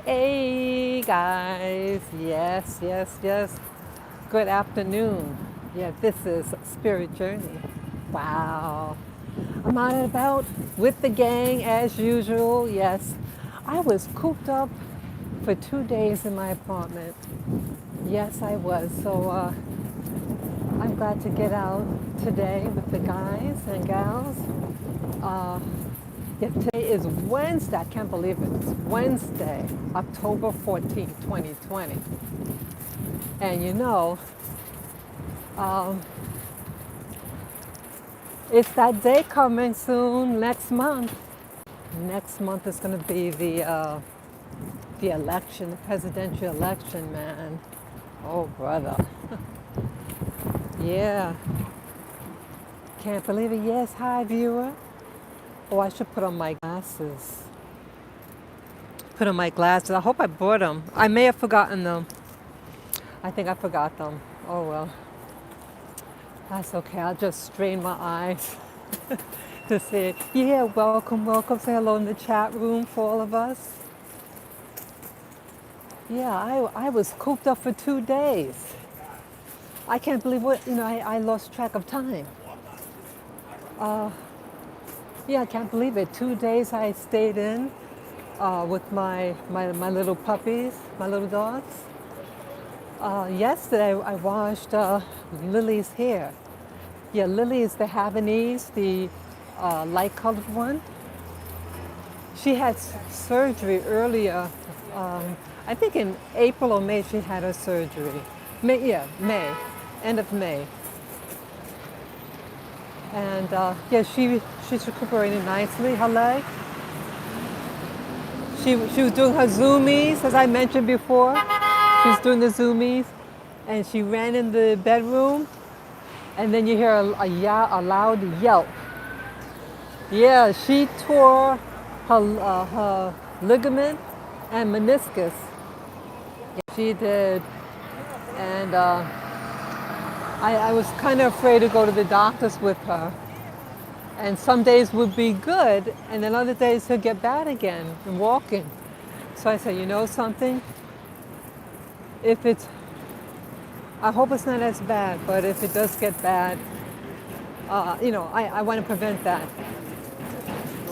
Hey guys, yes, yes, yes. Good afternoon. Yeah, this is Spirit Journey. Wow. I'm out and about with the gang as usual. Yes, I was cooped up for 2 days in my apartment. Yes, I was. So I'm glad to get out today with the guys and gals. Uh, yeah, today is Wednesday. I can't believe it. It's Wednesday, October 14th, 2020. And you know, um, it's that day coming soon next month. Next month is going to be the election, the presidential election, man. Oh, brother. Yeah. Can't believe it. Yes, hi, viewer. Oh, I should put on my glasses. Put on my glasses. I hope I brought them. I may have forgotten them. I think I forgot them. Oh, well. That's okay. I'll just strain my eyes to say, yeah, welcome, welcome. Say hello in the chat room for all of us. Yeah, I was cooped up for 2 days. I can't believe I lost track of time. Yeah, I can't believe it. 2 days I stayed in with my little puppies, my little dogs. Yesterday I washed Lily's hair. Yeah, Lily is the Havanese, the light colored one. She had surgery earlier. I think in April or May she had her surgery. May, end of May. And yeah, she's recuperating nicely. Her leg. She was doing her zoomies, as I mentioned before. She was doing the zoomies, and she ran in the bedroom, and then you hear a loud yelp. Yeah, she tore her ligament and meniscus. She did, and I was kind of afraid to go to the doctors with her. And some days would be good, and then other days he'll get bad again and walking. So I said, you know something? If it's, I hope it's not as bad, but if it does get bad, I want to prevent that.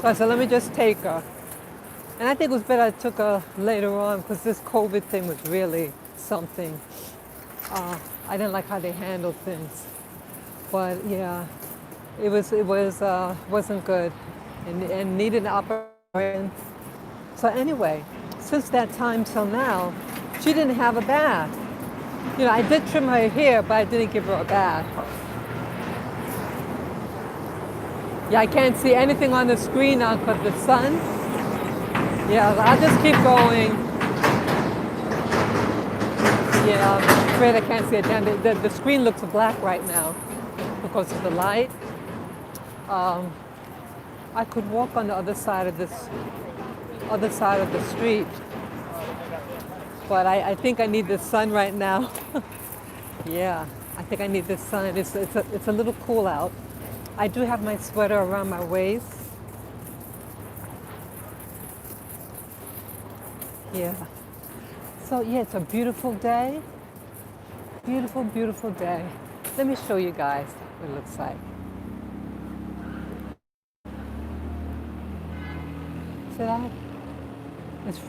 So I said, let me just take her. And I think it was better I took her later on because this COVID thing was really something. I didn't like how they handled things. But yeah, wasn't good and needed an operation. So anyway, since that time till now, she didn't have a bath. I did trim her hair, but I didn't give her a bath. Yeah, I can't see anything on the screen now because the sun. Yeah, I'll just keep going. Yeah, I'm afraid I can't see it. Damn, the screen looks black right now because of the light. I could walk on the other side of the street, but I think I need the sun right now. Yeah, I think I need the sun. It's a little cool out. I do have my sweater around my waist. Yeah. So yeah, it's a beautiful day. Beautiful, beautiful day. Let me show you guys what it looks like. See that? It's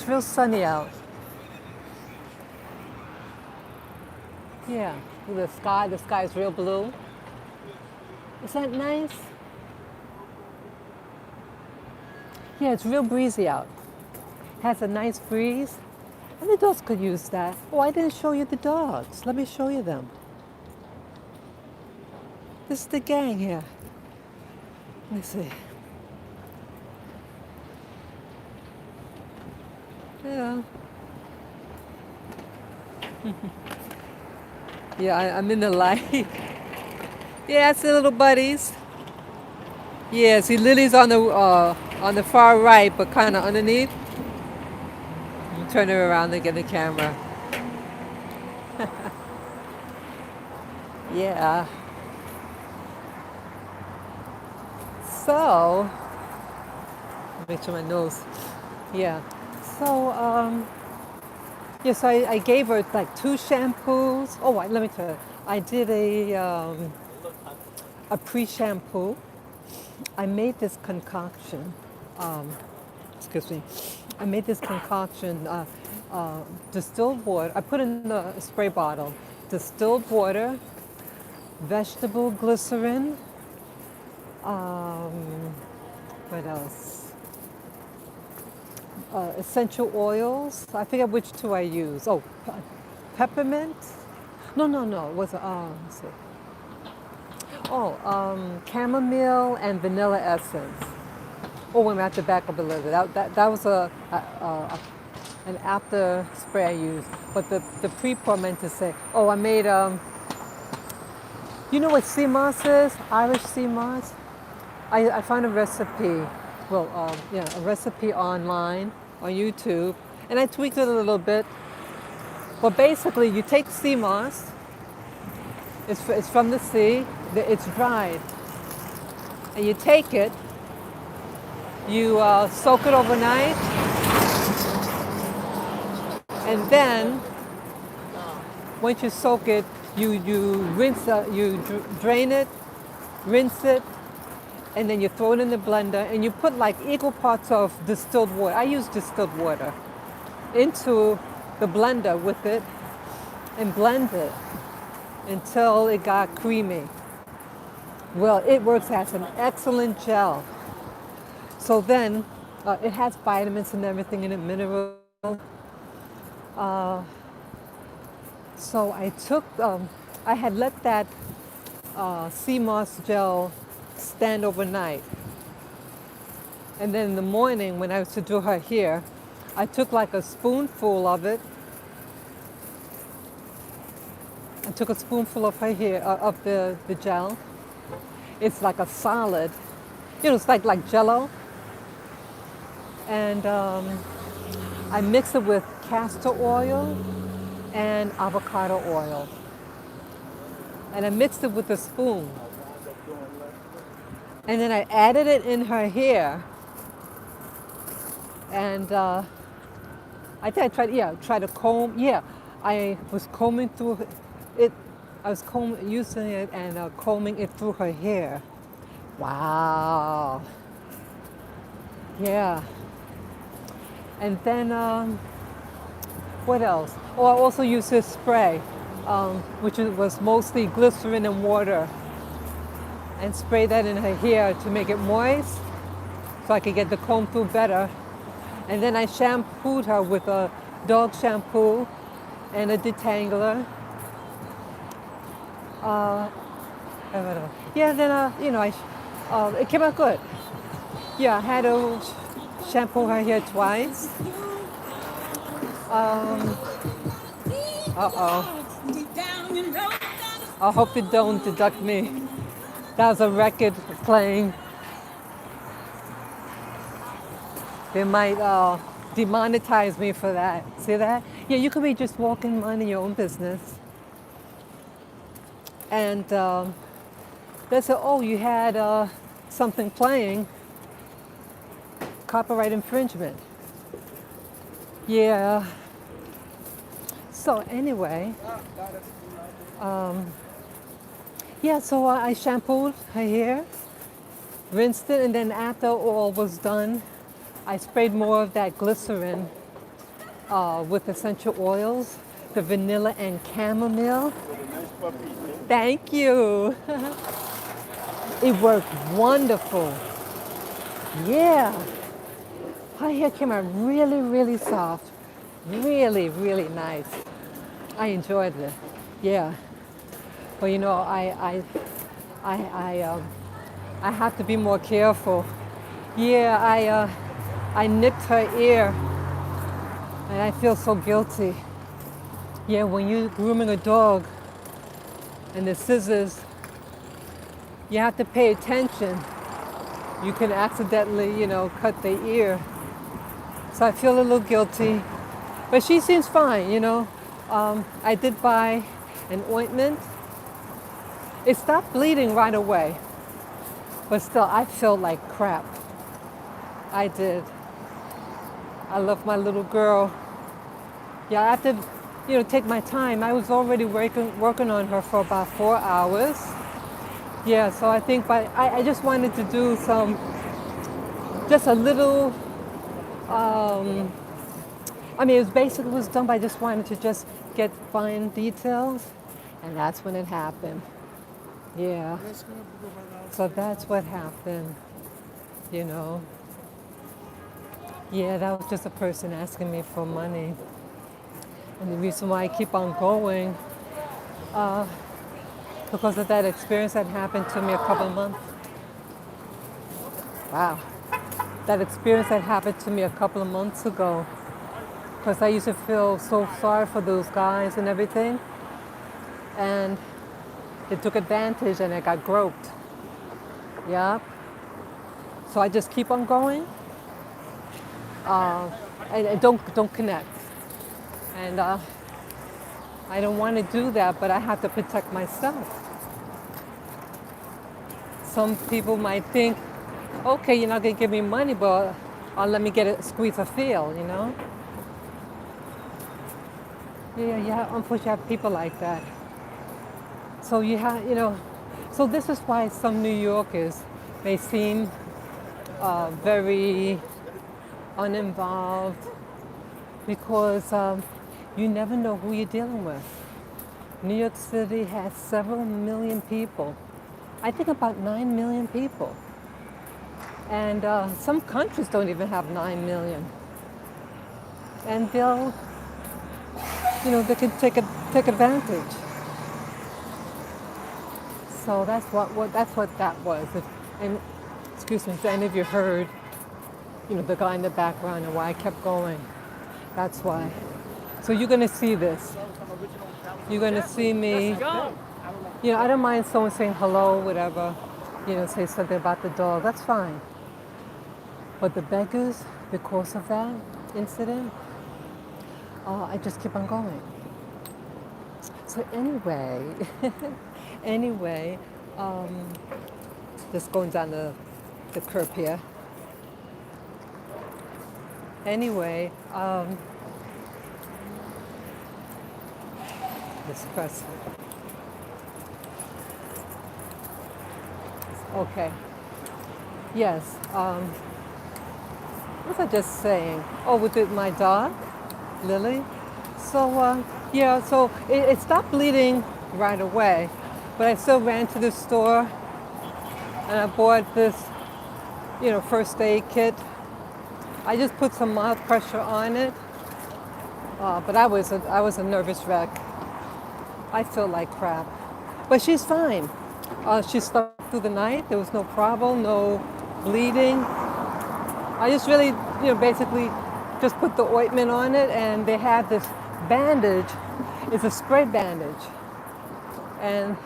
real sunny out. Yeah, the sky is real blue. Is that nice? Yeah, it's real breezy out. Has a nice breeze. And the dogs could use that. Oh, I didn't show you the dogs. Let me show you them. This is the gang here. Let me see. Yeah. Yeah, I'm in the light. Yeah, it's the little buddies. Yeah, see, Lily's on the far right, but kind of underneath. Turn her around to get the camera. Yeah. So, make sure my nose. Yeah. So, yes, I gave her like two shampoos. Oh, let me tell you, I did a pre-shampoo. I made this concoction. Um, excuse me. I made this concoction, distilled water. I put in the spray bottle, distilled water, vegetable glycerin, um, what else? Essential oils. I forget which two I use. Oh, peppermint. No, no, no. It was let's see. Oh, chamomile and vanilla essence. Oh, wait a minute, I have to back up a little bit. That was an after spray I used. But the pre-pour meant to say, oh, I made, you know what sea moss is? Irish sea moss? I found a recipe, well, yeah, a recipe online on YouTube, and I tweaked it a little bit. But basically, you take sea moss, it's from the sea, it's dried, and you take it, you soak it overnight, and then once you soak it, you rinse, drain it, rinse it, and then you throw it in the blender, and you put like equal parts of distilled water. I use distilled water into the blender with it, and blend it until it got creamy. Well, it works as an excellent gel. So then, it has vitamins and everything in it, minerals. Uh, so I had let that sea moss gel stand overnight. And then in the morning, when I was to do her hair, I took like a spoonful of it. I took a spoonful of her hair, of the gel. It's like a solid, it's like Jello. And I mix it with castor oil and avocado oil. And I mixed it with a spoon. And then I added it in her hair. And I think I tried to comb. Yeah, I was combing through it. I was using it and combing it through her hair. Wow. Yeah. And then, what else? Oh, I also used this spray, which was mostly glycerin and water, and spray that in her hair to make it moist so I could get the comb through better. And then I shampooed her with a dog shampoo and a detangler. Yeah, then, it came out good. Yeah, I had to shampoo her hair twice. Uh-oh. I hope it don't deduct me. That was a record playing. They might demonetize me for that. See that? Yeah, you could be just walking, minding your own business. And they said, oh, you had something playing. Copyright infringement. Yeah. So anyway, yeah, so I shampooed her hair, rinsed it, and then after all was done, I sprayed more of that glycerin with essential oils, the vanilla and chamomile. Thank you. It worked wonderful. Yeah. Her hair came out really, really soft. Really, really nice. I enjoyed it. Yeah. But I have to be more careful. Yeah, I nipped her ear, and I feel so guilty. Yeah, when you're grooming a dog, and the scissors, you have to pay attention. You can accidentally, cut the ear. So I feel a little guilty, but she seems fine. I did buy an ointment. It stopped bleeding right away, but still, I felt like crap. I did. I love my little girl. Yeah, I have to, take my time. I was already working on her for about 4 hours. Yeah, so I think I just wanted to do just a little, um, it was done, but I just wanted to just get fine details, and that's when it happened. Yeah, so that's what happened, you know. Yeah, that was just a person asking me for money. And the reason why I keep on going, because of that experience that happened to me a couple of months. Wow. That experience that happened to me a couple of months ago. Because I used to feel so sorry for those guys and everything. And they took advantage and I got groped. Yeah. So I just keep on going. And don't connect. And I don't want to do that, but I have to protect myself. Some people might think, okay, you're not going to give me money, but let me squeeze a feel, you know? Yeah, unfortunately, you have people like that. So so this is why some New Yorkers may seem very uninvolved because you never know who you're dealing with. New York City has several million people. I think about 9 million people. And some countries don't even have 9 million. And they can take advantage. So that's what that was. And excuse me, if any of you heard, the guy in the background and why I kept going, that's why. So you're gonna see this. You're gonna see me. I don't mind someone saying hello, whatever. Say something about the dog. That's fine. But the beggars, because of that incident, I just keep on going. So anyway, just going down the curb here. Anyway, this press. Okay. Yes. What was I just saying? Oh, with my dog, Lily. So so it stopped bleeding right away, but I still ran to the store and I bought this, first aid kit. I just put some mild pressure on it, but I was a nervous wreck. I feel like crap, but she's fine. She slept through the night. There was no problem, no bleeding. I just really, basically just put the ointment on it, and they had this bandage. It's a spray bandage. And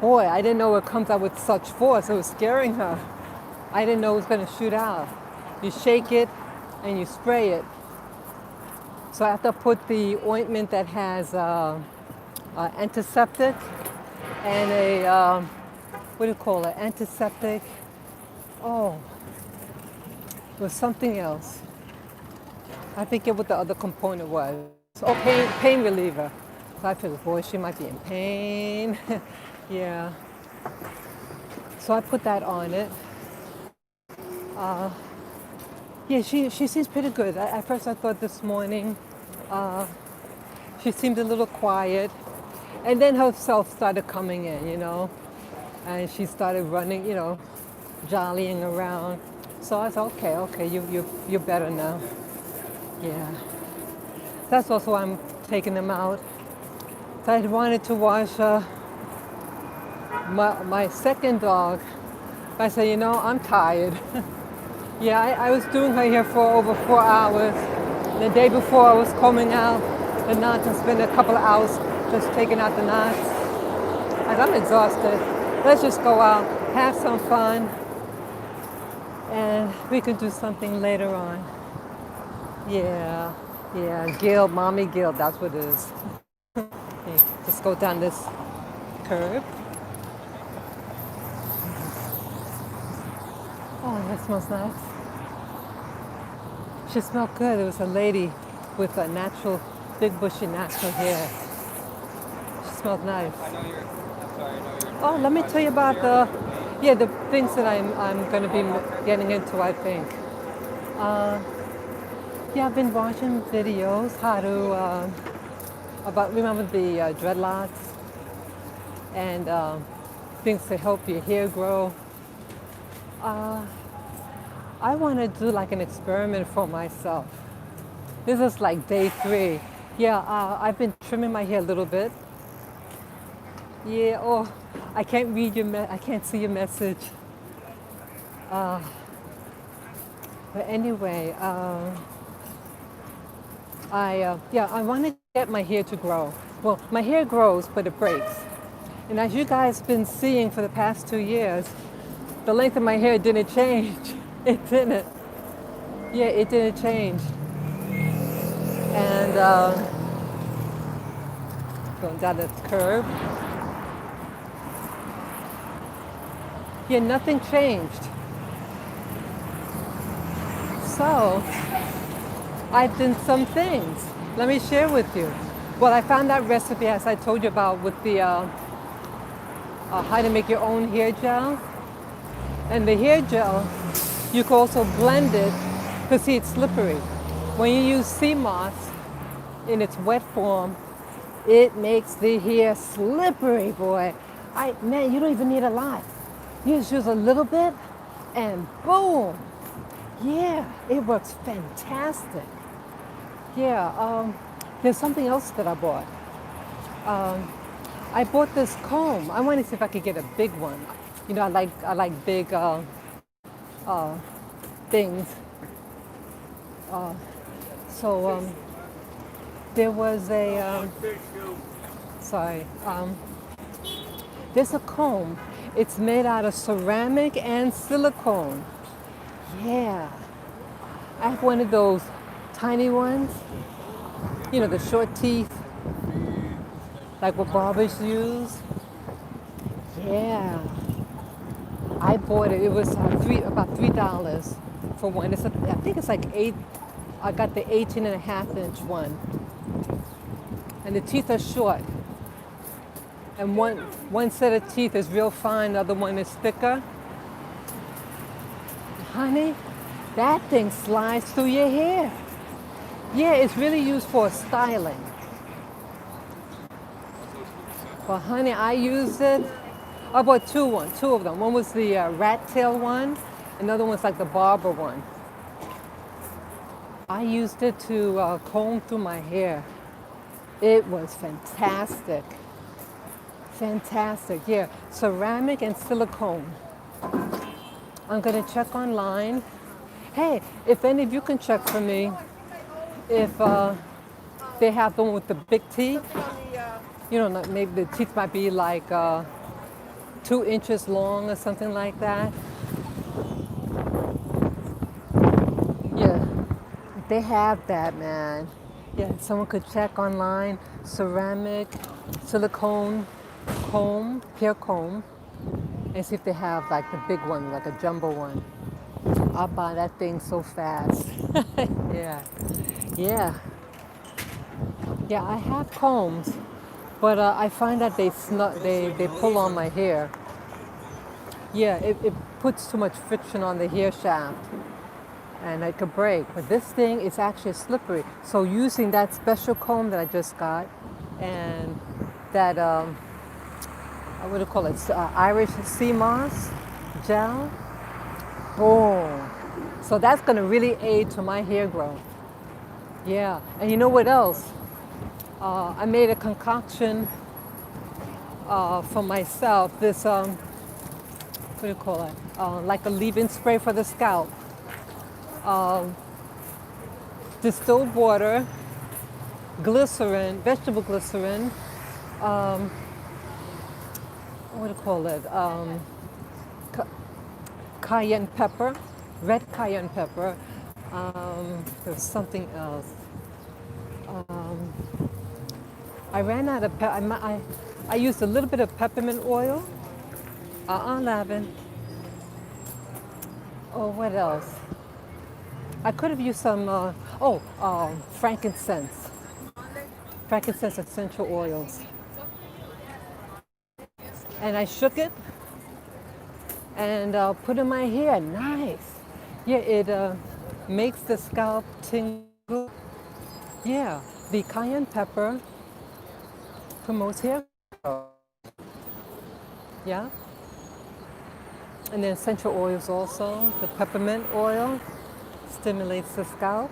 boy, I didn't know it comes out with such force. It was scaring her. I didn't know it was going to shoot out. You shake it and you spray it. So I have to put the ointment that has antiseptic and what do you call it? Antiseptic. Oh, it was something else. I forget what the other component was. Oh, pain reliever. So I figured, boy, she might be in pain. Yeah. So I put that on it. Yeah, she seems pretty good. At first I thought this morning she seemed a little quiet. And then herself started coming in, and she started running, jollying around. So I thought, okay, you're better now. Yeah. That's also why I'm taking them out. So I wanted to wash my second dog. I said, I'm tired. Yeah, I was doing her here for over 4 hours. The day before I was combing out the knots and spent a couple of hours just taking out the knots. I'm exhausted. Let's just go out, have some fun, and we can do something later on. Yeah, Guild, Mommy Guild, that's what it is. Okay, just go down this curb. Oh, that smells nice. She smelled good. It was a lady with a natural, big bushy natural hair. She smelled nice. I know you're. I'm sorry. I know you're. Oh, let me tell you about the, yeah, the things that I'm going to be getting into, I think. Uh, yeah, I've been watching videos how to, about, remember the dreadlocks and things to help your hair grow. Uh, I want to do like an experiment for myself. This is like day 3. Yeah, I've been trimming my hair a little bit. Yeah, oh, I can't read your, I can't see your message. Uh, but anyway, yeah, I want to get my hair to grow. Well, my hair grows, but it breaks. And as you guys been seeing for the past 2 years, the length of my hair didn't change. It didn't. Yeah, it didn't change. And going down the curve. Yeah, nothing changed. So I've done some things. Let me share with you. Well, I found that recipe as I told you about with the how to make your own hair gel. And the hair gel, you can also blend it because see, it's slippery. When you use sea moss in its wet form, it makes the hair slippery, boy. Man, you don't even need a lot. You just use a little bit and boom. Yeah, it works fantastic. Yeah, there's something else that I bought. I bought this comb. I want to see if I could get a big one. You know, I like big things. So there was a sorry. There's a comb. It's made out of ceramic and silicone. Yeah, I have one of those tiny ones. You know, the short teeth, like what barbers use. Yeah, I bought it. It was about $3 for one. I think it's like 8. I got the 18.5-inch one, and the teeth are short. And one set of teeth is real fine. The other one is thicker. Honey, that thing slides through your hair. Yeah, it's really used for styling. Well, honey, I used it. I bought two of them. One was the rat tail one, another one's like the barber one. I used it to comb through my hair. It was fantastic. Fantastic, yeah. Ceramic and silicone. I'm gonna check online. Hey, if any of you can check for me, if they have the one with the big teeth, you know, maybe the teeth might be like 2 inches long or something like that. Yeah, they have that, man. Yeah, someone could check online. Ceramic, silicone comb, hair comb, and see if they have like the big one, like a jumbo one. I'll buy that thing so fast. Yeah, yeah, yeah. I have combs, but I find that they pull on my hair. Yeah, it puts too much friction on the hair shaft, and it could break. But this thing is actually slippery. So using that special comb that I just got, and that what do you call it? Irish sea moss gel. Boom. So that's going to really aid to my hair growth. Yeah. And you know what else? I made a concoction for myself. This, what do you call it? Like a leave-in spray for the scalp. Distilled water, glycerin, vegetable glycerin, what do you call it? Cayenne pepper, red cayenne pepper. There's something else. I ran out of I used a little bit of peppermint oil. Lavin. Oh, what else? I could have used some, frankincense. Frankincense essential oils. And I shook it and put in my hair. Nice. Yeah, it makes the scalp tingle. Yeah, the cayenne pepper promotes hair growth. Yeah. And then essential oils also. The peppermint oil stimulates the scalp.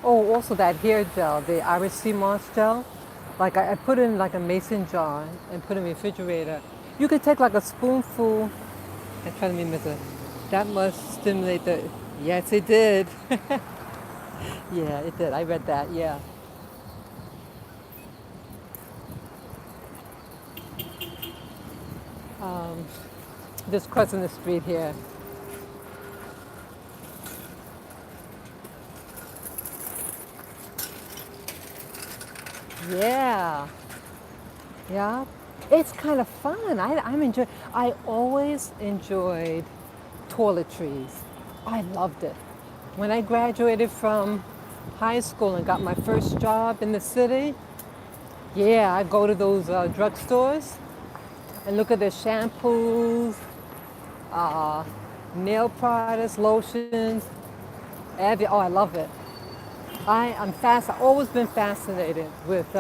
Oh, also that hair gel, the Irish sea moss gel. Like I put in like a mason jar and put in the refrigerator. You could take like a spoonful and try to mimic it. That must stimulate the. Yes, it did. Yeah, it did. I read that. Yeah. Just crossing the street here. Yeah. Yeah. It's kind of fun. I'm enjoy. I always enjoyed toiletries. I loved it. When I graduated from high school and got my first job in the city, yeah, I'd go to those drugstores and look at the shampoos, uh, nail products, lotions. Oh, I love it. I've always been fascinated with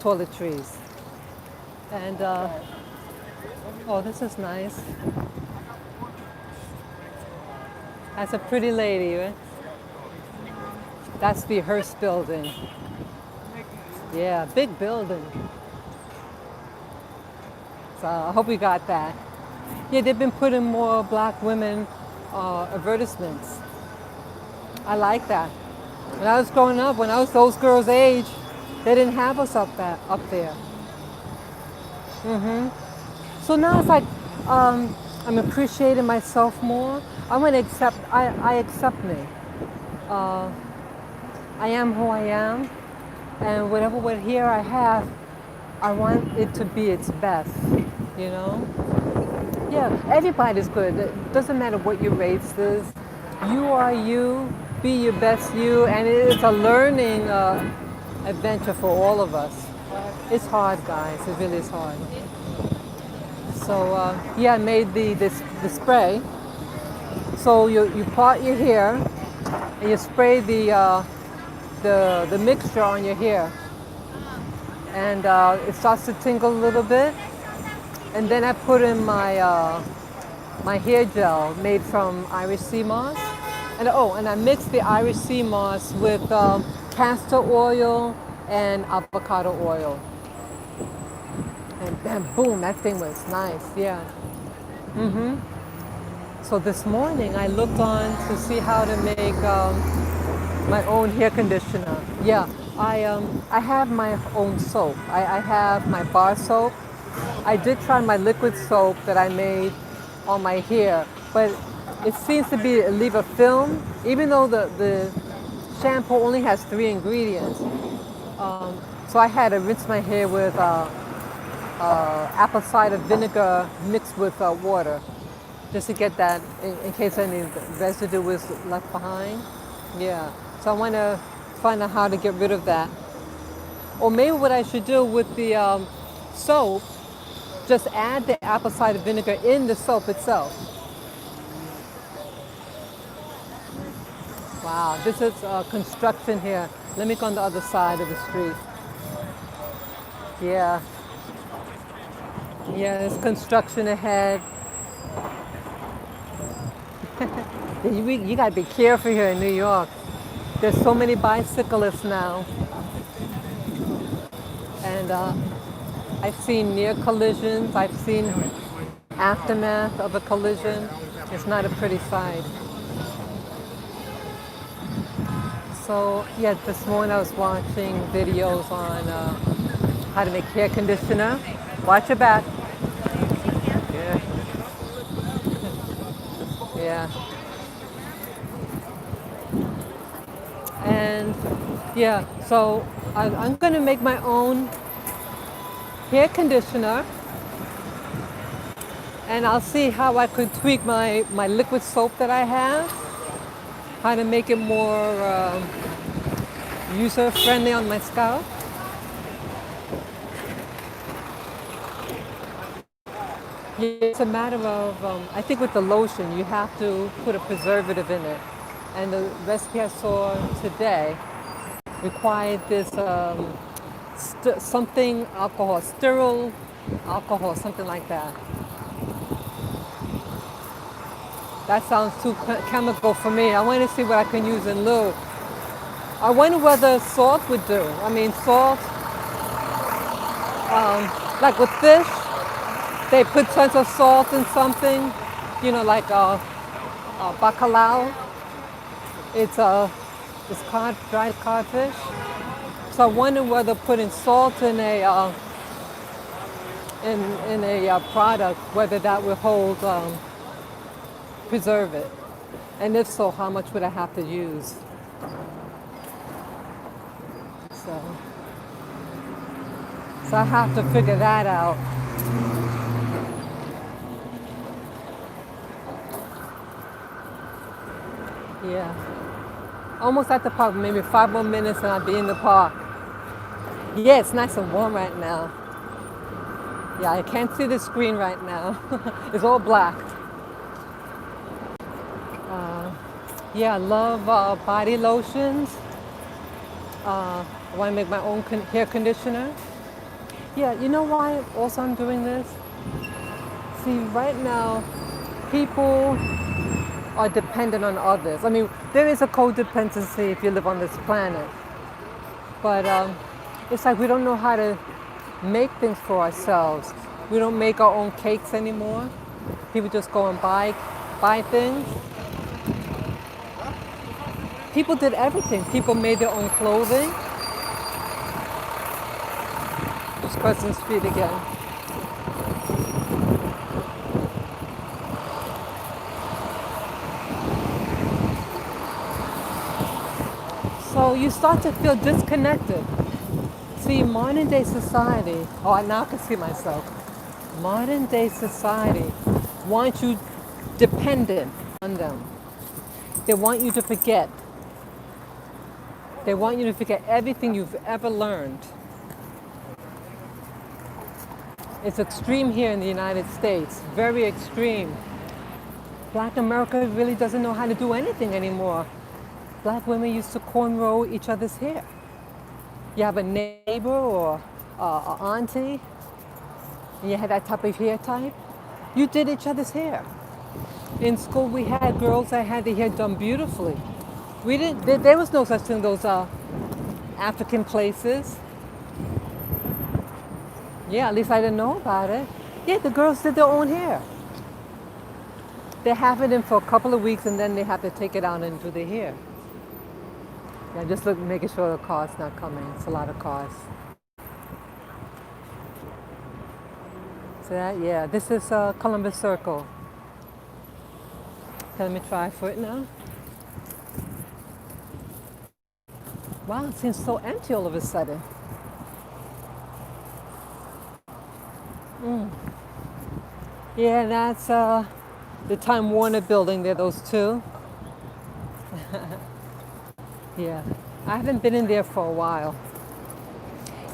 toiletries. And, oh, this is nice. That's a pretty lady, right? That's the Hearst building. Yeah, big building. So I hope we got that. Yeah, they've been putting more black women advertisements. I like that. When I was growing up, when I was those girls' age, they didn't have us up there. So now it's like I'm appreciating myself more. I accept me. I am who I am, and whatever hair I have, I want it to be its best, you know? Yeah, everybody's good. It doesn't matter what your race is. You are you, be your best you, and it's a learning adventure for all of us. It's hard, guys. It really is hard. So, yeah, I made the spray. So you part your hair, and you spray the mixture on your hair. And it starts to tingle a little bit. And then I put in my hair gel made from Irish sea moss. And I mixed the Irish sea moss with castor oil and avocado oil. And then boom, that thing was nice, yeah. So this morning I looked on to see how to make my own hair conditioner. Yeah, I have my own soap. I have my bar soap. I did try my liquid soap that I made on my hair, but it seems to leave a film, even though the shampoo only has 3 ingredients. So I had to rinse my hair with apple cider vinegar mixed with water, just to get that in case any residue was left behind. Yeah, so I want to find out how to get rid of that. Or maybe what I should do with the soap, just add the apple cider vinegar in the soap itself. Wow, this is construction here. Let me go on the other side of the street. Yeah. Yeah, there's construction ahead. You gotta be careful here in New York. There's so many bicyclists now. And I've seen near collisions. I've seen aftermath of a collision. It's not a pretty sight. So yeah, this morning I was watching videos on how to make hair conditioner. Watch your back. Yeah. Yeah. And yeah, so I'm gonna make my own hair conditioner. And I'll see how I could tweak my liquid soap that I have, how to make it more user friendly on my scalp. It's a matter of, I think with the lotion, you have to put a preservative in it. And the recipe I saw today required this something alcohol, sterile alcohol, something like that. That sounds too chemical for me. I want to see what I can use in lieu. I wonder whether salt would do. I mean, salt, like with fish, they put tons of salt in something, you know, like bacalao. It's dried codfish. So I wonder whether putting salt in a product, whether that would hold, preserve it. And if so, how much would I have to use? So I have to figure that out. Yeah. Almost at the park, maybe 5 more minutes and I'll be in the park. Yeah, it's nice and warm right now. Yeah, I can't see the screen right now. It's all black. Yeah, I love body lotions. I want to make my own hair conditioner. Yeah, you know why also I'm doing this? See, right now, people are dependent on others. I mean, there is a codependency if you live on this planet. But it's like we don't know how to make things for ourselves. We don't make our own cakes anymore. People just go and buy things. People did everything. People made their own clothing. Just person's feet again. So you start to feel disconnected. See, modern day society, oh, now I can see myself. Modern day society wants you dependent on them. They want you to forget. They want you to forget everything you've ever learned. It's extreme here in the United States, very extreme. Black America really doesn't know how to do anything anymore. Black women used to cornrow each other's hair. You have a neighbor or an auntie, and you had that type of hair type, you did each other's hair. In school, we had girls that had their hair done beautifully. There was no such thing, those African places. Yeah, at least I didn't know about it. Yeah, the girls did their own hair. They have it in for a couple of weeks and then they have to take it out and do their hair. Yeah, just making sure the car's not coming. It's a lot of cars. So that, yeah, this is Columbus Circle. Let me try for it now. Wow, it seems so empty all of a sudden. Yeah, that's the Time Warner building there, those two. Yeah, I haven't been in there for a while.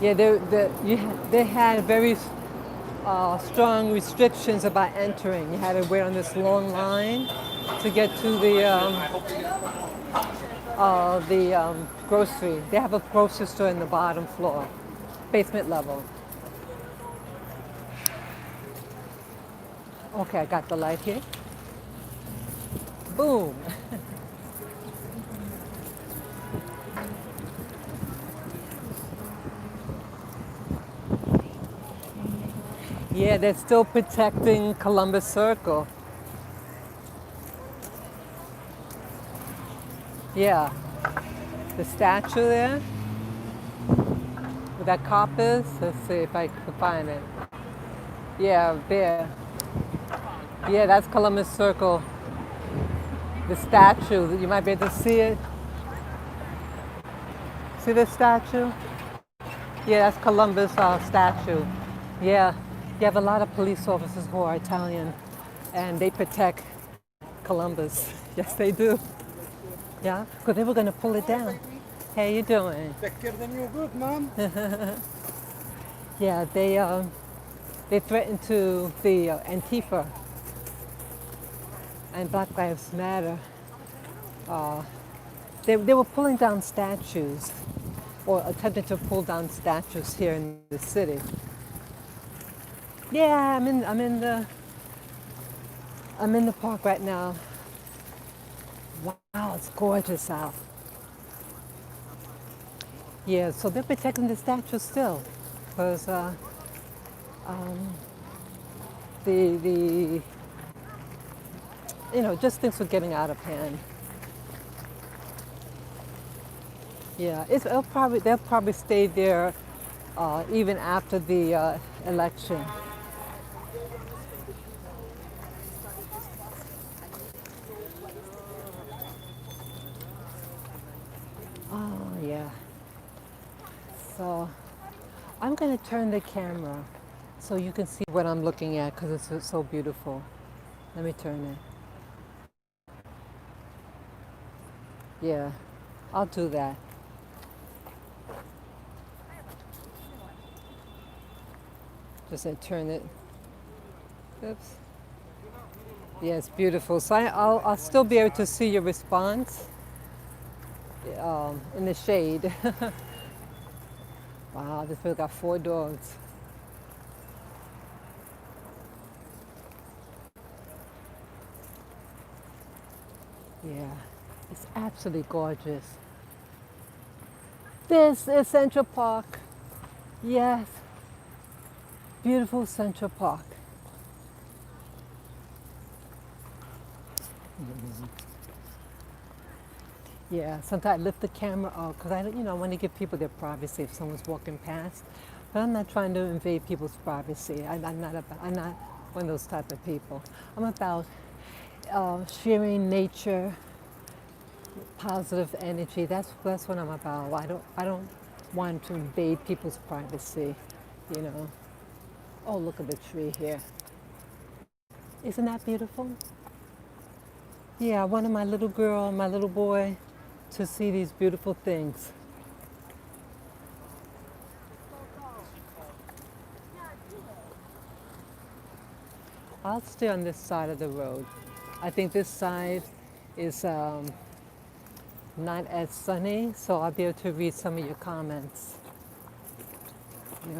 Yeah, they had very strong restrictions about entering. You had to wait on this long line to get to the grocery. They have a grocery store in the bottom floor, basement level. Okay, I got the light here. Boom. Yeah, they're still protecting Columbus Circle. Yeah, the statue there, where that cop is. Let's see if I can find it. Yeah, there. Yeah, that's Columbus Circle. The statue, you might be able to see it. See the statue? Yeah, that's Columbus statue. Yeah, You have a lot of police officers who are Italian, and they protect Columbus. Yes, they do. Yeah, because they were going to pull it down. How you doing? Better than you good, mom. Yeah, they threatened to the Antifa and Black Lives Matter. They were pulling down statues, or attempting to pull down statues here in the city. Yeah, I'm in the park right now. Wow, it's gorgeous out. Yeah, so they're protecting the statue still, because the just things were getting out of hand. Yeah, they'll probably stay there even after the election. Oh yeah. So I'm gonna turn the camera so you can see what I'm looking at because it's so beautiful. Let me turn it. Yeah, I'll do that. Just gonna turn it. Oops. Yeah, it's beautiful. So I'll still be able to see your response in the shade. Wow, this really got 4 dogs. Yeah, it's absolutely gorgeous. This is Central Park. Yes, beautiful Central Park. Yeah, sometimes I lift the camera up because I want to give people their privacy if someone's walking past. But I'm not trying to invade people's privacy. I'm not one of those type of people. I'm about sharing nature, positive energy. That's what I'm about. I don't want to invade people's privacy. You know. Oh, look at the tree here. Isn't that beautiful? Yeah, I wanted my little girl, my little boy, to see these beautiful things. I'll stay on this side of the road. I think this side is not as sunny, so I'll be able to read some of your comments.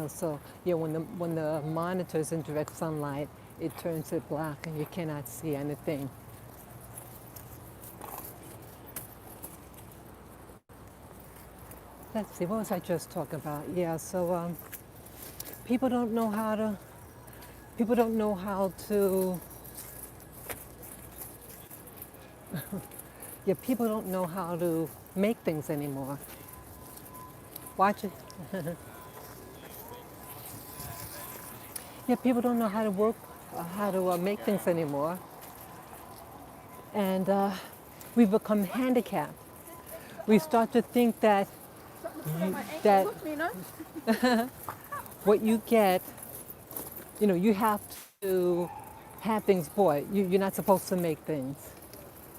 So yeah, when the monitor is in direct sunlight, it turns it black and you cannot see anything. Let's see, what was I just talking about? Yeah, so people don't know how to yeah, people don't know how to make things anymore. Watch it. Yeah, people don't know how to work, how to make things anymore. And we've become handicapped. We start to think that that what you get, you have to have things bought. You're not supposed to make things.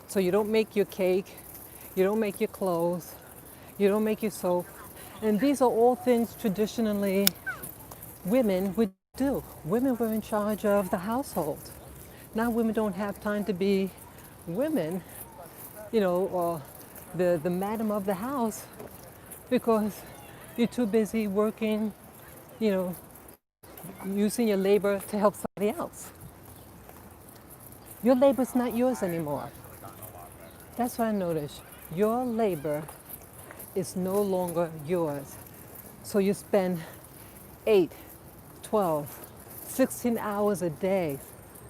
So you don't make your cake, you don't make your clothes, you don't make your soap. And these are all things traditionally women would do. Women were in charge of the household. Now women don't have time to be women, or the madam of the house because you're too busy working, using your labor to help somebody else. Your labor's not yours anymore. That's what I noticed. Your labor is no longer yours. So you spend 8, 12, 16 hours a day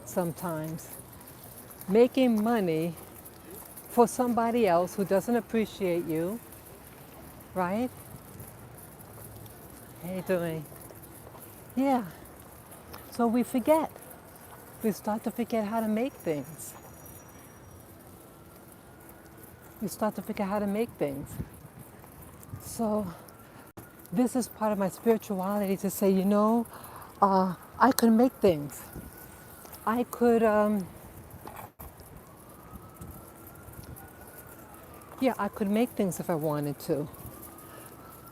sometimes making money for somebody else who doesn't appreciate you, right? How you doing? Yeah. So we forget. We start to forget how to make things. We start to figure out how to make things. So this is part of my spirituality to say, I could make things. I could, yeah, I could make things if I wanted to.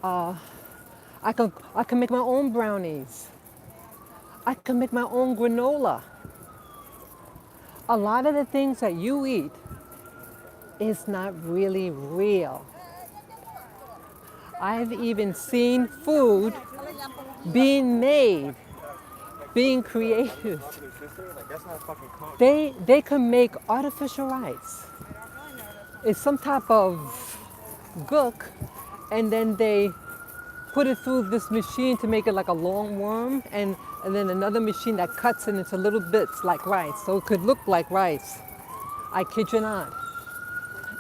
I can make my own brownies. I can make my own granola. A lot of the things that you eat is not really real. I've even seen food being made, being created. They can make artificial rice. It's some type of gook, and then they put it through this machine to make it like a long worm, and then another machine that cuts it into little bits like rice, so it could look like rice. I kid you not.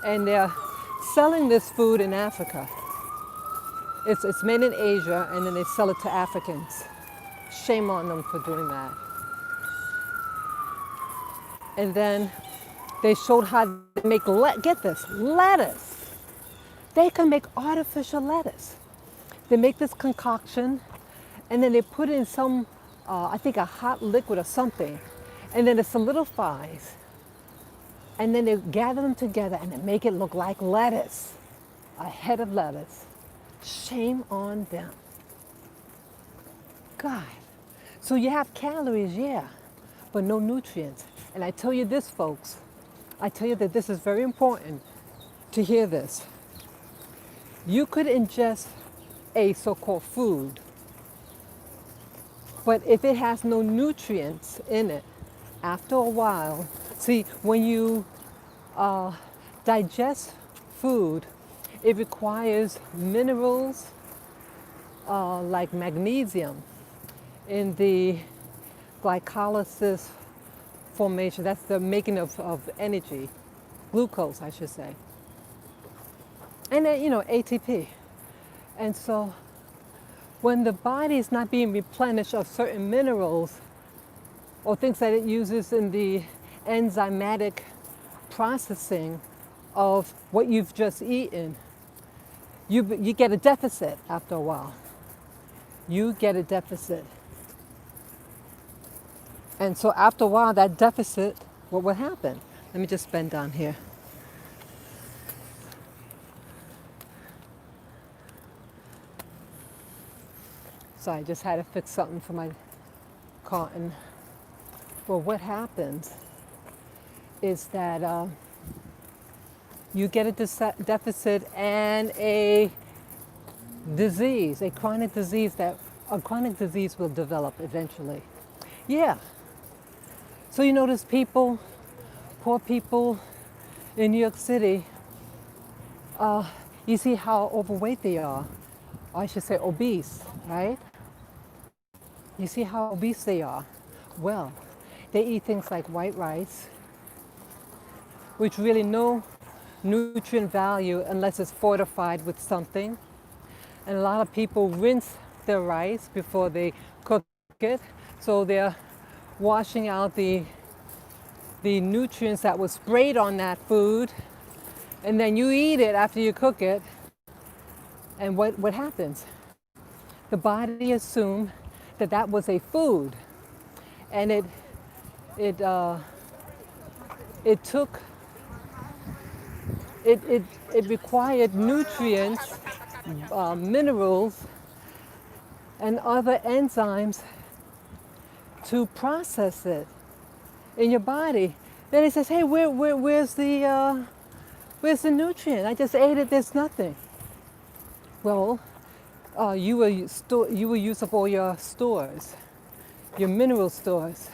And they're selling this food in Africa. It's made in Asia, and then they sell it to Africans. Shame on them for doing that. And then they showed how to make, get this, lettuce. They can make artificial lettuce. They make this concoction, and then they put in some, I think a hot liquid or something, and then it solidifies. And then they gather them together and they make it look like lettuce, a head of lettuce. Shame on them. God. So you have calories, yeah, but no nutrients. And I tell you this, folks, I tell you that this is very important to hear this. You could ingest a so-called food, but if it has no nutrients in it, after a while, see, when you digest food, it requires minerals like magnesium in the glycolysis formation. That's the making of energy, glucose, I should say. And then, ATP. And so when the body is not being replenished of certain minerals or things that it uses in the enzymatic processing of what you've just eaten, you get a deficit after a while. You get a deficit. And so after a while, that deficit, what will happen? Let me just bend down here. So I just had to fix something for my cotton. Well, what happens is that you get a deficit and a disease, a chronic disease will develop eventually. Yeah. So you notice people, poor people in New York City, you see how overweight they are. Or I should say obese, right? You see how obese they are. Well, they eat things like white rice, which really no nutrient value unless it's fortified with something. And a lot of people rinse their rice before they cook it, so they're washing out the nutrients that were sprayed on that food, and then you eat it after you cook it, and what happens? The body assumed that was a food, and it required nutrients, minerals, and other enzymes to process it in your body. Then it says, hey, where's the nutrient? I just ate it, there's nothing. Well, you will use up all your stores, your mineral stores,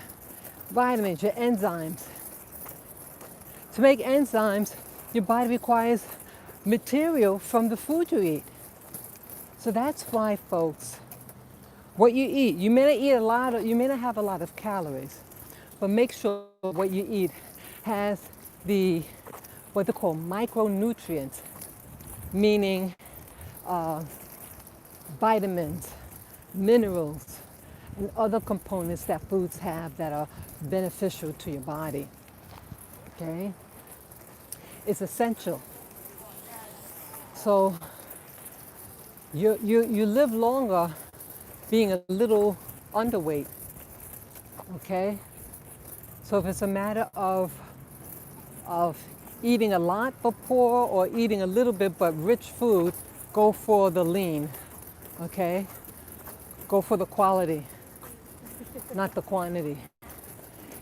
vitamins, your enzymes. To make enzymes, your body requires material from the food you eat. So that's why, folks, what you eat, you may not have a lot of calories, but make sure what you eat has what they call micronutrients, meaning vitamins, minerals, and other components that foods have that are beneficial to your body. Okay? It's essential. So you live longer being a little underweight Okay? So if it's a matter of eating a lot but poor or eating a little bit but rich food, go for the lean. Okay? Go for the quality, not the quantity.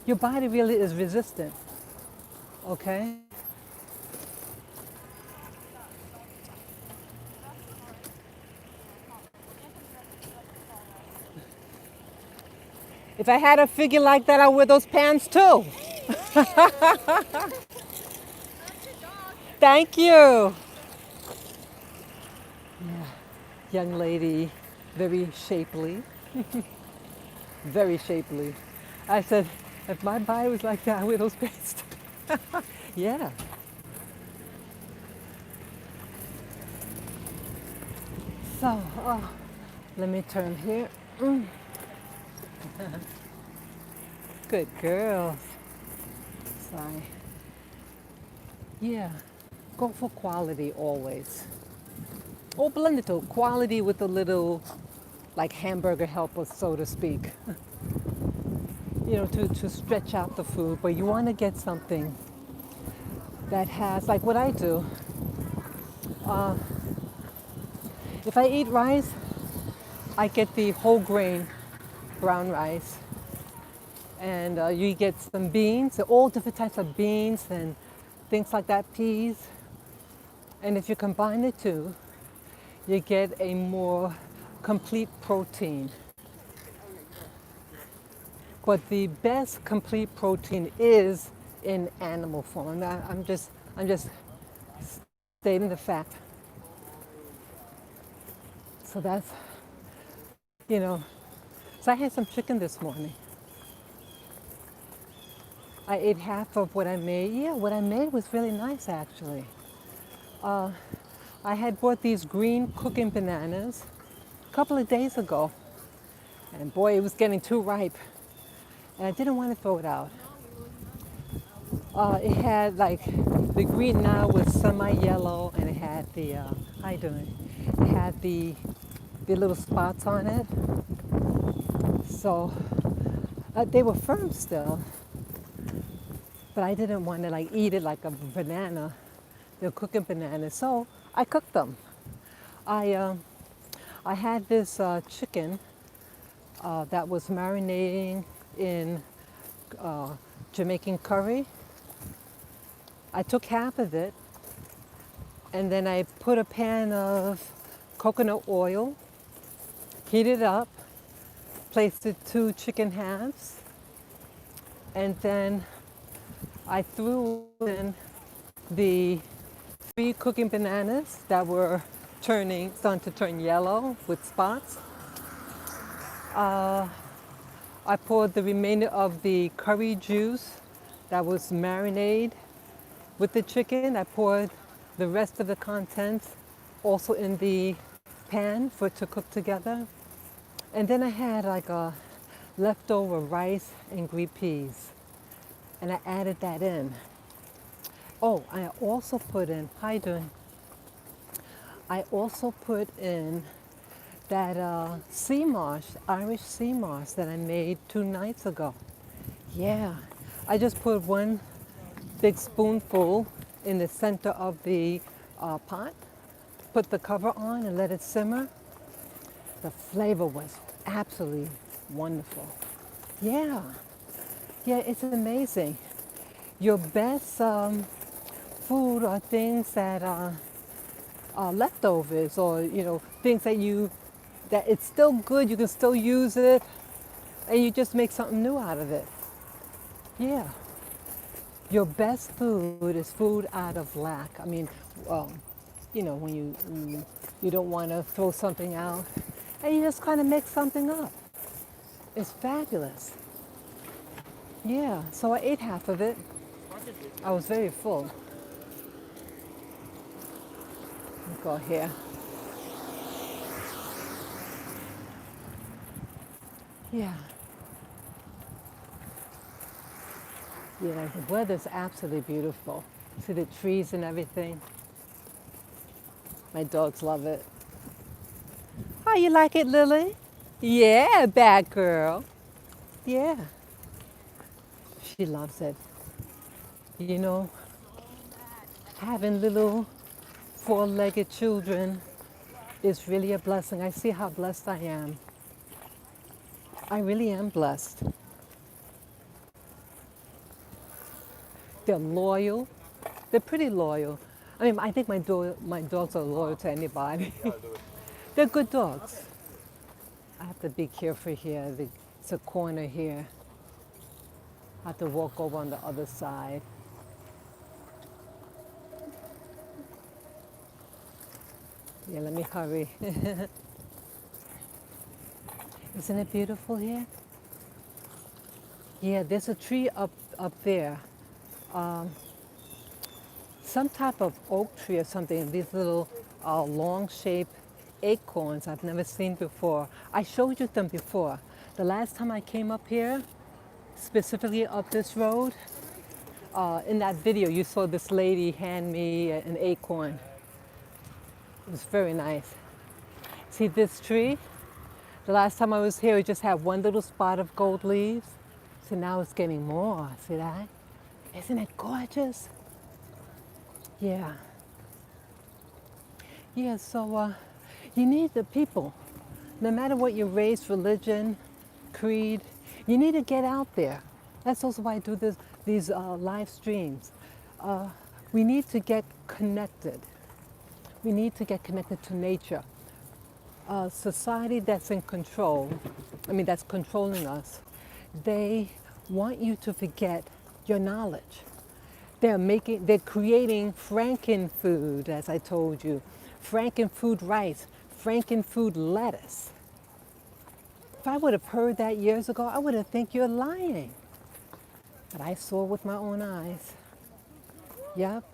Your body really is resistant. Okay? If I had a figure like that, I'd wear those pants too. Thank you. Young lady, very shapely, very shapely. I said, if my body was like that, I'd wear those pants too. Yeah. So, let me turn here. Good girls. Sorry. Yeah. Go for quality always. Or blend it to quality with a little, like hamburger helper, so to speak. To stretch out the food. But you want to get something that has, like what I do. If I eat rice, I get the whole grain brown rice. And you get some beans, all different types of beans and things like that, peas. And if you combine the two, you get a more complete protein. But the best complete protein is in animal form. I'm just stating the fact. So that's, you know, so I had some chicken this morning. I ate half of what I made. Yeah, what I made was really nice actually. I had bought these green cooking bananas a couple of days ago. And boy, it was getting too ripe. And I didn't want to throw it out. It had like, the green now was semi-yellow and it had the, how you doing? It had the little spots on it. So they were firm still, but I didn't want to like eat it like a banana. They're cooking bananas, so I cooked them. I had this chicken that was marinating in Jamaican curry. I took half of it and then I put a pan of coconut oil, heated up, placed the 2 chicken halves, and then I threw in the 3 cooking bananas that were starting to turn yellow with spots. I poured the remainder of the curry juice that was marinated with the chicken. I poured the rest of the contents also in the pan for it to cook together. And then I had like a leftover rice and green peas. And I added that in. Oh, I also put in, how you doing? I also put in that sea marsh, Irish sea marsh that I made 2 nights ago. Yeah, I just put 1 big spoonful in the center of the pot, put the cover on and let it simmer. The flavor was absolutely wonderful. Yeah, yeah, it's amazing. Your best food are things that are leftovers, or things that it's still good, you can still use it, and you just make something new out of it. Yeah. Your best food is food out of lack. I mean, when you don't want to throw something out, and you just kind of make something up. It's fabulous. Yeah, so I ate half of it. I was very full. Let me go here. Yeah. Yeah, the weather's absolutely beautiful. See the trees and everything. My dogs love it. How you like it, Lily? Yeah, bad girl. Yeah. She loves it. You know, having little four-legged children is really a blessing. I see how blessed I am. I really am blessed. They're loyal. They're pretty loyal. I mean, I think my dogs are loyal to anybody. They're good dogs. I have to be careful here. It's a corner here. I have to walk over on the other side. Yeah, let me hurry. Isn't it beautiful here? Yeah, there's a tree up there. Some type of oak tree or something. These little long-shaped acorns I've never seen before. I showed you them before. The last time I came up here, specifically up this road, in that video you saw this lady hand me an acorn. It was very nice. See this tree? The last time I was here, it just had one little spot of gold leaves. So now it's getting more. See that? Isn't it gorgeous? Yeah. Yeah, so you need the people. No matter what your race, religion, creed, you need to get out there. That's also why I do these live streams. We need to get connected. We need to get connected to nature. A society that's in control, that's controlling us, they want you to forget your knowledge. They're creating frankenfood, as I told you, frankenfood rice, frankenfood lettuce. If I would have heard that years ago, I would have think you're lying. But I saw with my own eyes. Yep.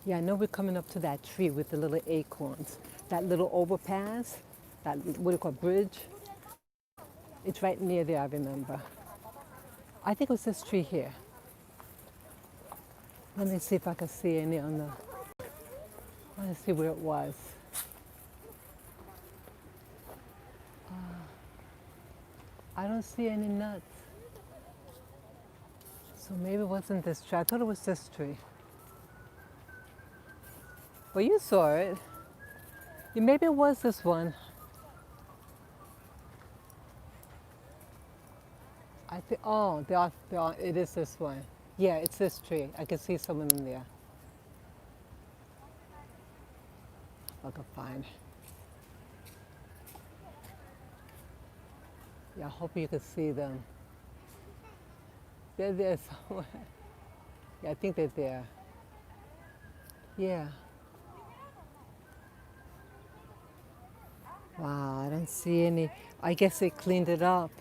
Yeah, I know we're coming up to that tree with the little acorns. That little overpass, that what do you call bridge? It's right near there, I remember. I think it was this tree here. Let me see if I can see any on the, let's see where it was. I don't see any nuts. So maybe it wasn't this tree. I thought it was this tree. Well, you saw it. Maybe it was this one. I think, oh, it is this one. Yeah, it's this tree. I can see some of them there. I can find. Yeah, I hope you can see them. They're there somewhere. Yeah, I think they're there. Yeah. Wow, I don't see any. I guess they cleaned it up.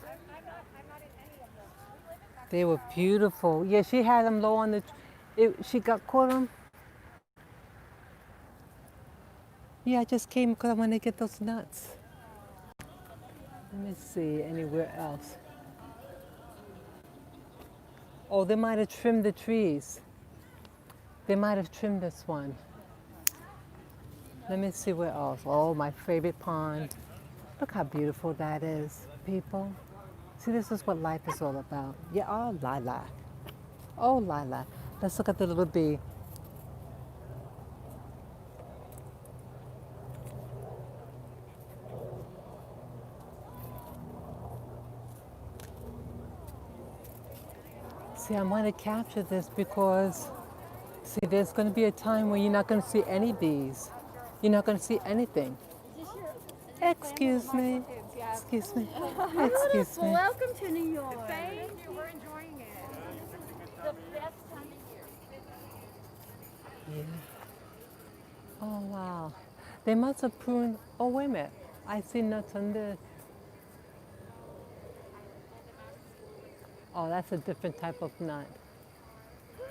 They were beautiful. Yeah, she had them low on the. She got caught them. Yeah, I just came because I want to get those nuts. Let me see anywhere else. Oh, they might have trimmed the trees. They might have trimmed this one. Let me see where else. Oh, my favorite pond. Look how beautiful that is, people. See, this is what life is all about. Yeah, oh, Lila. Oh, Lila. Let's look at the little bee. See, I want to capture this because, see, there's going to be a time when you're not going to see any bees. You're not going to see anything. Excuse me. Excuse me. Excuse me. Welcome to New York. Thank you. We're enjoying it. This is the best time of year. Yeah. Oh, wow. They must have pruned. Oh, wait a minute. I see nuts on this. Oh, that's a different type of nut. Good.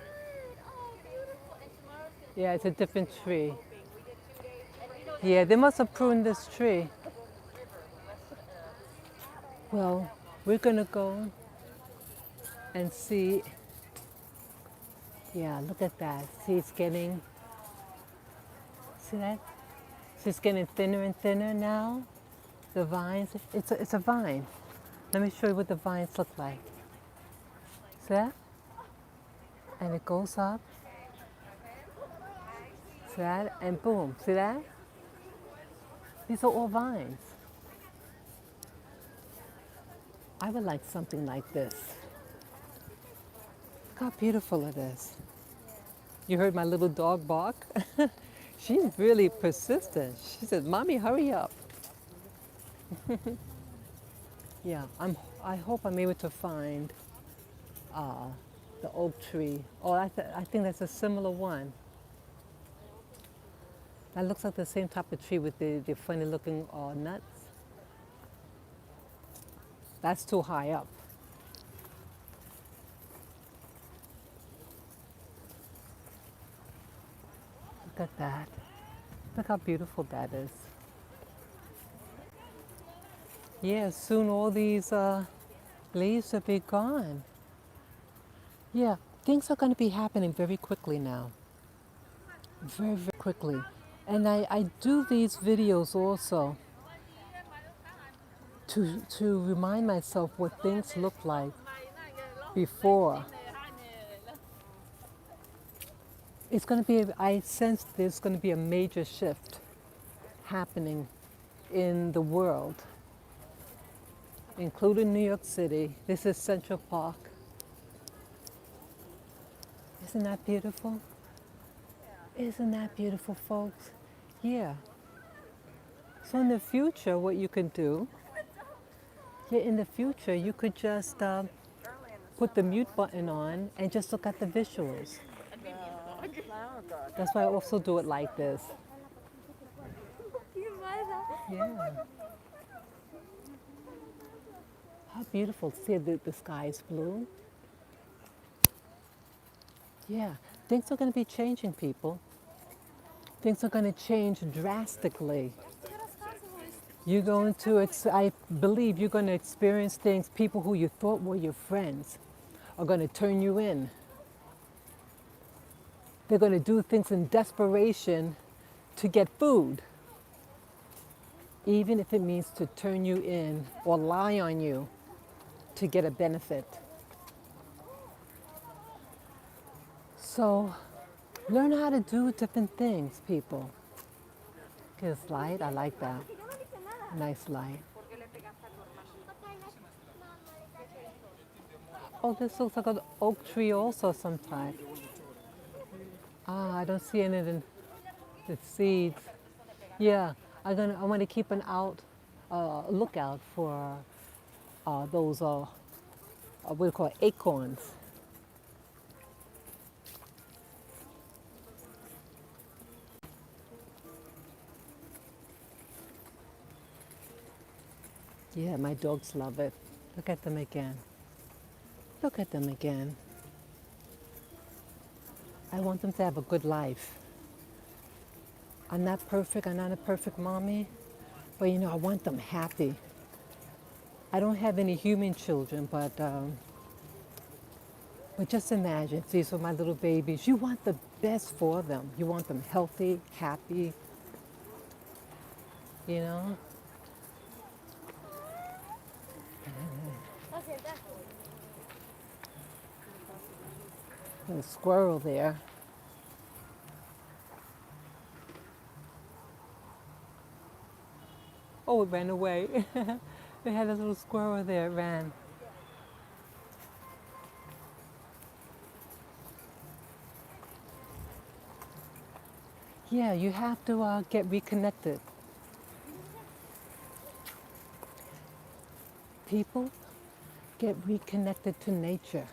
Oh, beautiful. And tomorrow's going to Yeah, it's a different tree. be. We did 2 days. And you don't Yeah, they must have pruned this tree. Well, we're going to go and see. Yeah, look at that. See, it's getting, see that? See, it's getting thinner and thinner now. The vines, it's a vine. Let me show you what the vines look like. See that? And it goes up. See that? And boom. See that? These are all vines. I would like something like this. Look how beautiful it is. You heard my little dog bark? She's really persistent. She said, Mommy, hurry up. Yeah, I hope I'm able to find the oak tree. Oh, I think that's a similar one. That looks like the same type of tree with the funny looking nuts. That's too high up. Look at that. Look how beautiful that is. Yeah, soon all these leaves will be gone. Yeah, things are going to be happening very quickly now. Very, very quickly. And I do these videos also to remind myself what things look like before. It's going to be, I sense there's going to be a major shift happening in the world, including New York City. This is Central Park. Isn't that beautiful? Isn't that beautiful, folks? Yeah. So in the future, what you can do, in the future, you could just put the mute button on and just look at the visuals. That's why I also do it like this. Yeah. How beautiful. See, the sky is blue. Yeah, things are going to be changing, people. Things are going to change drastically. You're going to, I believe you're going to experience things, people who you thought were your friends are going to turn you in. They're going to do things in desperation to get food, even if it means to turn you in or lie on you to get a benefit. So learn how to do different things, people. This light, I like that. Nice light. Oh, this looks like an oak tree also some type. I don't see any of the seeds. Yeah, I want to keep an lookout for those what do you call it, acorns. Yeah, my dogs love it. Look at them again. Look at them again. I want them to have a good life. I'm not perfect. I'm not a perfect mommy. But, I want them happy. I don't have any human children, but just imagine, these are my little babies. You want the best for them. You want them healthy, happy, There's a squirrel there. Oh, it ran away. They had a little squirrel there, it ran. Yeah, you have to get reconnected. People, get reconnected to nature.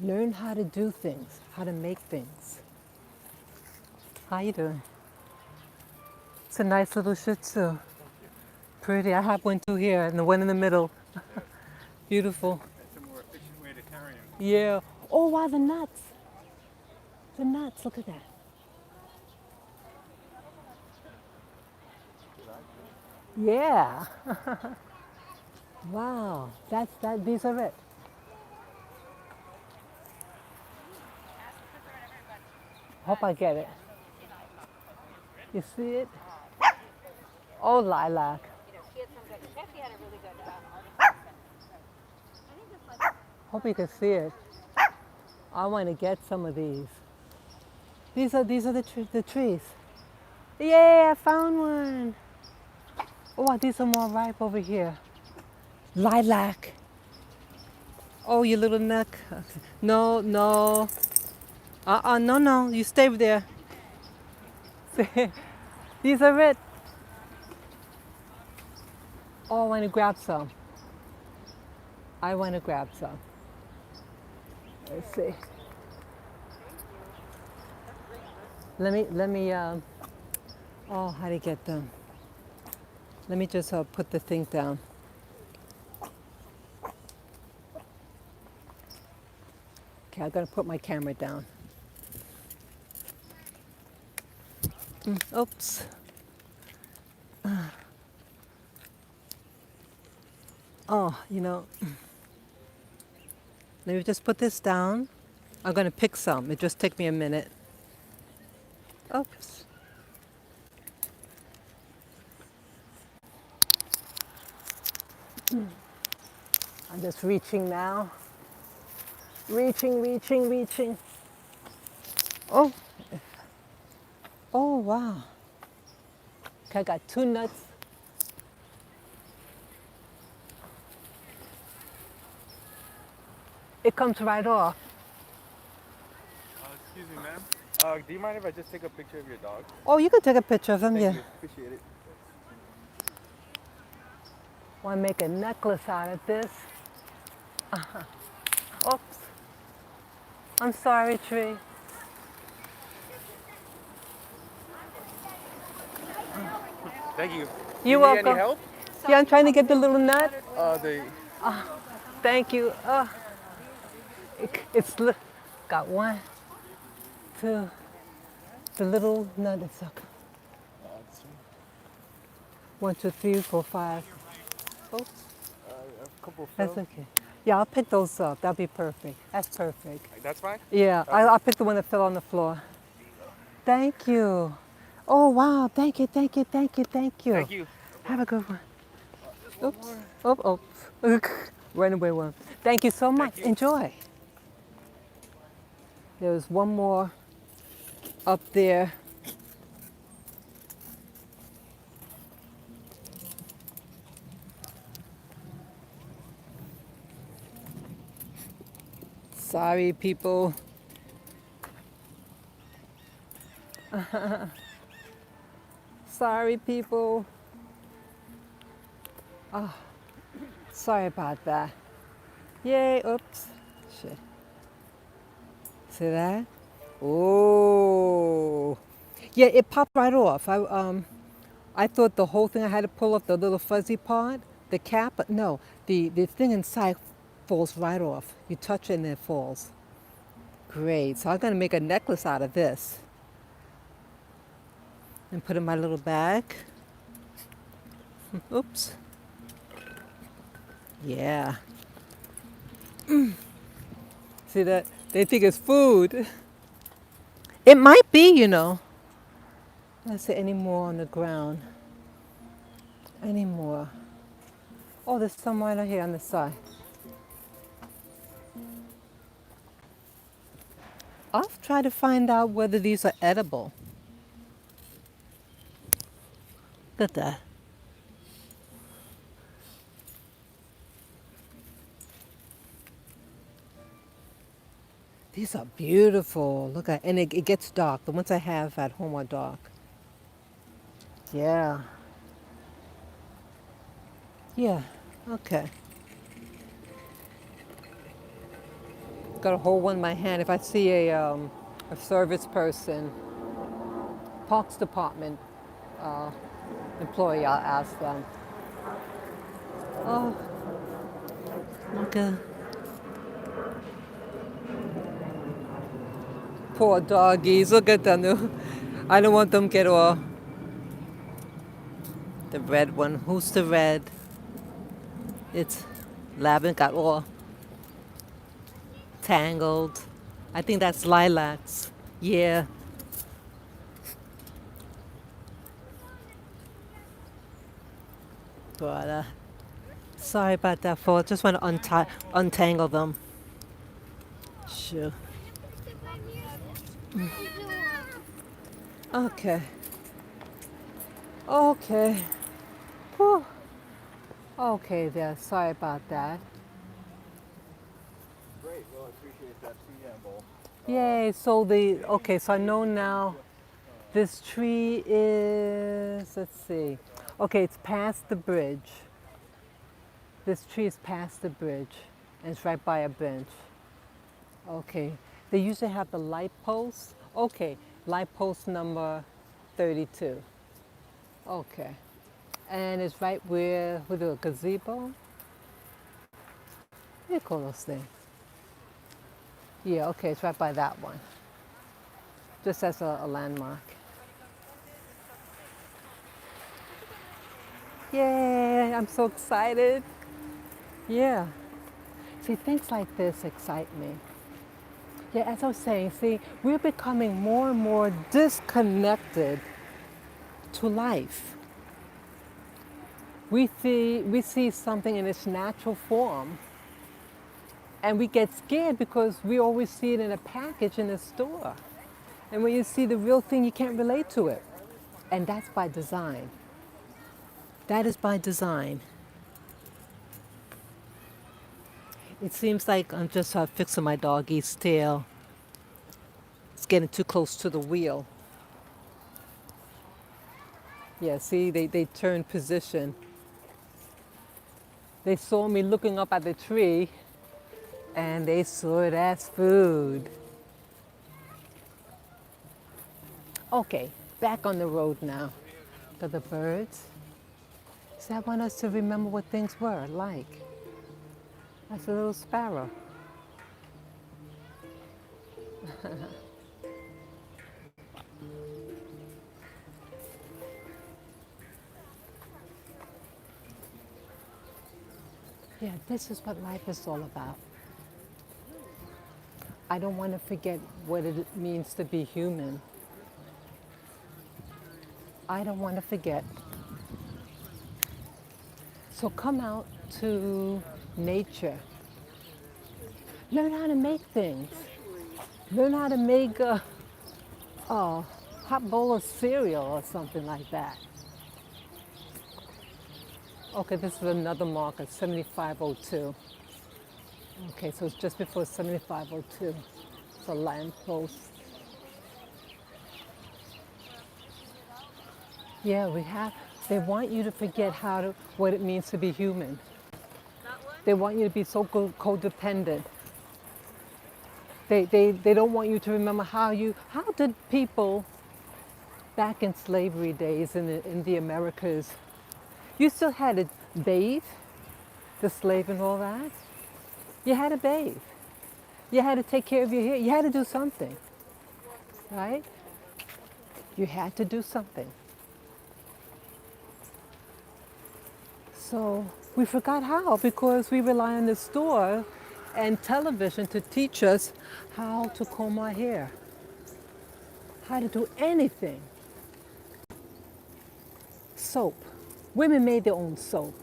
Learn how to do things, how to make things. How you doing? It's a nice little Shih Tzu. Pretty. I have one too here, and the one in the middle. Beautiful. That's a more efficient way to carry them. Yeah. Oh, wow, the nuts. The nuts, look at that. Yeah. Wow, these are it. Hope I get it. You see it? Oh, lilac. She had some good. She actually had a really good article. I think this was. Hope you can see it. I want to get some of these. These are the trees. Yay! I found one. Oh, these are more ripe over here. Lilac. Oh, you little neck. No, no. No, no. You stay there. These are it. Oh, I want to grab some. I want to grab some. Let's see. Let me, oh, how do you get them? Let me just put the thing down. Okay, I'm gonna put my camera down. Oops. Oh, let me just put this down. I'm gonna pick some. It just take me a minute. Oops. I'm just reaching now. Reaching. Oh. Oh, wow. Okay, I got 2 nuts. It comes right off. Excuse me, ma'am. Do you mind if I just take a picture of your dog? Oh, you can take a picture of them, Thank yeah. you. Appreciate it. Want to make a necklace out of this. Oops. I'm sorry, tree. Thank you. You're Do you need welcome. any help? Yeah, I'm trying to get the little nut. Thank you. It's got 1, 2. The little nut is okay. 1, 2, 3, 4, 5. Oops. A couple That's fell. okay. Yeah, I'll pick those up. That'll be perfect. That's perfect. That's fine? Yeah, Okay. I'll pick the one that fell on the floor. Thank you. Oh, wow. Thank you. Thank you. Have a good one. Oops. Oops. Ran away one. Thank you so much. you. Enjoy. There's one more up there. Sorry, people. Sorry, people. Oh, sorry about that. Yay, oops. Shit. See that? Oh. Yeah, it popped right off. I thought the whole thing I had to pull off the little fuzzy part, the cap, but no, the thing inside falls right off. You touch it and it falls. Great. So I'm gonna make a necklace out of this. And put in my little bag. Oops. Yeah. See that? They think it's food. It might be, Let's see any more on the ground. Any more. Oh, there's some right here on the side. I'll try to find out whether these are edible. Look at that. These are beautiful. Look at, and it gets dark. The ones I have at home are dark. Yeah. Yeah. Okay. Got a whole one in my hand. If I see a service person, Parks Department employee, I'll ask them. Oh. Okay. Poor doggies. Look at them. I don't want them to get all. The red one. Who's the red? It's Lavin got all tangled. I think that's lilacs. Yeah. But sorry about that, folks. Just want to untangle them. Sure. Okay. Okay. Whew. Okay there. Sorry about that. Great. Well, I appreciate that preamble. Yay. So so I know now this tree is, let's see. Okay, it's past the bridge. This tree is past the bridge and it's right by a bench. Okay. They usually have the light post. Okay. Light post number 32. Okay. And it's right where, with a gazebo. What do you call those things? Yeah, okay, it's right by that one. Just as a landmark. Yay, I'm so excited. Yeah. See, things like this excite me. Yeah, as I was saying, see, we're becoming more and more disconnected to life. We see something in its natural form and we get scared because we always see it in a package in a store. And when you see the real thing, you can't relate to it. And that's by design. That is by design. It seems like I'm just fixing my doggy's tail. It's getting too close to the wheel. Yeah, see, they turned position. They saw me looking up at the tree and they saw it as food. Okay, back on the road now. To the birds. So I want us to remember what things were like. That's a little sparrow. Yeah, this is what life is all about. I don't want to forget what it means to be human. I don't want to forget. So come out to nature. Learn how to make things. Learn how to make a hot bowl of cereal or something like that. Okay, this is another marker, 7502. Okay, so it's just before 7502. It's a lamppost. Yeah, they want you to forget what it means to be human. They want you to be so codependent. They don't want you to remember how did people back in slavery days in the Americas, you still had to bathe, the slave and all that. You had to bathe. You had to take care of your hair. You had to do something, right? You had to do something. So we forgot how because we rely on the store and television to teach us how to comb our hair, how to do anything. Soap. Women made their own soap,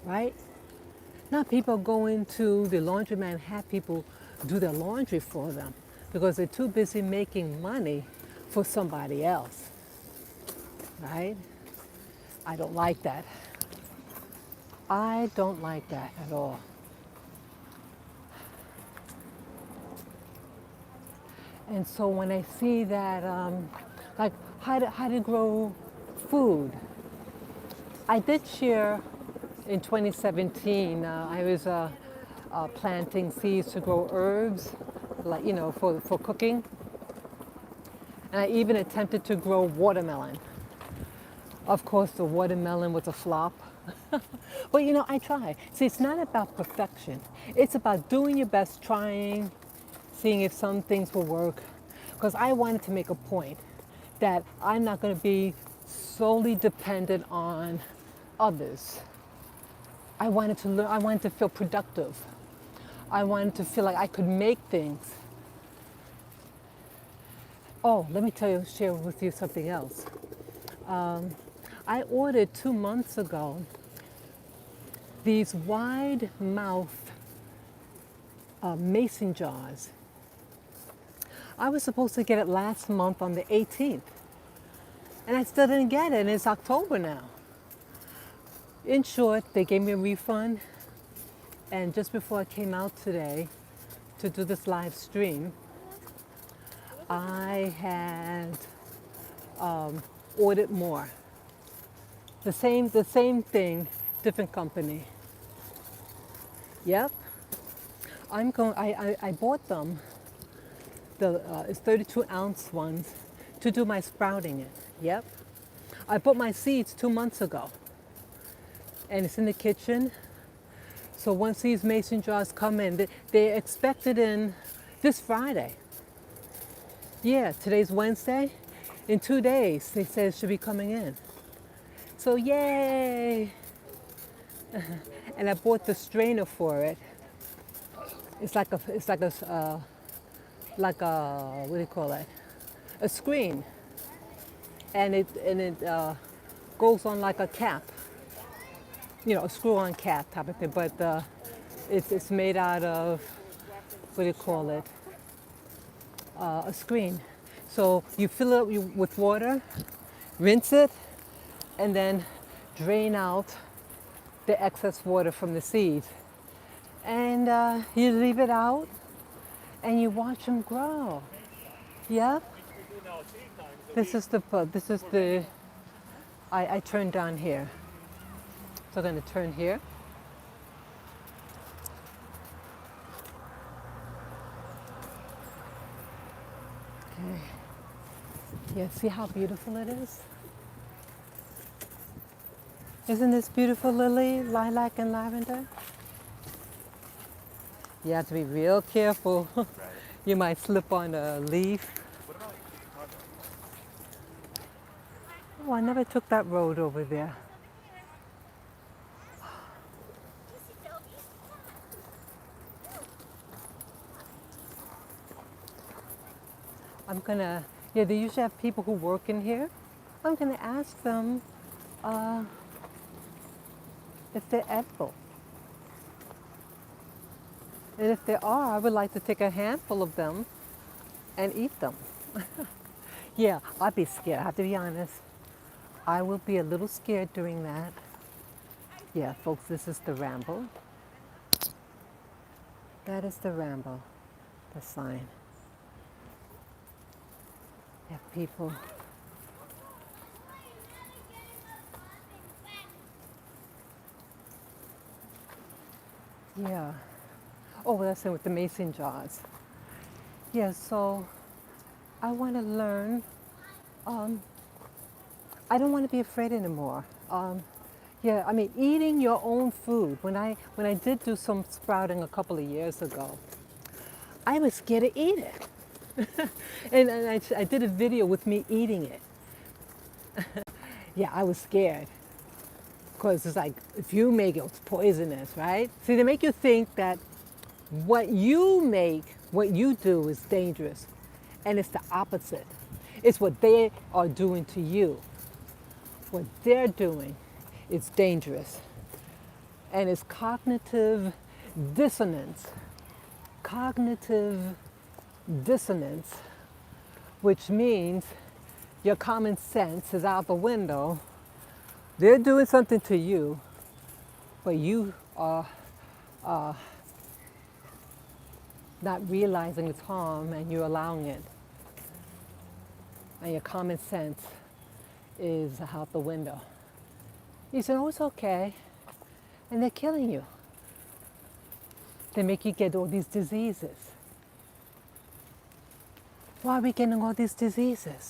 right? Now people go into the laundromat and have people do their laundry for them because they're too busy making money for somebody else, right? I don't like that. I don't like that at all. And so when I see that, like how to grow food, I did share in 2017. I was planting seeds to grow herbs, like for cooking. And I even attempted to grow watermelon. Of course, the watermelon was a flop. But I try. See, it's not about perfection. It's about doing your best, trying, seeing if some things will work. Because I wanted to make a point that I'm not going to be solely dependent on others. I wanted to learn, I wanted to feel productive. I wanted to feel like I could make things. Oh, let me share with you something else. I ordered 2 months ago these wide mouth mason jars. I was supposed to get it last month on the 18th, and I still didn't get it, and it's October now. In short, they gave me a refund, and just before I came out today to do this live stream, I had ordered more. The same thing, different company. Yep. I bought them. It's 32-ounce ones to do my sprouting in. Yep. I bought my seeds 2 months ago, and it's in the kitchen. So once these mason jars come in, they're expected in this Friday. Yeah, today's Wednesday. In 2 days, they said it should be coming in. So yay! And I bought the strainer for it. It's like a what do you call it? A screen, and it goes on like a cap. You know, a screw-on cap type of thing. But it's made out of, what do you call it? A screen. So you fill it up with water, rinse it, and then drain out the excess water from the seeds. And you leave it out, and you watch them grow. Yep. This is the. I turn down here. So I'm going to turn here. Okay. Yeah, see how beautiful it is? Isn't this beautiful, Lily? Lilac and lavender? You have to be real careful. You might slip on a leaf. Oh, I never took that road over there. Yeah, they usually have people who work in here. I'm gonna ask them if they're edible. And if they are, I would like to take a handful of them and eat them. Yeah, I'd be scared, I have to be honest. I will be a little scared doing that. Yeah, folks, this is the Ramble. That is the Ramble, the sign. Yeah, people. Yeah. Oh, that's it with the mason jars. Yeah, so I want to learn. I don't want to be afraid anymore. Yeah, I mean, eating your own food. When I did do some sprouting a couple of years ago, I was scared to eat it. and I did a video with me eating it. Yeah, I was scared. Because it's like, if you make it, it's poisonous, right? See, they make you think that what you make, what you do is dangerous. And it's the opposite. It's what they are doing to you. What they're doing is dangerous. And it's cognitive dissonance. Cognitive dissonance, which means your common sense is out the window. They're doing something to you, but you are not realizing it's harm and you're allowing it. And your common sense is out the window. You say, oh, it's okay. And they're killing you. They make you get all these diseases. Why are we getting all these diseases?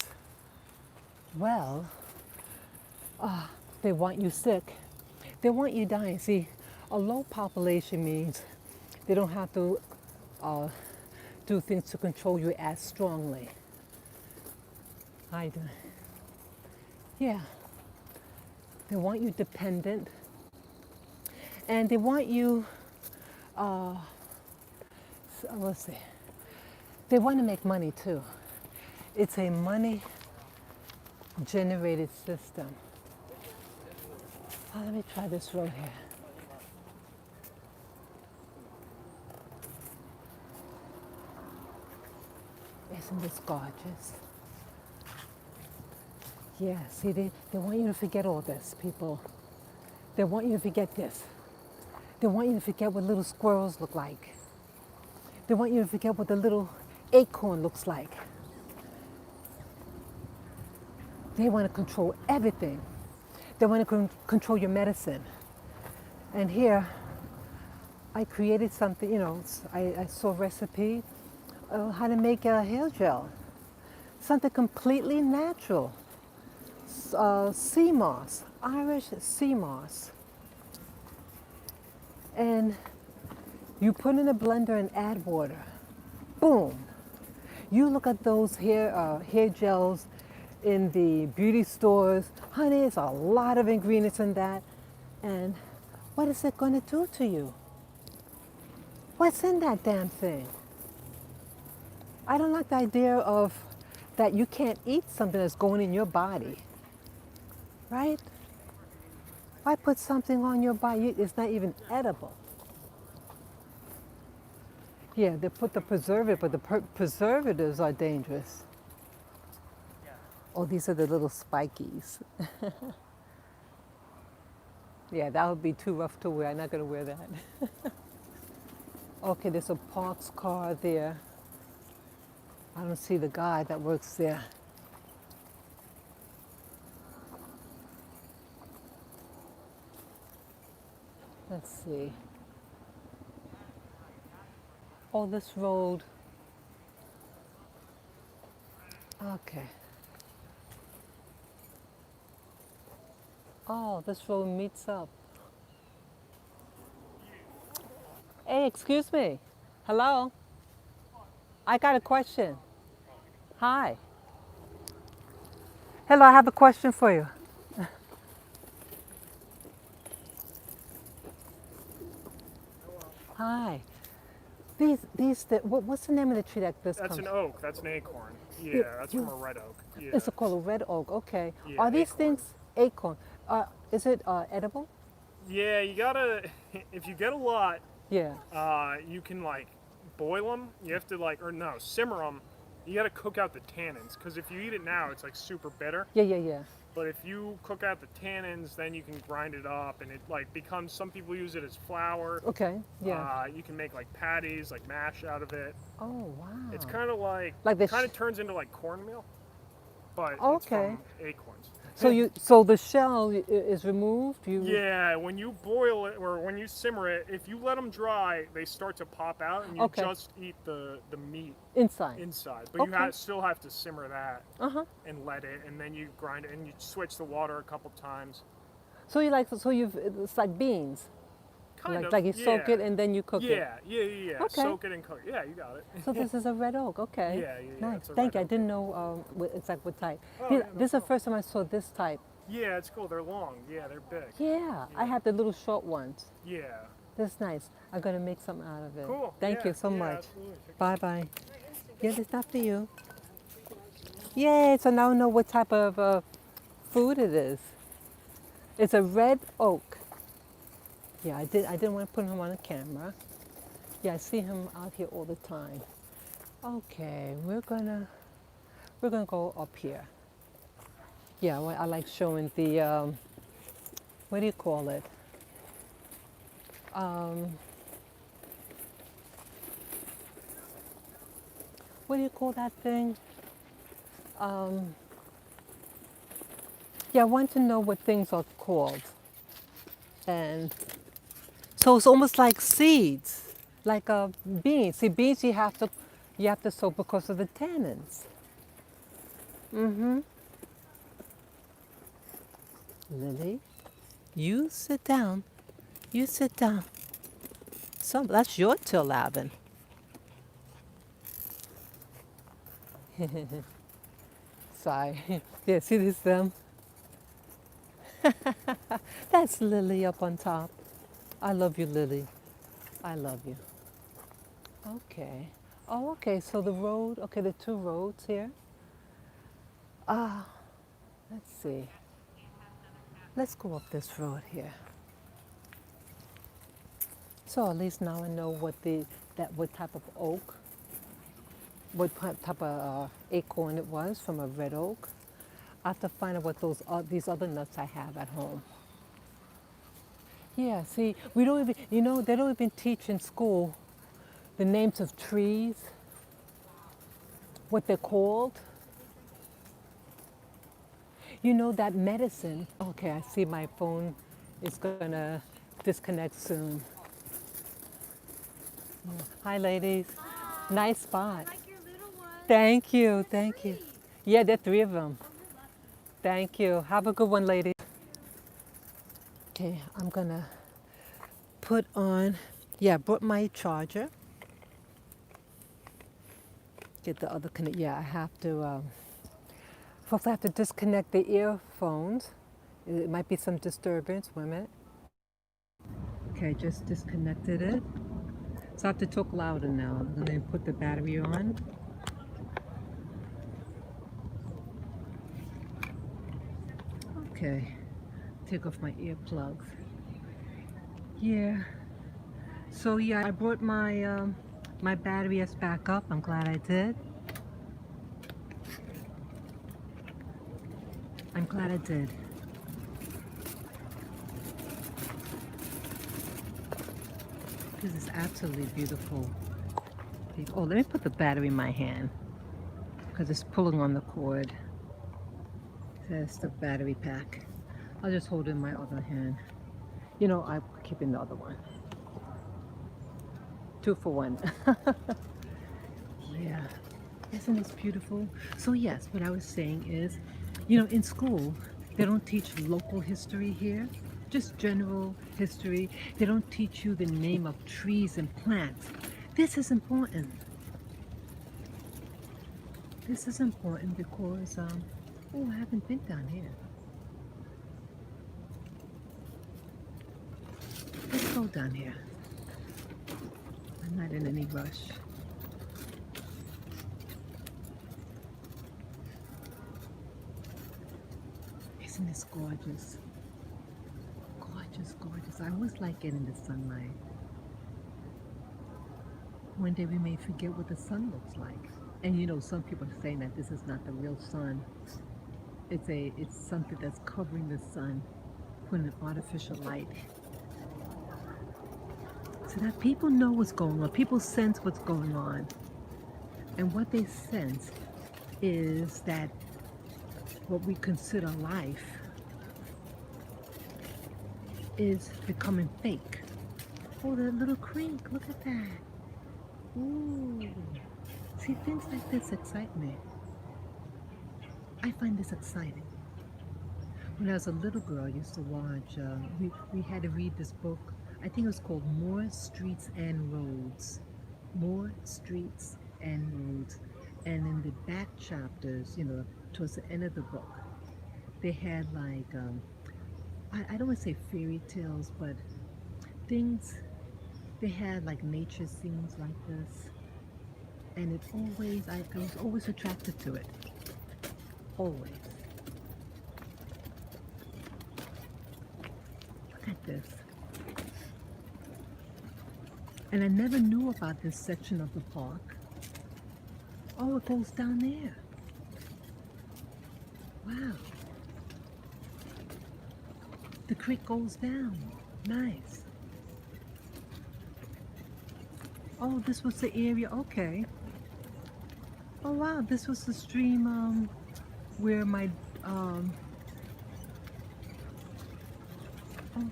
Well, they want you sick. They want you dying. See, a low population means they don't have to do things to control you as strongly. I do. Yeah. They want you dependent. And they want you, let's see, they want to make money too. It's a money-generated system. Oh, let me try this road here. Isn't this gorgeous? Yeah, see, they want you to forget all this, people. They want you to forget this. They want you to forget what little squirrels look like. They want you to forget what the little acorn looks like. They want to control everything. They want to control your medicine. And here, I created something, you know, I saw a recipe how to make a hair gel. Something completely natural. Sea moss, Irish sea moss. And you put in a blender and add water. Boom. You look at those hair gels in the beauty stores. Honey, there's a lot of ingredients in that. And what is it going to do to you? What's in that damn thing? I don't like the idea of that you can't eat something that's going in your body, right? Why put something on your body? It's not even edible. Yeah, they put the preservative, but the preservatives are dangerous. Oh, these are the little spikies. Yeah, that would be too rough to wear. I'm not going to wear that. Okay, there's a Parks car there. I don't see the guy that works there. Let's see. Oh, this road. Okay. Oh, this road meets up. Hey, excuse me. Hello? I got a question. Hi. Hello, I have a question for you. Hi. What's the name of the tree that this That's comes? an oak. That's an acorn. Yeah, that's from a red oak. Yeah. It's called a red oak. Okay. Yeah, Are these acorn. things acorn? Is it edible? Yeah, you gotta. If you get a lot, Yeah. you can like boil them. You have to like, or no, simmer them. You gotta cook out the tannins, because if you eat it now, it's like super bitter. Yeah. But if you cook out the tannins, then you can grind it up, and it like becomes. Some people use it as flour. Okay. Yeah. You can make like patties, like mash out of it. Oh wow. It's kind of like Like kind of turns into like cornmeal, but it's Okay. from acorns. So the shell is removed. Yeah, when you boil it or when you simmer it, if you let them dry, they start to pop out, and you Okay. just eat the meat Inside. inside. But Okay. still have to simmer that Uh-huh. and let it, and then you grind it, and you switch the water a couple times. So it's like beans. Kind of. Like you soak yeah. it and then you cook it. Yeah. Okay. Soak it and cook. Yeah, you got it. So this is a red oak. Okay. Yeah, Nice. it's a Thank red you. I oak. didn't know what type. Oh, Here- yeah, no this is the problem. first time I saw this type. Yeah, it's cool. They're long. Yeah, they're big. Yeah. I have the little short ones. Yeah. That's nice. I'm gonna make something out of it. Cool. Thank Yeah, you so yeah, much. absolutely. Bye bye. Yeah, there's not for you. Yay! So now I know what type of food it is. It's a red oak. Yeah, I didn't want to put him on a camera. Yeah, I see him out here all the time. Okay, we're gonna go up here. Yeah, well, I like showing the what do you call it? What do you call that thing? Yeah, I want to know what things are called. And so it's almost like seeds, like beans. See, beans you have to soak because of the tannins. Lily, you sit down. You sit down. So that's your till, Alvin. Sorry. Yeah, see this them? That's Lily up on top. I love you, Lily. I love you. Okay. Oh, okay. So the road, okay, the two roads here. Let's see. Let's go up this road here. So at least now I know what type of oak. what type of acorn it was from a red oak. I have to find out what these other nuts I have at home. Yeah, see, we don't even, they don't even teach in school the names of trees, what they're called. You know that medicine. Okay, I see my phone is gonna disconnect soon. Hi, ladies. Nice spot. Like your little one. Thank you, thank you. Yeah, there are 3 of them. Thank you. Have a good one, ladies. Okay, I'm gonna put on, yeah, I brought my charger. Get the other connect. Yeah, I have to, folks, I have to disconnect the earphones. It might be some disturbance. Wait a minute. Okay, just disconnected it. So I have to talk louder now. I'm gonna put the battery on. Okay, take off my earplugs. Yeah. So yeah, I brought my my battery as backup. I'm glad I did. I'm glad I did. This is absolutely beautiful. Oh, let me put the battery in my hand because it's pulling on the cord. That's the battery pack. I'll just hold it in my other hand. I'm keeping the other one. 2 for 1. Yeah. Isn't this beautiful? So yes, what I was saying is, in school, they don't teach local history here, just general history. They don't teach you the name of trees and plants. This is important. This is important because, oh, I haven't been down here. Let's go down here. I'm not in any rush. Isn't this gorgeous? Gorgeous, gorgeous. I always like getting the sunlight. One day we may forget what the sun looks like. And some people are saying that this is not the real sun. It's something that's covering the sun, putting an artificial light. So that people know what's going on. People sense what's going on. And what they sense is that what we consider life is becoming fake. Oh, that little creek, look at that. Ooh. See, things like this excite me. I find this exciting. When I was a little girl, I used to watch, we had to read this book. I think it was called More Streets and Roads. More Streets and Roads. And in the back chapters, towards the end of the book, they had like, I don't want to say fairy tales, but things, they had like nature scenes like this. And I was always attracted to it. Always. Look at this. And I never knew about this section of the park. Oh, it goes down there. Wow. The creek goes down. Nice. Oh, this was the area. Okay. Oh, wow. This was the stream where my... Oh,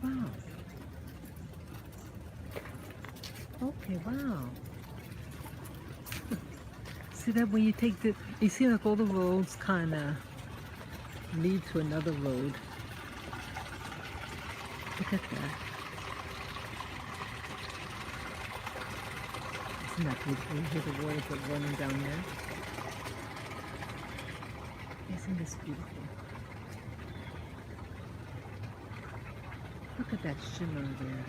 wow. Okay, wow. See that when you take you see like all the roads kind of lead to another road. Look at that. Isn't that beautiful? You hear the water running down there. Isn't this beautiful? Look at that shimmer there.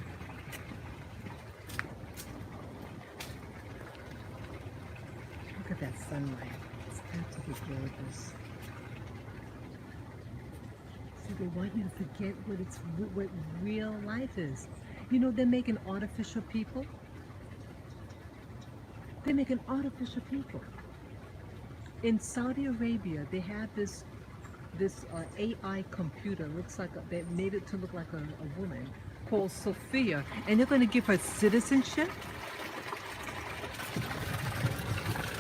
Look at that sunlight. It's absolutely gorgeous. See, they want you to forget what real life is. They're making artificial people. They're making artificial people. In Saudi Arabia, they have this AI computer. Looks like they made it to look like a woman called Sophia, and they're going to give her citizenship.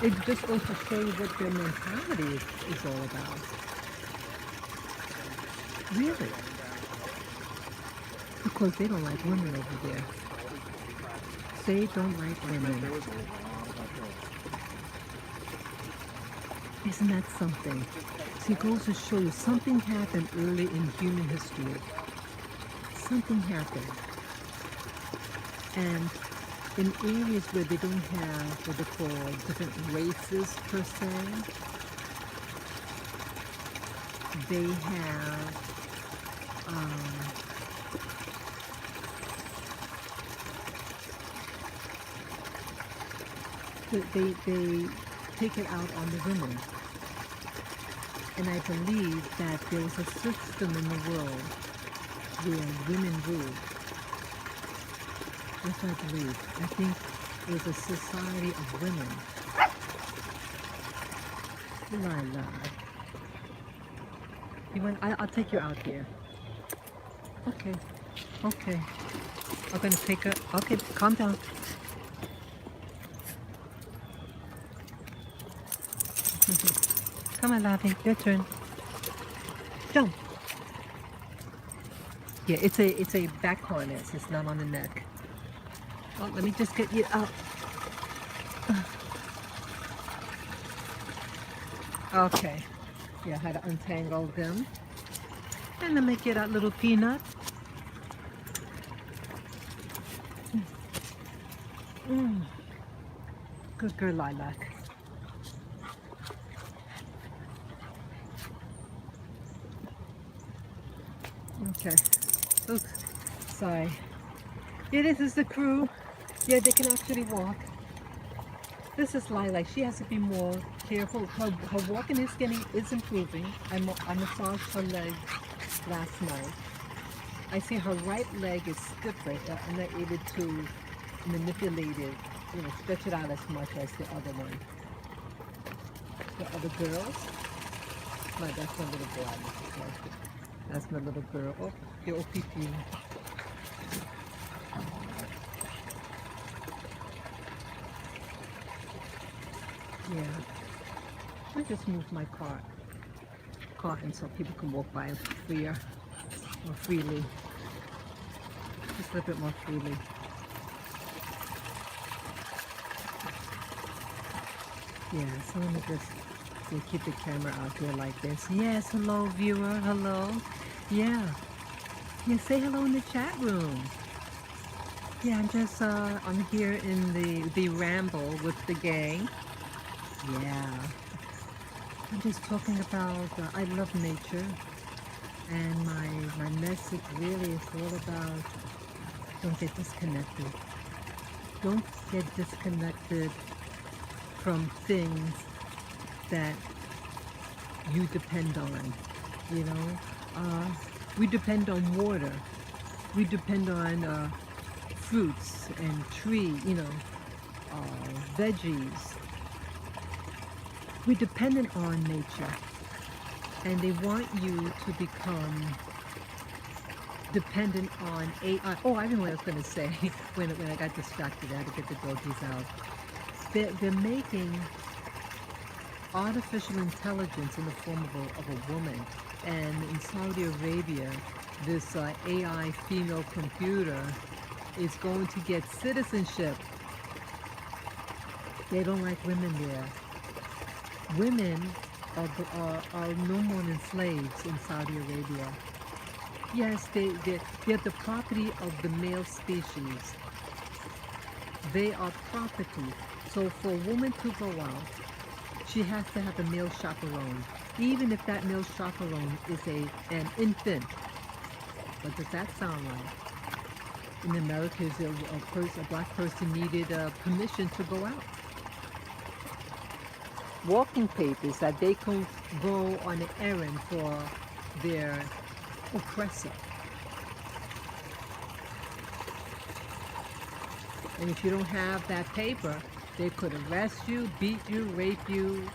It just goes to show you what their mentality is all about. Really? Because they don't like women over there. They don't like women. Isn't that something? See, it goes to show you something happened early in human history. Something happened. And in areas where they don't have what they call different races per se, they have they take it out on the women. And I believe that there was a system in the world where women ruled. That's what I believe. I think it was a society of women. Lila. You want? I'll take you out here. Okay. Okay. I'm gonna take her. Okay, calm down. Come on, Lavi, your turn. Jump. Yeah, it's a back harness. It's not on the neck. Oh, let me just get you out. Okay. Yeah, I had to untangle them. And let me get out little peanut. Good girl, Lilac. Okay. Oops. Sorry. Yeah, this is the crew. Yeah, they can actually walk. This is Lilac. She has to be more careful. Her walking is improving. I massaged her leg last night. I see her right leg is stiffer. I'm not able to manipulate it, stretch it out as much as the other one. The other girls. That's my little boy. That's my little girl. Oh, the OPP. Yeah. I just moved my cart so people can walk by more freely. Just a little bit more freely. Yeah, so let me just keep the camera out here like this. Yes, hello viewer, hello. Yeah. Yeah, say hello in the chat room. Yeah, I'm here in the ramble with the gang. Yeah. I'm just talking about, I love nature. And my message really is all about don't get disconnected. Don't get disconnected from things that you depend on, we depend on water, we depend on fruits and veggies. We're dependent on nature, and they want you to become dependent on AI. Oh, I know what I was going to say when I got distracted. I had to get the doggies out. They're making artificial intelligence in the form of a woman. And in Saudi Arabia, this AI female computer is going to get citizenship. They don't like women there. Women are no more than slaves in Saudi Arabia. Yes, they're the property of the male species. They are property. So for a woman to go out, she has to have a male chaperone, even if that male chaperone is an infant. What does that sound like? In America, a black person needed permission to go out. Walking papers that they can go on an errand for their oppressor. And if you don't have that paper, they could arrest you, beat you, rape you,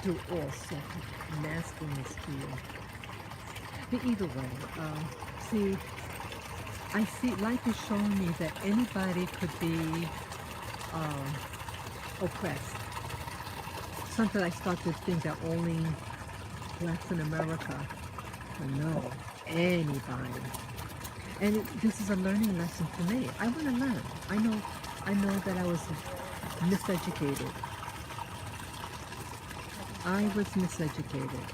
do all sorts of nastiness to you. But either way, see, I see life is showing me that anybody could be oppressed. Sometimes I start to think that only blacks in America. But no, anybody. And this is a learning lesson for me. I want to learn. I know that I was miseducated. I was miseducated.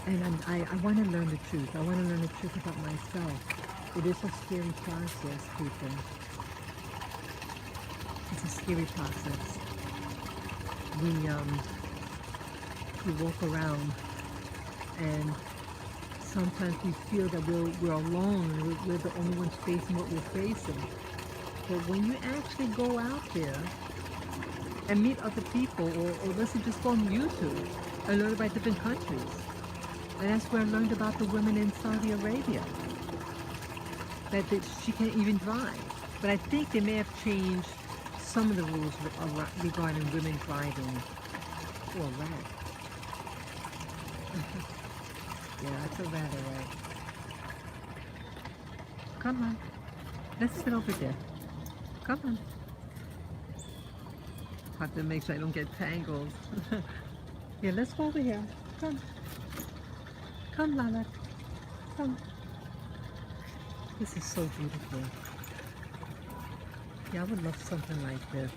And I want to learn the truth. I want to learn the truth about myself. It is a scary process, people. It's a scary process. We walk around and sometimes we feel that we're alone, we're the only ones facing what we're facing. But when you actually go out there and meet other people, or listen, just go on YouTube and learn about different countries. And that's where I learned about the women in Saudi Arabia. That she can't even drive. But I think they may have changed some of the rules regarding women driving. Oh, a rat. Yeah, that's a rat, alright. Come on. Let's sit over there. Come on. Have to make sure I don't get tangled. Yeah, let's go over here. Come. Come, Lala. Come. This is so beautiful. Yeah, I would love something like this.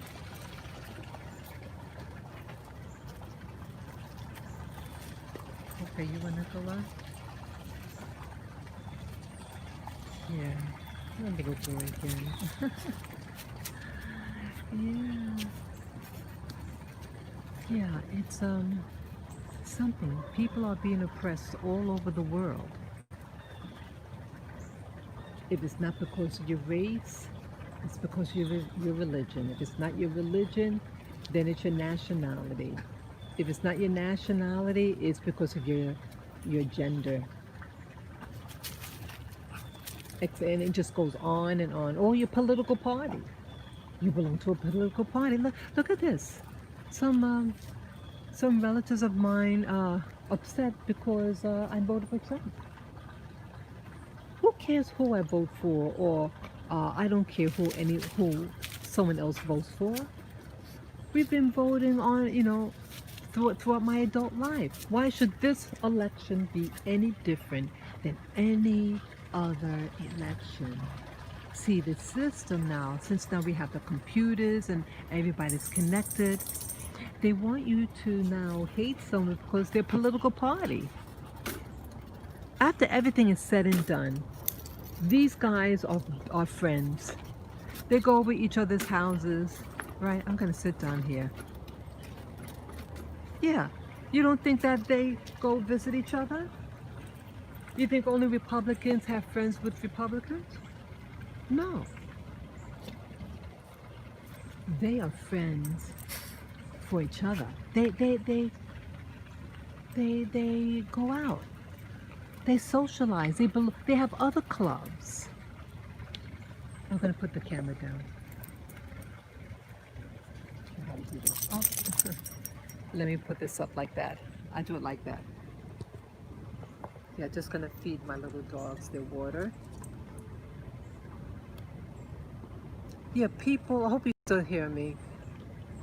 Okay, you wanna go on? Yeah, I'm a little boy again. Yeah, it's something. People are being oppressed all over the world. If it's not because of your race, it's because of your religion. If it's not your religion, then it's your nationality. If it's not your nationality, it's because of your gender. And it just goes on and on. Or your political party. You belong to a political party. Look at this. Some relatives of mine are upset because I voted for Trump. Who cares who I vote for, or I don't care who someone else votes for. We've been voting on, throughout my adult life. Why should this election be any different than any other election? See, the system now, since now we have the computers and everybody's connected, they want you to now hate someone because they're a political party. After everything is said and done, these guys are friends. They go over each other's houses, right? I'm gonna sit down here. Yeah, you don't think that they go visit each other? You think only Republicans have friends with Republicans? No. They are friends for each other. They go out. They socialize. They have other clubs. I'm gonna put the camera down. How to do this? Oh, let me put this up like that. I do it like that. Yeah, just gonna feed my little dogs their water. Yeah, people. I hope you still hear me.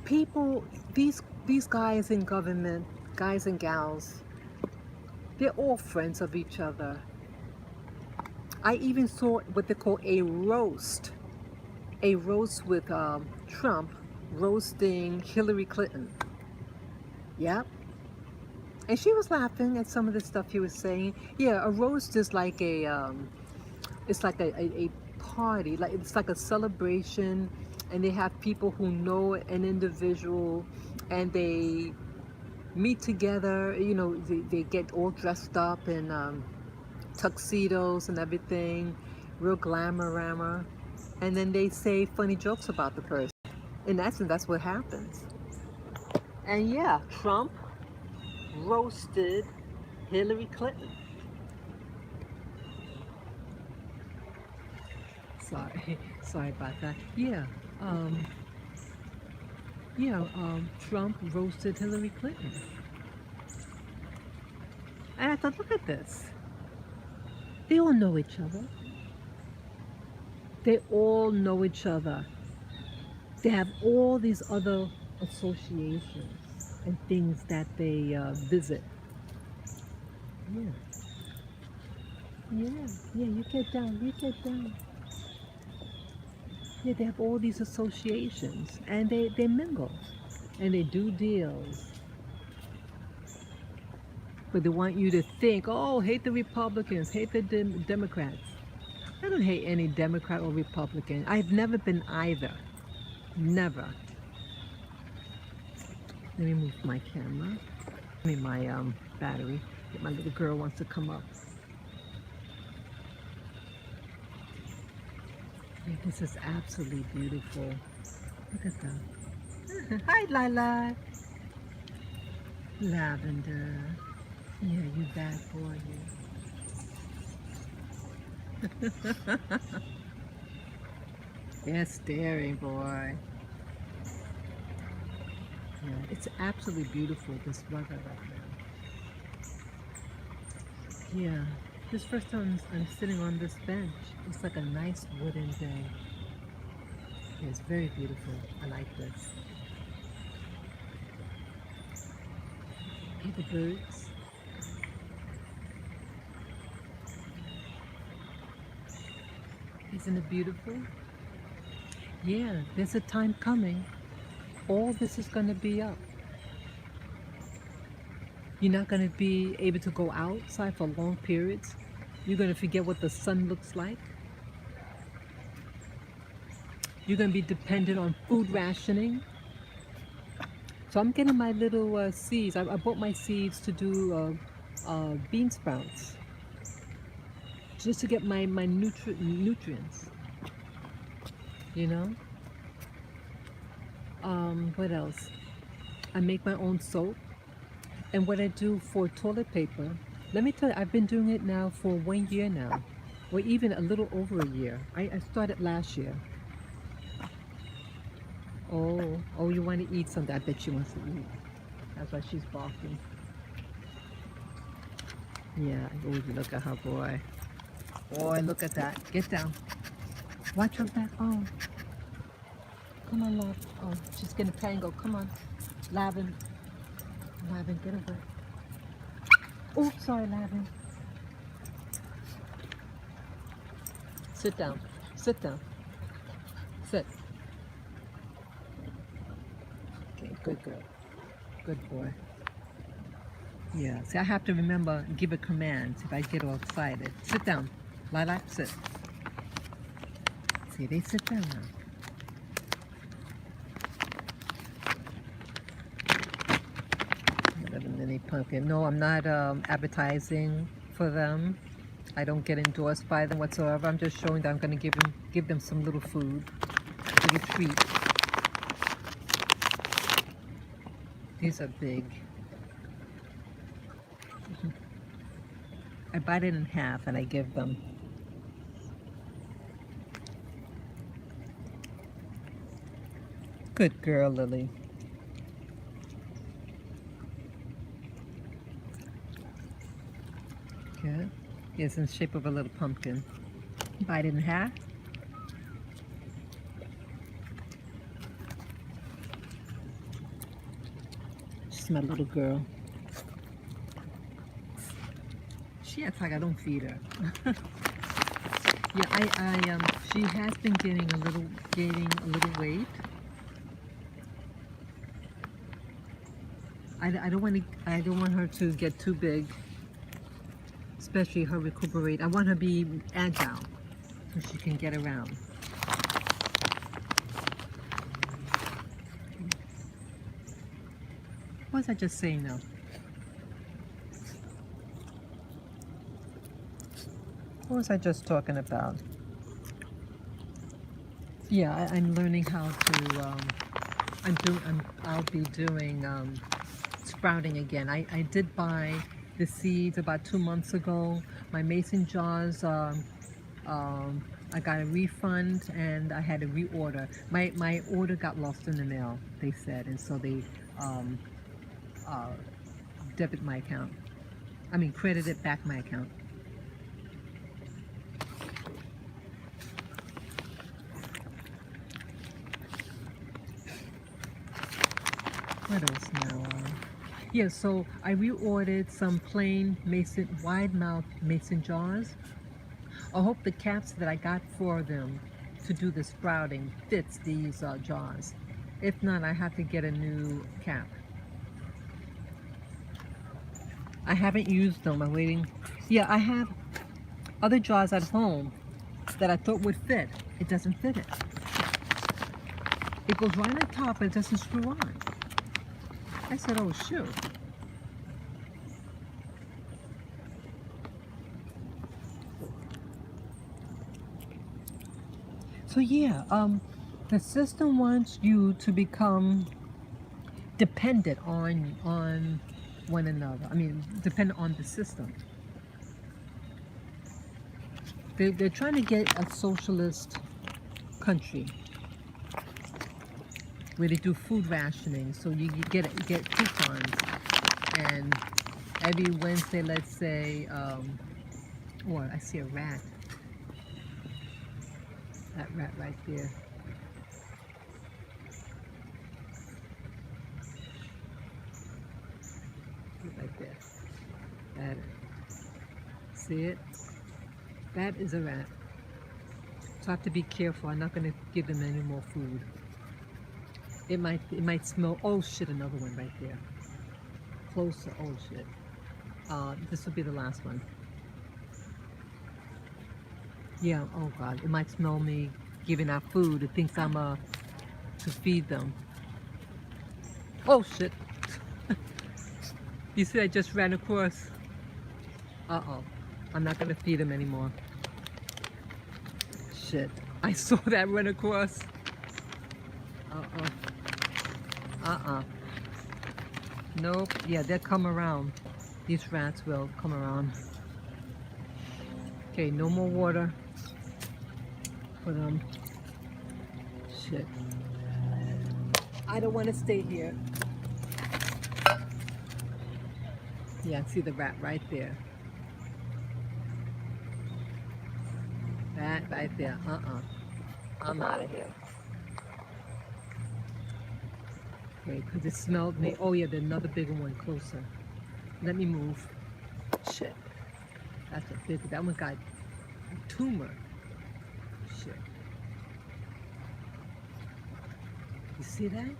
People, these guys in government, guys and gals, they're all friends of each other. I even saw what they call a roast with Trump roasting Hillary Clinton. Yep. And she was laughing at some of the stuff he was saying. Yeah, a roast is like it's like a party, like it's like a celebration, and they have people who know an individual, and they meet together. They get all dressed up in tuxedos and everything, real glamour, and then they say funny jokes about the person. In essence, that's what happens. And yeah, Trump roasted Hillary Clinton. Sorry about that. Yeah. Yeah, Trump roasted Hillary Clinton. And I thought, look at this. They all know each other. They all know each other. They have all these other associations and things that they visit. Yeah, yeah, yeah. You get down. You get down. Yeah, they have all these associations, and they mingle, and they do deals. But they want you to think, oh, hate the Republicans, hate the Democrats. I don't hate any Democrat or Republican. I've never been either. Never. Let me move my camera. I mean my battery. My little girl wants to come up. Yeah, this is absolutely beautiful. Look at that. Hi, Lila. Lavender. Yeah, you bad boy. You. Yeah, staring boy. Yeah, it's absolutely beautiful, this weather right now. Yeah, this first time I'm sitting on this bench. It's like a nice wooden day. Yeah, it's very beautiful. I like this. Hear the birds. Isn't it beautiful? Yeah, there's a time coming. All this is going to be up. You're not going to be able to go outside for long periods. You're going to forget what the sun looks like. You're going to be dependent on food rationing. So I'm getting my little seeds. I bought my seeds to do bean sprouts. Just to get my nutrients. You know? What else? I make my own soap. And what I do for toilet paper, let me tell you, I've been doing it now for 1 year now. Or even a little over a year. I started last year. Oh, you want to eat something? I bet she wants to eat. That's why she's barking. Yeah, oh, look at her, boy. Boy, look at that. Get down. Watch her back. Oh. Come on, love. Oh, she's gonna tangle. Come on. Lavin. Lavin, get away. Oh, sorry, Lavin. Sit down. Sit down. Sit. Okay, good girl. Good boy. Yeah, see, I have to remember, give a command if I get all excited. Sit down. Lilac, sit. See, they sit down now. Little mini pumpkin. No, I'm not advertising for them. I don't get endorsed by them whatsoever. I'm just showing that I'm going to give them some little food, little treat. These are big. I bite it in half and I give them. Good girl, Lily. Good. It's in the shape of a little pumpkin. Bite it in half. She's my little girl. She acts like I don't feed her. Yeah, she has been gaining a little weight. I don't want her to get too big, especially her recuperate. I want her to be agile so she can get around. What was I just saying now? What was I just talking about? Yeah, I'm learning how to. I'll be doing sprouting again. I did buy the seeds about 2 months ago. My mason jars I got a refund and I had to reorder. My order got lost in the mail, they said, and so they um, uh, debit my account. I mean, credited back my account. What else now? Yeah, so I reordered some plain mason, wide mouth mason jars. I hope the caps that I got for them to do the sprouting fits these jars. If not, I have to get a new cap. I haven't used them. I'm waiting. Yeah, I have other jars at home that I thought would fit. It doesn't fit it. It goes right on top, but it doesn't screw on. I said, oh shoot. So yeah, the system wants you to become dependent on one another. I mean, dependent on the system. They're trying to get a socialist country where they do food rationing, so you get coupons, and every Wednesday, let's say, oh, I see a rat. That rat right there. Right there. That. See it? That is a rat. So I have to be careful. I'm not going to give them any more food. It might smell. Oh shit! Another one right there. Closer. Oh shit. This will be the last one. Yeah. Oh god. It might smell me giving out food. It thinks I'm to feed them. Oh shit. You see, I just ran across. Uh-oh. I'm not gonna feed them anymore. Shit. I saw that run across. Uh-oh. Nope. Yeah, they'll come around. These rats will come around. Okay, no more water for them. Shit. I don't want to stay here. Yeah, see the rat right there. That right there. I'm out of here. Okay, because it smelled me. Oh yeah, there's another bigger one closer. Let me move. Shit. That's a big, that one got a tumor. Shit. You see that?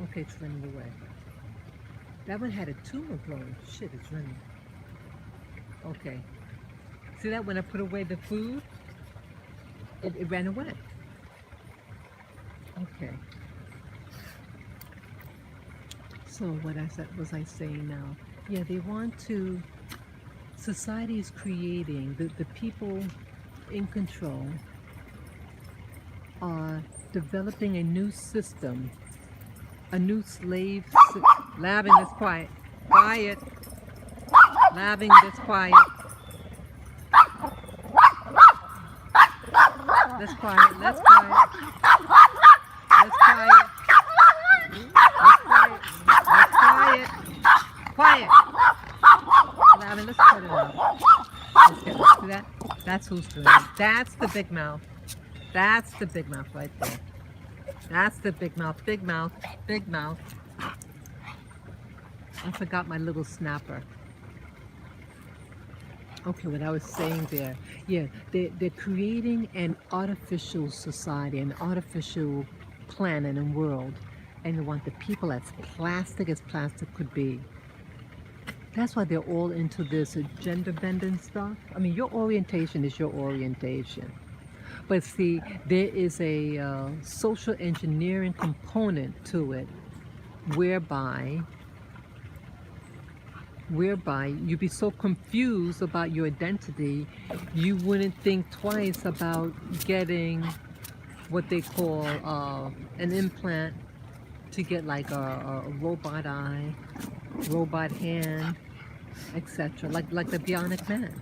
Okay, it's running away. That one had a tumor growing. Shit, it's running. Okay. See that when I put away the food? It ran away. Okay. So what was I saying now? Yeah, they want to, society is creating, the people in control are developing a new system, a new slave, Lavin, that's quiet, quiet, Lavin, that's quiet, that's quiet, that's quiet, that's quiet, quiet, quiet, Lavin, let's cut it out, let's get it, see that? That's who's doing it, that's the big mouth, that's the big mouth right there. That's the big mouth, big mouth, big mouth. I forgot my little snapper. Okay, what I was saying there. Yeah, they're creating an artificial society, an artificial planet and world. And they want the people as plastic could be. That's why they're all into this gender bending stuff. I mean, your orientation is your orientation. But see, there is a social engineering component to it whereby you'd be so confused about your identity, you wouldn't think twice about getting what they call an implant to get like a robot eye, robot hand, etc. Like the Bionic Man.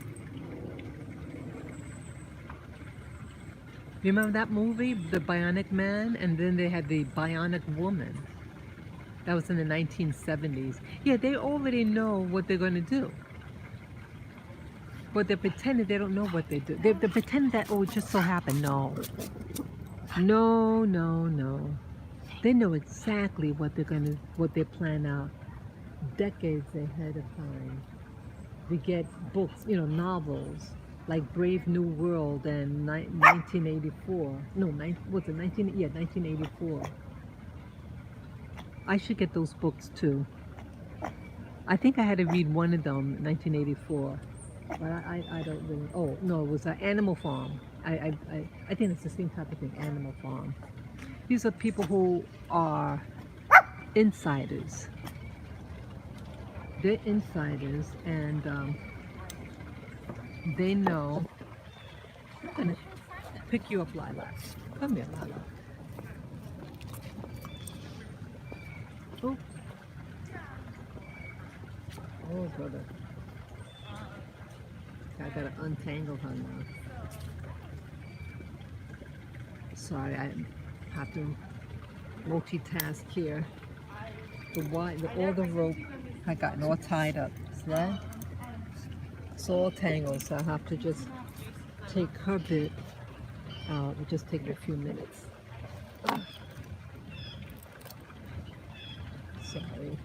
Remember that movie, The Bionic Man? And then they had the Bionic Woman. That was in the 1970s. Yeah, they already know what they're going to do. But they're pretending they don't know what they do. They're pretending that, oh, it just so happened. No. No, no, no. They know exactly what they plan out decades ahead of time. We get books, novels like Brave New World and 1984. No, what's it? 1984. I should get those books too. I think I had to read one of them, 1984. But I don't really. Oh no, it was Animal Farm. I think it's the same type of thing, Animal Farm. These are people who are insiders. They're insiders, and they know. I'm gonna pick you up, Lila. Come here, Lila. Oh, oh, brother. I gotta untangle her now. Sorry, I have to multitask here. All the rope I got all tied up. See that? It's all tangled, so I have to just take her bit out. It'll just take a few minutes. Sorry.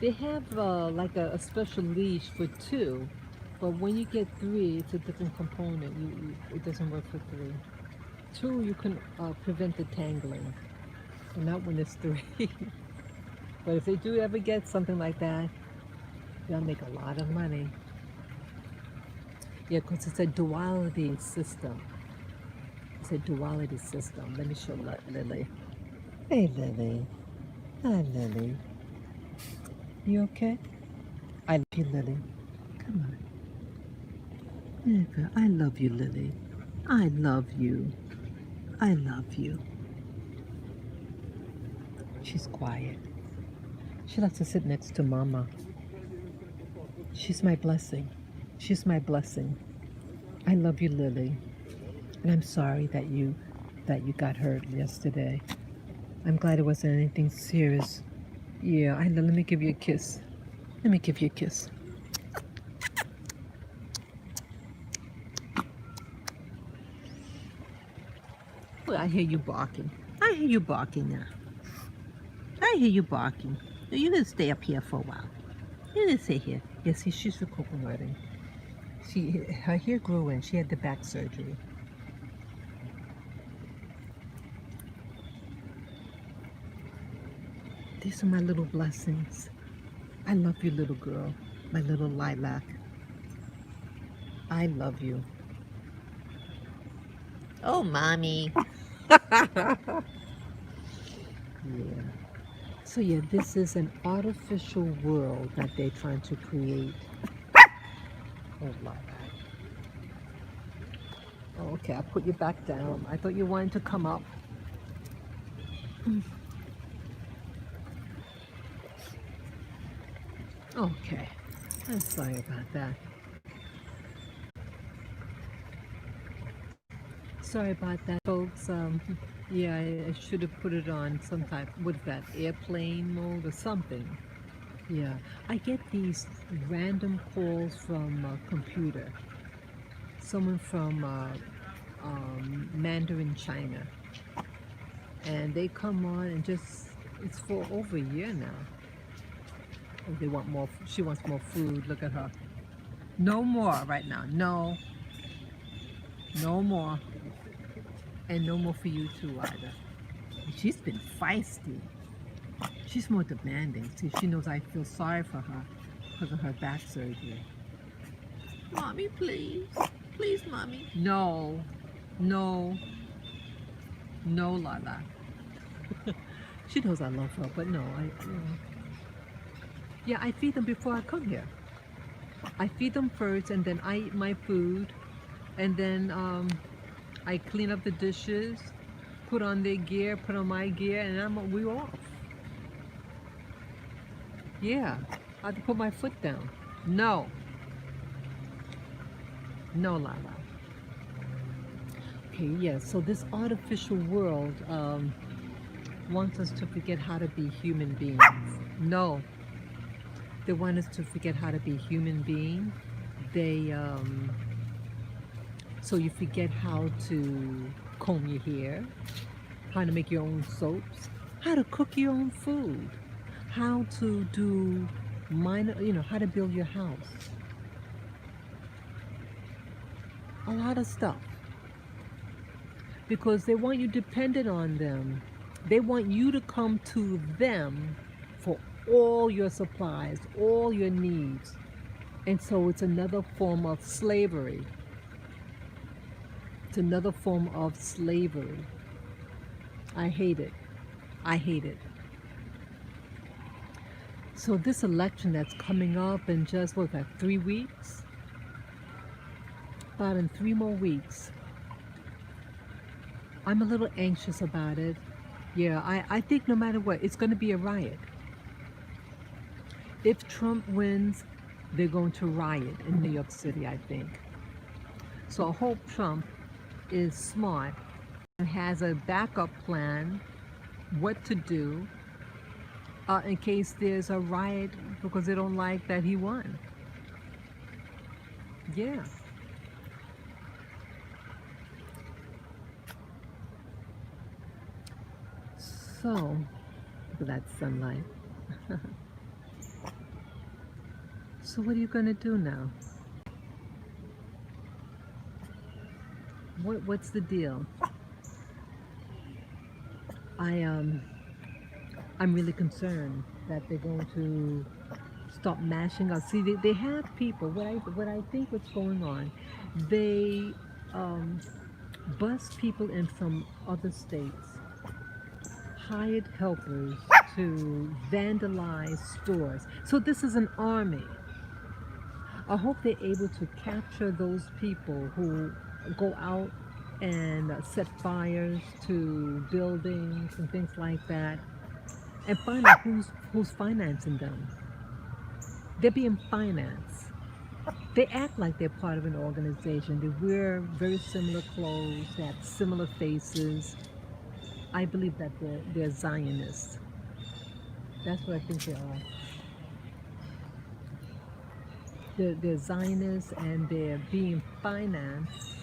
They have like a special leash for 2, but when you get 3, it's a different component. It doesn't work for 3. 2, you can prevent the tangling, and not when it's 3. But if they do ever get something like that, they'll make a lot of money. Yeah, because it's a duality system. It's a duality system. Let me show Lily. Hey, Lily. Hi, Lily. You okay? I love you, Lily. Come on. Yeah, girl. I love you, Lily. I love you. I love you. She's quiet. She likes to sit next to Mama. She's my blessing. She's my blessing. I love you, Lily. And I'm sorry that you got hurt yesterday. I'm glad it wasn't anything serious. Yeah, let me give you a kiss. Let me give you a kiss. Well, I hear you barking. I hear you barking now. I hear you barking. You're gonna stay up here for a while. You're gonna stay here. Yeah, see, she's recuperating. Her hair grew in. She had the back surgery. These are my little blessings. I love you, little girl. My little lilac. I love you. Oh, Mommy. Yeah. So yeah, this is an artificial world that they're trying to create. Oh, lilac. Oh, okay, I'll put you back down. I thought you wanted to come up. Okay, I'm sorry about that. Sorry about that, folks. Yeah, I should have put it on some type, what's that, airplane mode or something. Yeah, I get these random calls from a computer. Someone from Mandarin, China. And they come on and it's for over a year now. Oh, they want more, she wants more food, look at her. No more right now, no. No more. And no more for you too either. She's been feisty. She's more demanding. See, she knows I feel sorry for her because of her back surgery. Mommy, please. Please, Mommy. No. No. No, Lala. She knows I love her, but no, yeah, I feed them before I come here. I feed them first, and then I eat my food, and then I clean up the dishes, put on their gear, put on my gear, and we're off. Yeah, I have to put my foot down. No. No, Lala. Okay, yeah, so this artificial world wants us to forget how to be human beings. No, they want us to forget how to be human being. They, so you forget how to comb your hair, how to make your own soaps, how to cook your own food, how to do minor, how to build your house. A lot of stuff. Because they want you dependent on them. They want you to come to them for all your supplies, all your needs. And so it's another form of slavery. It's another form of slavery. I hate it. I hate it. So this election that's coming up in just, 3 weeks? About in 3 more weeks. I'm a little anxious about it. Yeah, I think no matter what, it's going to be a riot. If Trump wins, they're going to riot in New York City, I think. So I hope Trump is smart and has a backup plan, what to do, in case there's a riot because they don't like that he won. Yeah. So, look at that sunlight. So what are you going to do now? What's the deal? I'm really concerned that they're going to start mashing us. See, they have people. What I think what's going on, they bus people in from other states, hired helpers to vandalize stores. So this is an army. I hope they're able to capture those people who go out and set fires to buildings and things like that, and find out who's financing them. They're being financed. They act like they're part of an organization. They wear very similar clothes, they have similar faces. I believe that they're Zionists. That's what I think they are. They're Zionists, and they're being financed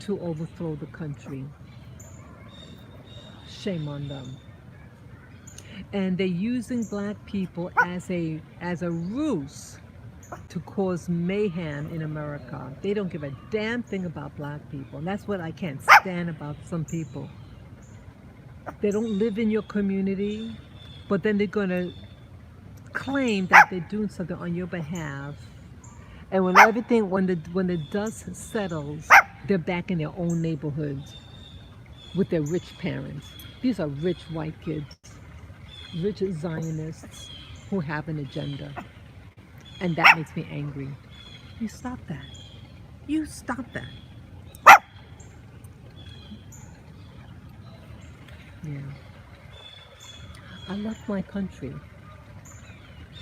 to overthrow the country. Shame on them. And they're using black people as a ruse to cause mayhem in America. They don't give a damn thing about black people. And that's what I can't stand about some people. They don't live in your community, but then they're going to claim that they're doing something on your behalf. And when the dust settles, they're back in their own neighborhoods with their rich parents. These are rich white kids, rich Zionists who have an agenda. And that makes me angry. You stop that. You stop that. Yeah. I love my country.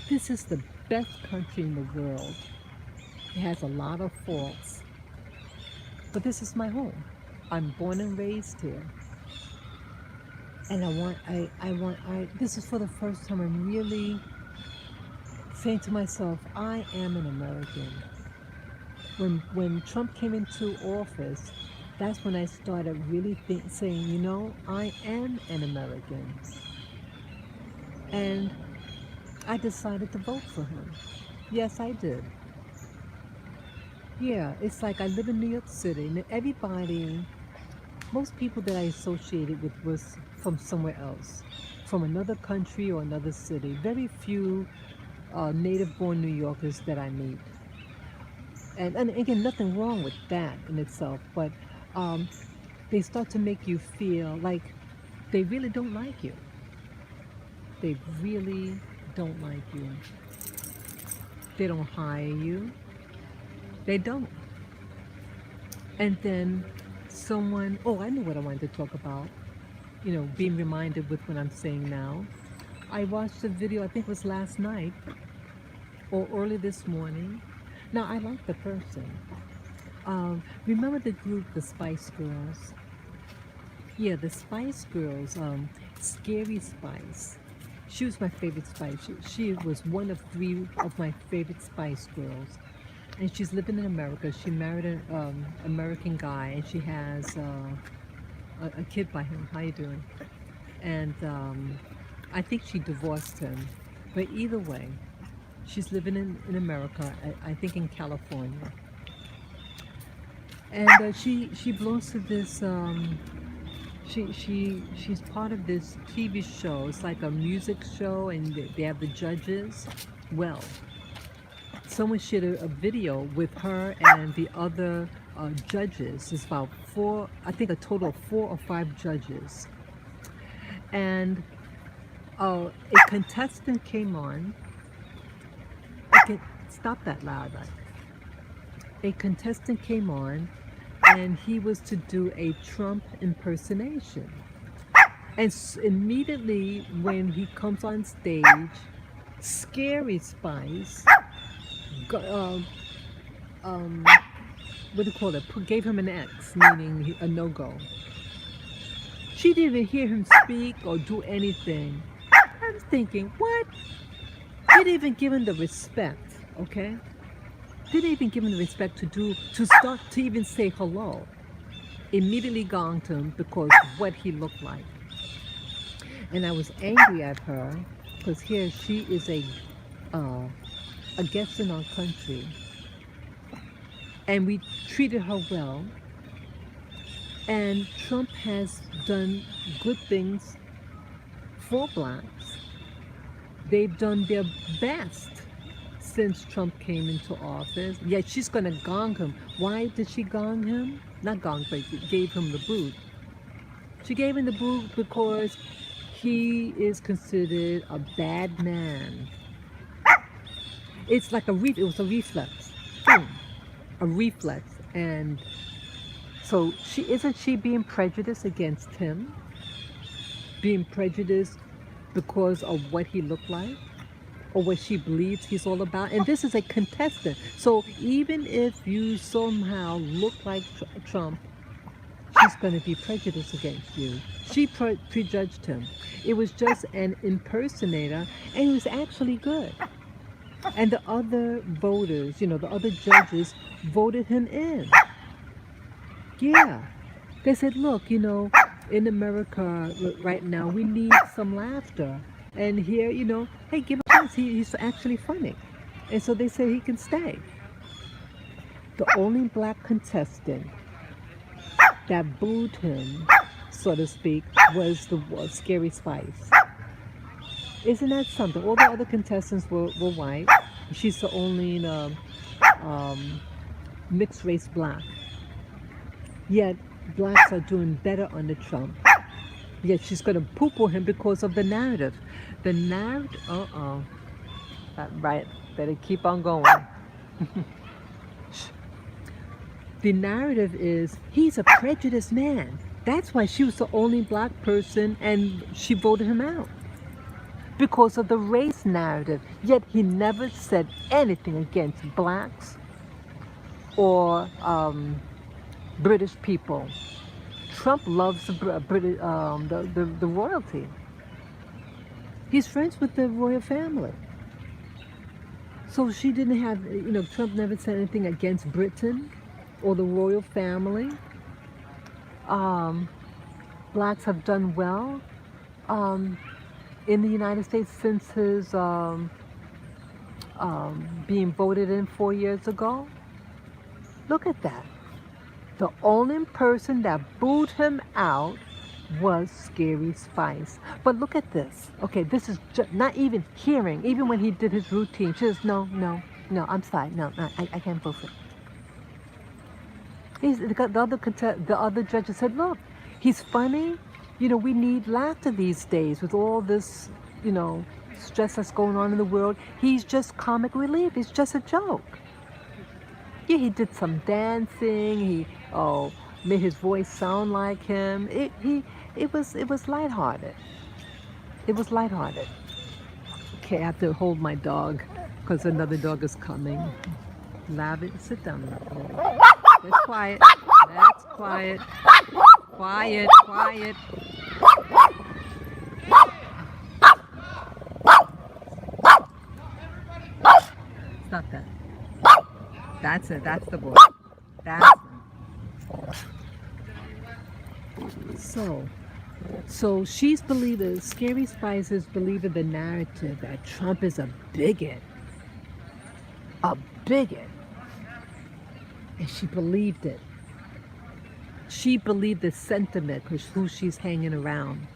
This is the best country in the world. It has a lot of faults, but this is my home. I'm born and raised here. And this is for the first time I'm really saying to myself, I am an American. When Trump came into office, that's when I started really saying, I am an American. And I decided to vote for him. Yes, I did. Yeah, it's like I live in New York City, and most people that I associated with was from somewhere else, from another country or another city. Very few native-born New Yorkers that I meet. And again, nothing wrong with that in itself, but they start to make you feel like they really don't like you. They really don't like you. They don't hire you. They don't. And then I know what I wanted to talk about, being reminded with what I'm saying now. I watched a video, I think it was last night or early this morning. Now, I like the person, Remember the group, the Spice Girls? Yeah, the Spice Girls, Scary Spice. She was my favorite Spice. She was one of three of my favorite Spice Girls. And she's living in America. She married an American guy, and she has a kid by him. How you doing? And I think she divorced him. But either way, she's living in America, I think in California. And she belongs to this. She's part of this TV show. It's like a music show, and they have the judges. Well, someone shared a video with her and the other judges. It's about four, I think a total of 4 or 5 judges. And a contestant came on. Stop that loud. A contestant came on, and he was to do a Trump impersonation. And immediately when he comes on stage, Scary Spice, what do you call it? Gave him an X, meaning a no-go. She didn't even hear him speak or do anything. I'm thinking, what? Didn't even give him the respect, okay? Didn't even give him the respect to even say hello. Immediately gonged him because of what he looked like. And I was angry at her because here she is a guest in our country, and we treated her well. And Trump has done good things for blacks. They've done their best since Trump came into office. Yet she's going to gong him. Why did she gong him? Not gong, but gave him the boot. She gave him the boot because he is considered a bad man. It's like it was a reflex. Boom. A reflex. And so isn't she being prejudiced against him? Being prejudiced because of what he looked like? Or what she believes he's all about? And this is a contestant. So even if you somehow look like Trump, she's going to be prejudiced against you. She prejudged him. It was just an impersonator, and he was actually good. And the other voters, the other judges voted him in. Yeah. They said, look, in America right now, we need some laughter. And here, hey, give him a chance. He's actually funny. And so they say he can stay. The only black contestant that booed him, so to speak, was the Scary Spice. Isn't that something? All the other contestants were white. She's the only mixed race black. Yet blacks are doing better under Trump. Yet she's going to poo-poo him because of the narrative. The narrative, right, better keep on going. The narrative is, he's a prejudiced man. That's why she was the only black person and she voted him out. Because of the race narrative. Yet he never said anything against blacks or British people. Trump loves the royalty. He's friends with the royal family. So she didn't have, Trump never said anything against Britain or the royal family. Blacks have done well in the United States since his being voted in 4 years ago. Look at that. The only person that booed him out was Scary Spice. But look at this. Okay, this is not even hearing. Even when he did his routine, she says, no, I'm sorry. No, I can't vote for it. The other judges said, look, he's funny. We need laughter these days with all this, stress that's going on in the world. He's just comic relief. It's just a joke. Yeah, he did some dancing. He made his voice sound like him. It was lighthearted. It was lighthearted. Okay, I have to hold my dog because another dog is coming. Lavin, sit down. That's quiet. That's quiet. Quiet, quiet. Stop that. That's it. That's the boy. That's so she's believing, Scary Spice is believing the narrative that Trump is a bigot. A bigot. And she believed it. She believed the sentiment because who she's hanging around.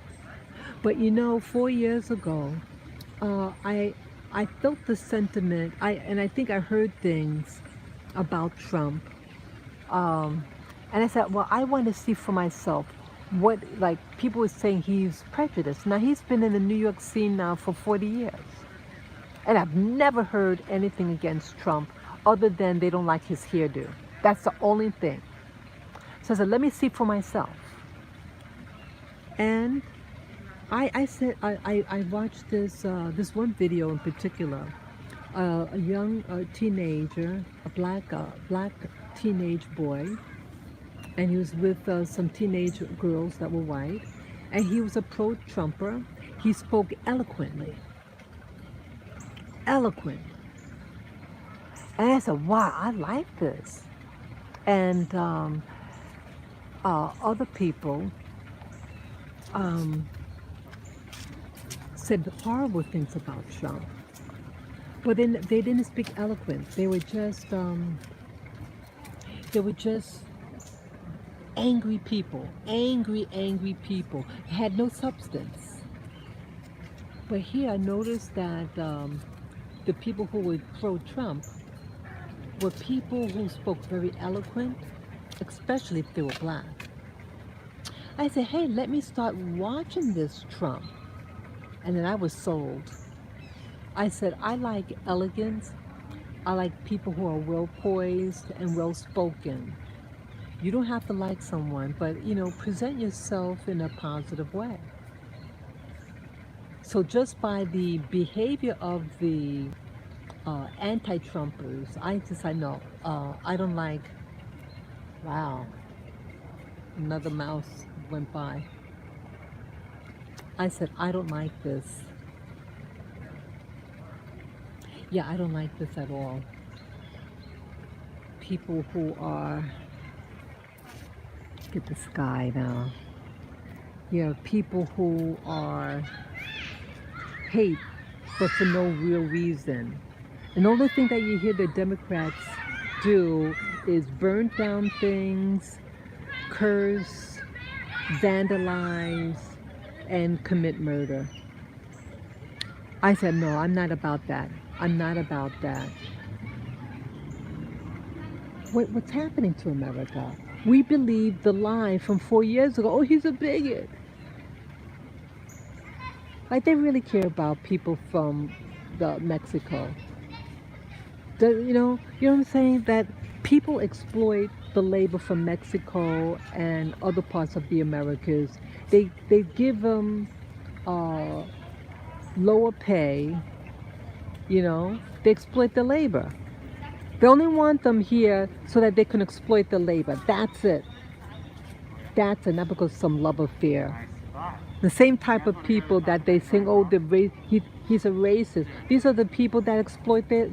But 4 years ago, I felt the sentiment. I think I heard things about Trump, and I said, well, I want to see for myself what, like, people were saying he's prejudiced. Now he's been in the New York scene now for 40 years, and I've never heard anything against Trump other than they don't like his hairdo. That's the only thing. So I said, let me see for myself. And I said, I watched this one video in particular. A young teenager, a black teenage boy, and he was with some teenage girls that were white, and he was a pro-Trumper. He spoke eloquently. Eloquent. And I said, wow, I like this. And other people said horrible things about Trump. But then they didn't speak eloquent. They were just angry people. Angry people. Had no substance. But here I noticed that the people who were pro-Trump were people who spoke very eloquent, especially if they were black. I said, hey, let me start watching this Trump. And then I was sold. I said, I like elegance. I like people who are well poised and well spoken. You don't have to like someone, but present yourself in a positive way. So just by the behavior of the anti-Trumpers, I know, I don't like, wow, another mouse went by. I said, I don't like this. Yeah, I don't like this at all. People who are, get the sky now. People who are hate, but for no real reason. And the only thing that you hear the Democrats do is burn down things, curse, vandalize, and commit murder. I said, no, I'm not about that. I'm not about that. What's happening to America? We believe the lie from 4 years ago, oh, he's a bigot. Like, they really care about people from Mexico. You know what I'm saying? That people exploit the labor from Mexico and other parts of the Americas. They give them lower pay, they exploit the labor. They only want them here so that they can exploit the labor. That's it. That's it, not because of some love affair. The same type of people that they think, oh, he's a racist. These are the people that exploit their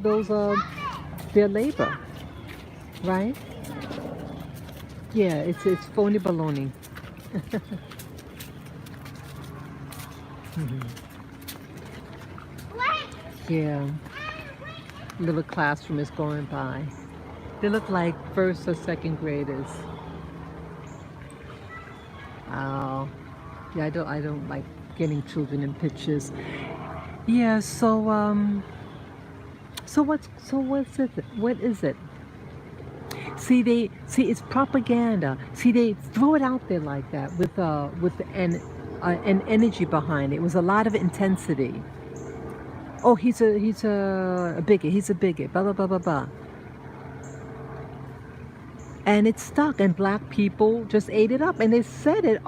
labor, right? Yeah, it's phony baloney. Yeah, little classroom is going by. They look like first or second graders. Oh, yeah, I don't like getting children in pictures. Yeah, so what is it? See, it's propaganda. See, they throw it out there like that with an energy behind it. It was a lot of intensity. Oh, he's a bigot. He's a bigot. Blah blah blah blah blah. And it stuck, and black people just ate it up, and they said it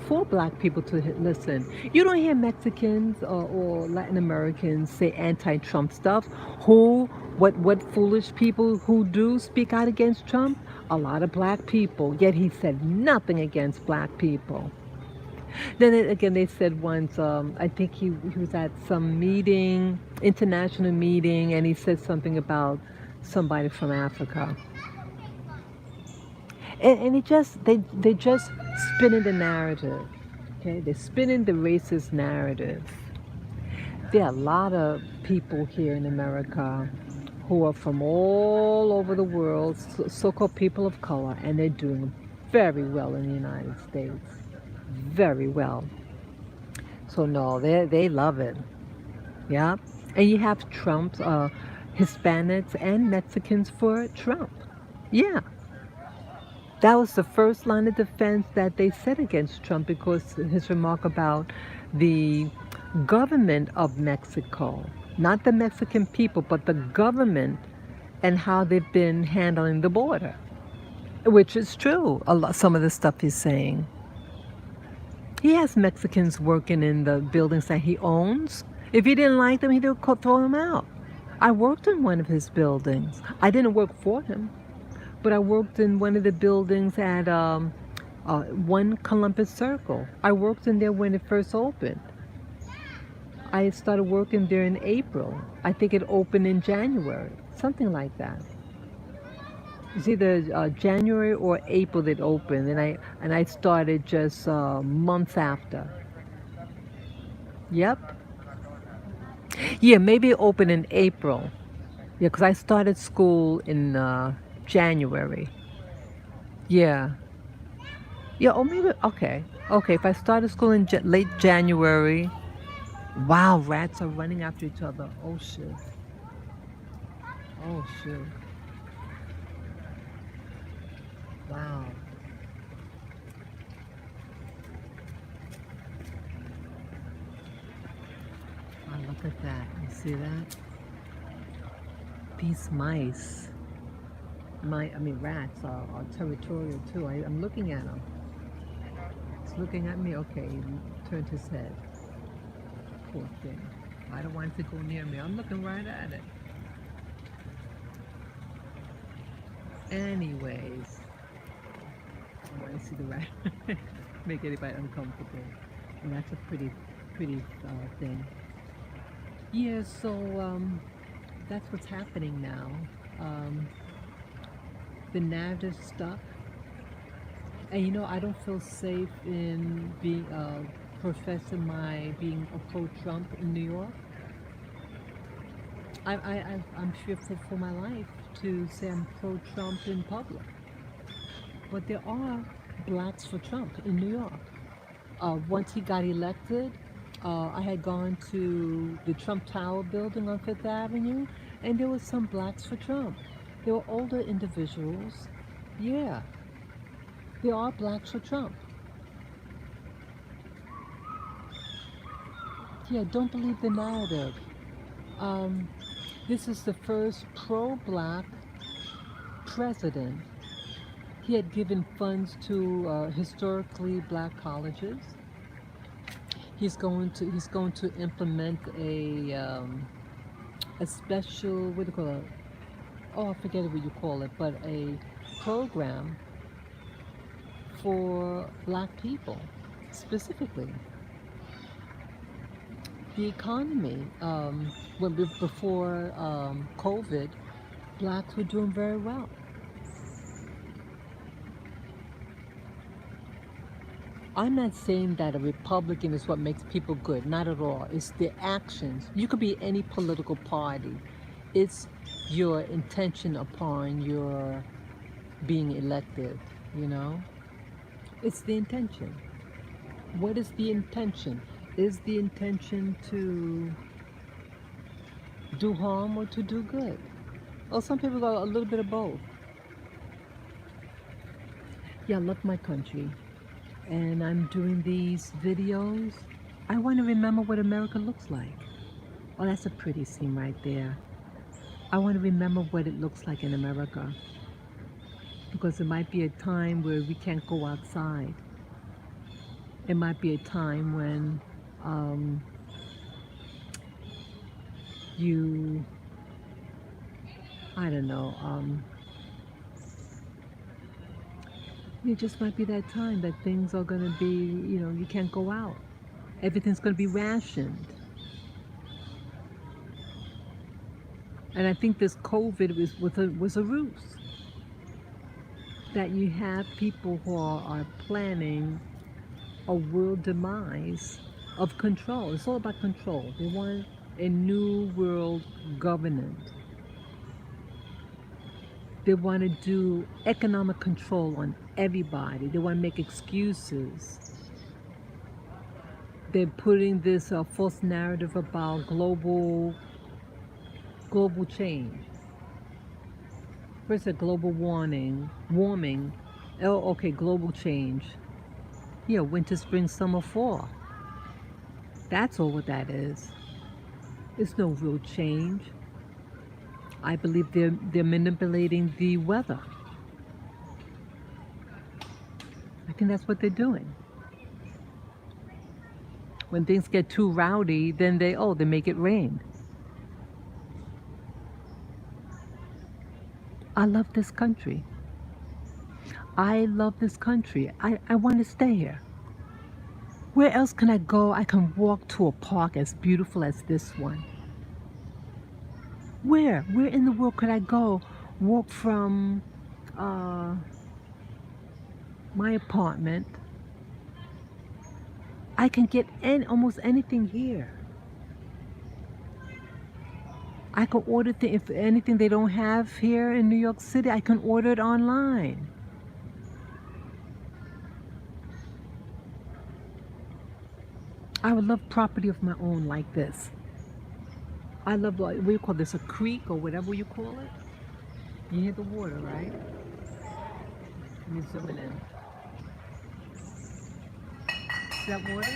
for black people to listen. You don't hear Mexicans or Latin Americans say anti-Trump stuff. What foolish people who do speak out against Trump a lot of black people, yet he said nothing against black people. Then again, they said once, I think he was at some meeting, international meeting, and he said something about somebody from Africa. And they just spinning the narrative. Okay, they're spinning the racist narrative. There are a lot of people here in America who are from all over the world, so-called people of color, and they're doing very well in the United States. Very well. So no, they love it. Yeah. And you have Trump's Hispanics and Mexicans for Trump. Yeah. That was the first line of defense that they said against Trump because his remark about the government of Mexico, not the Mexican people, but the government and how they've been handling the border, which is true. A lot, some of the stuff he's saying. He has Mexicans working in the buildings that he owns. If he didn't like them, he'd throw them out. I worked in one of his buildings. I didn't work for him, but I worked in one of the buildings at 1 Columbus Circle. I worked in there when it first opened. I started working there in April. I think it opened in January, something like that. It's either January or April that opened, and I started just months after. Yep. Yeah, maybe it opened in April. Yeah, because I started school in January. Yeah. Yeah, or maybe, okay. Okay, if I started school in late January, wow, rats are running after each other. Oh, shit. Oh, shit. Wow. Oh, look at that. You see that? These mice, rats are territorial too. I'm looking at him. It's looking at me. Okay, he turned his head. Poor thing. I don't want it to go near me. I'm looking right at it. Anyways, I want to see the rat. Make anybody uncomfortable. And that's a pretty thing. Yeah, so that's what's happening now. The narrative stuff. And I don't feel safe in being professing my being a pro-Trump in New York. I'm fearful for my life to say I'm pro-Trump in public. But there are blacks for Trump in New York. Once he got elected, I had gone to the Trump Tower building on Fifth Avenue, and there was some blacks for Trump. They were older individuals. Yeah, there are blacks for Trump. Yeah, don't believe the narrative. This is the first pro-black president. He had given funds to historically black colleges. He's going to implement a special, what do you call it? Oh, I forget what you call it, but a program for black people specifically. The economy, before COVID, blacks were doing very well. I'm not saying that a Republican is what makes people good, not at all. It's their actions. You could be any political party. It's your intention upon your being elected, It's the intention. What is the intention? Is the intention to do harm or to do good? Well, some people go a little bit of both. Yeah, I love my country. And I'm doing these videos. I want to remember what America looks like. Oh, that's a pretty scene right there. I want to remember what it looks like in America. Because it might be a time where we can't go outside. It might be a time when It just might be that time that things are going to be, you can't go out. Everything's going to be rationed. And I think this COVID was a ruse. That you have people who are planning a world demise of control. It's all about control. They want a new world governance. They want to do economic control on everybody. They want to make excuses. They're putting this false narrative about global change. First, a global warming. Oh, okay, global change. Yeah, winter, spring, summer, fall. That's all what that is. It's no real change. I believe they're manipulating the weather. I think that's what they're doing. When things get too rowdy, then they make it rain. I love this country. I love this country. I want to stay here. Where else can I go? I can walk to a park as beautiful as this one. Where in the world could I go? Walk from my apartment. I can get almost anything here. I can order if anything they don't have here in New York City, I can order it online. I would love property of my own like this. I love, what do you call this, a creek or whatever you call it? You hear the water, right? You zoom it in. See that water?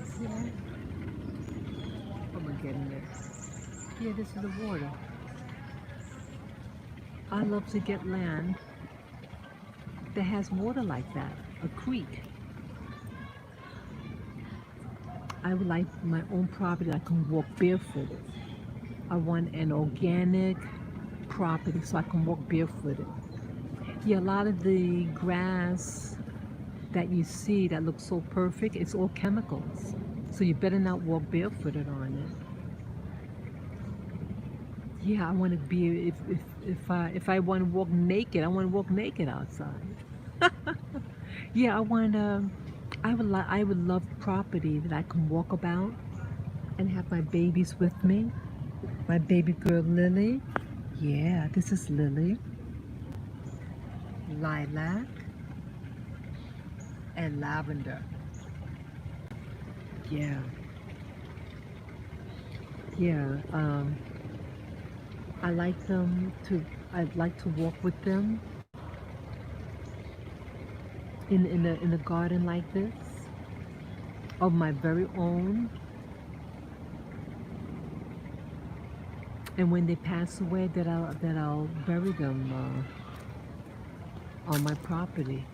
See that? I'm gonna get in there. Yeah, this is the water. I love to get land that has water like that, a creek. I would like my own property I can walk barefooted. I want an organic property so I can walk barefooted. Yeah, a lot of the grass that you see that looks so perfect, it's all chemicals. So you better not walk barefooted on it. Yeah, I want to be, if I want to walk naked, I want to walk naked outside. Yeah, I would love property that I can walk about and have my babies with me. My baby girl Lily. Yeah, this is Lily. Lilac and lavender. Yeah. Yeah. I'd like to walk with them in a garden like this of my very own. And when they pass away, that I'll bury them on my property.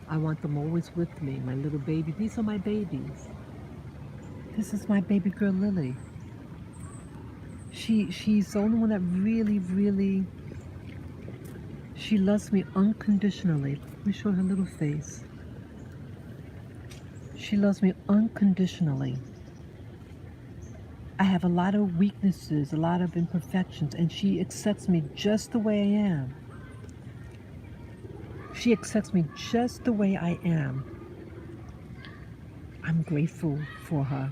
I want them always with me, my little baby. These are my babies. This is my baby girl Lily. She's the only one that really, she loves me unconditionally. Let me show her little face. She loves me unconditionally. I have a lot of weaknesses, a lot of imperfections, and she accepts me just the way I am. She accepts me just the way I am. I'm grateful for her.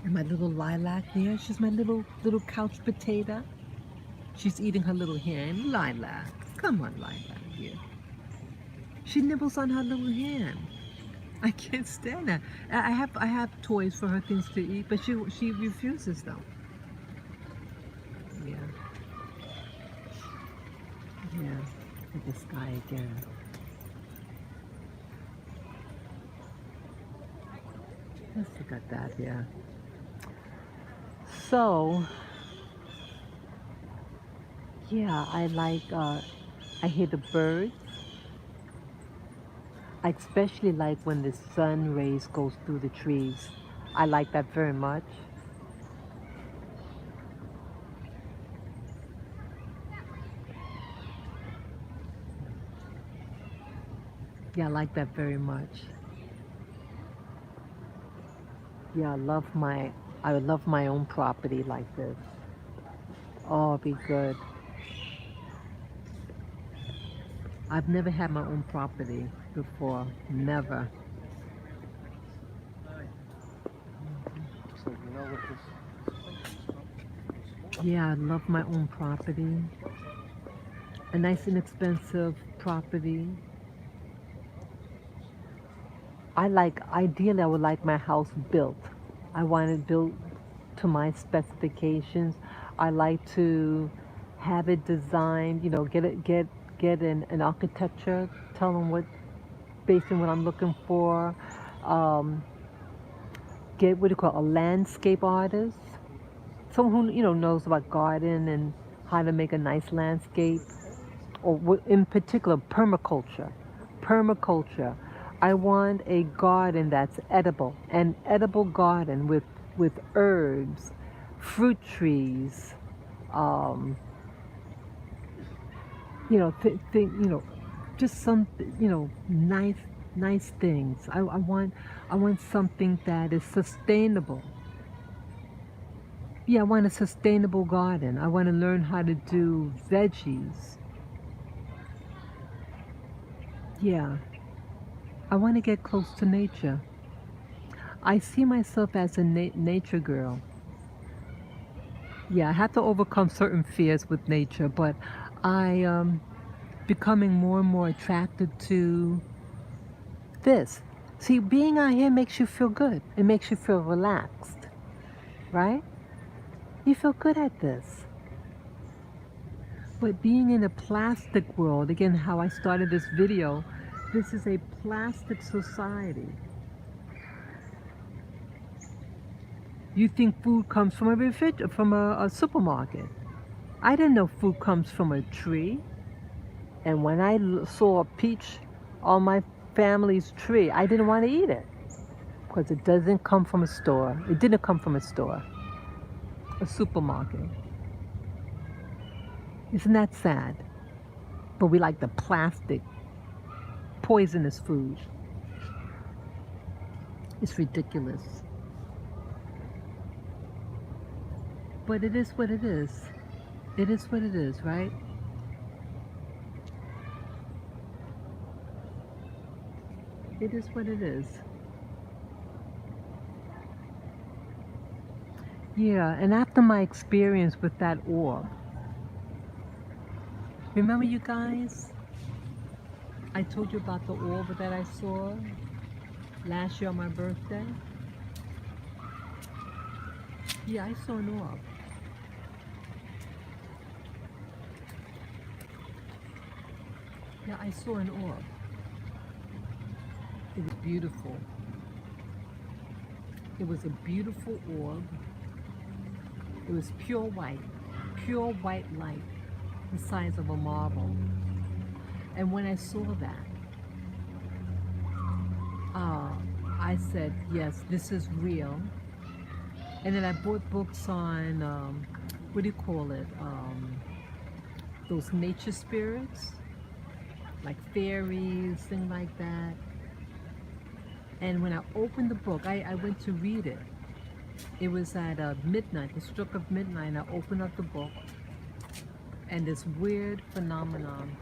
And my little lilac there, she's my little couch potato. She's eating her little hand. Lilac, come on, lilac here. She nibbles on her little hand. I can't stand that. I have toys for her things to eat, but she refuses them. Yeah. Yeah. Look at the sky again. Let's look at that, yeah. So, yeah, I hear the birds. I especially like when the sun rays goes through the trees. I like that very much. Yeah, I like that very much. Yeah, I would love my own property like this. Oh, it'd be good. I've never had my own property before. Never. So you know what this Yeah, I love my own property. A nice inexpensive property. Ideally, I would like my house built. I want it built to my specifications. I like to have it designed, get an architecture, tell them what, based on what I'm looking for. Um, get what do you call a landscape artist, someone who knows about garden and how to make a nice landscape, or in particular permaculture. Permaculture. I want a garden that's edible, an edible garden with herbs, fruit trees, um, just some nice things. I want something that is sustainable. Yeah, I want a sustainable garden. I want to learn how to do veggies. Yeah, I want to get close to nature. I see myself as a nature girl. Yeah, I have to overcome certain fears with nature, but I becoming more and more attracted to this. See, being out here makes you feel good. It makes you feel relaxed, right? You feel good at this. But being in a plastic world, again, how I started this video, this is a plastic society. You think food comes from a supermarket. I didn't know food comes from a tree. And when I saw a peach on my family's tree, I didn't want to eat it because it doesn't come from a store. It didn't come from a store, a supermarket. Isn't that sad? But we like the plastic, poisonous food. It's ridiculous. But it is what it is. It is what it is, right? It is what it is. Yeah, and after my experience with that orb, remember you guys? I told you about the orb that I saw last year on my birthday. Yeah, I saw an orb. Yeah, I saw an orb. It was beautiful. It was a beautiful orb. It was pure white light, the size of a marble. And when I saw that, I said, yes, this is real. And then I bought books on, what do you call it? Those nature spirits, like fairies, things like that. And when I opened the book, I went to read it. It was at midnight, the stroke of midnight, and I opened up the book, and this weird phenomenon,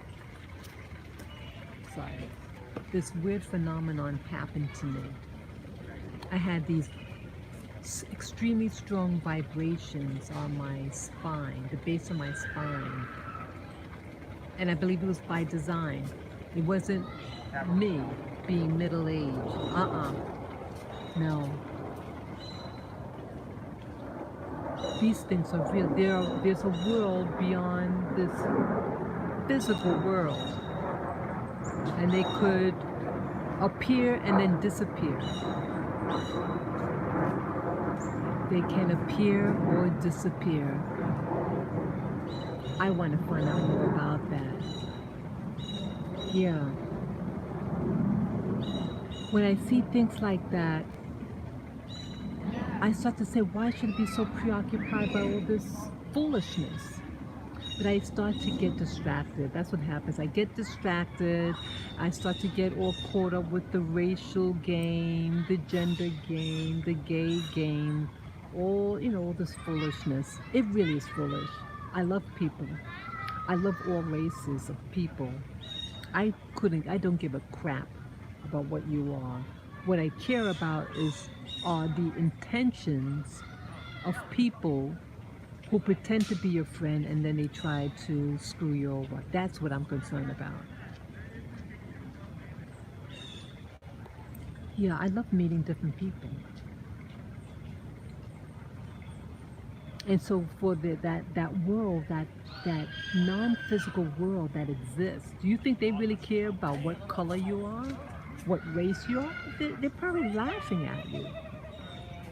happened to me. I had these extremely strong vibrations on my spine, the base of my spine. And I believe it was by design. It wasn't me being middle-aged. No. These things are real. There's a world beyond this physical world. And they could appear and then disappear. They can appear or disappear. I want to find out more about that. Yeah. When I see things like that, I start to say, why should I be so preoccupied by all this foolishness? But I start to get distracted. That's what happens. I get distracted. I start to get all caught up with the racial game, the gender game, the gay game, all this foolishness. It really is foolish. I love people. I love all races of people. I don't give a crap about what you are. What I care about are the intentions of people who pretend to be your friend and then they try to screw you over. That's what I'm concerned about. Yeah, I love meeting different people. And so for that world, that non-physical world that exists, do you think they really care about what color you are, what race you are? They're probably laughing at you.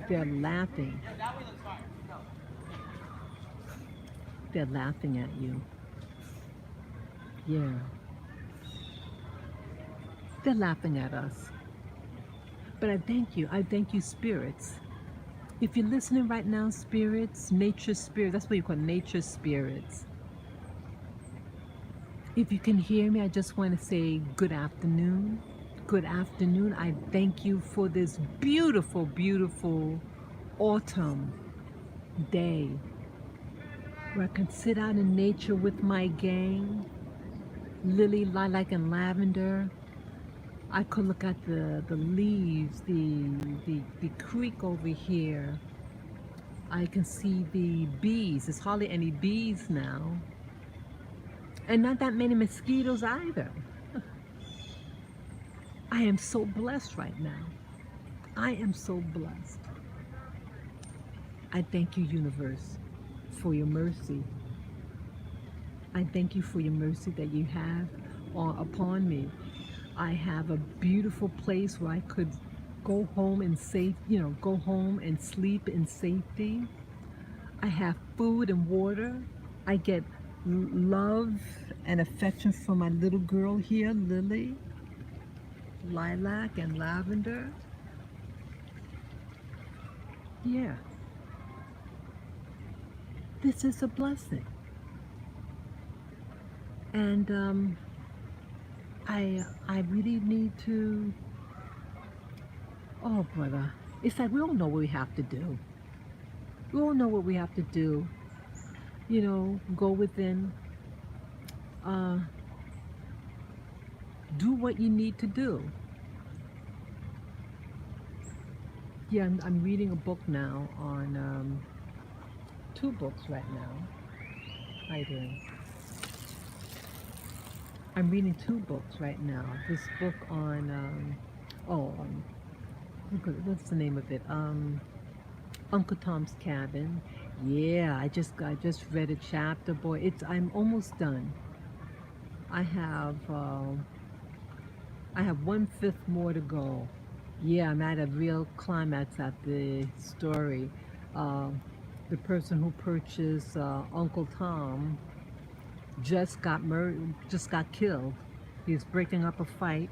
They're laughing. They're laughing at you. Yeah. They're laughing at us. But I thank you. I thank you, spirits. If you're listening right now, spirits, nature spirits, that's what you call nature spirits. If you can hear me, I just want to say good afternoon. Good afternoon. I thank you for this beautiful, beautiful autumn day where I can sit out in nature with my gang, lily, lilac, and lavender. I could look at the leaves, the creek over here. I can see the bees. There's hardly any bees now. And not that many mosquitoes either. I am so blessed right now. I am so blessed. I thank you, universe, for your mercy. I thank you for your mercy that you have upon me. I have a beautiful place where I could go home and go home and sleep in safety. I have food and water. I get love and affection from my little girl here, Lily, lilac and lavender. Yeah. This is a blessing. And I really need to, oh brother, it's like we all know what we have to do. We all know what we have to do. Go within, do what you need to do. Yeah, I'm reading a book now on, 2 books right now. How you doing? I'm reading 2 books right now. This book on, what's the name of it? Uncle Tom's Cabin. Yeah, I just read a chapter. Boy, I'm almost done. I have 1/5 more to go. Yeah, I'm at a real climax at the story. The person who purchased Uncle Tom just got killed. He's breaking up a fight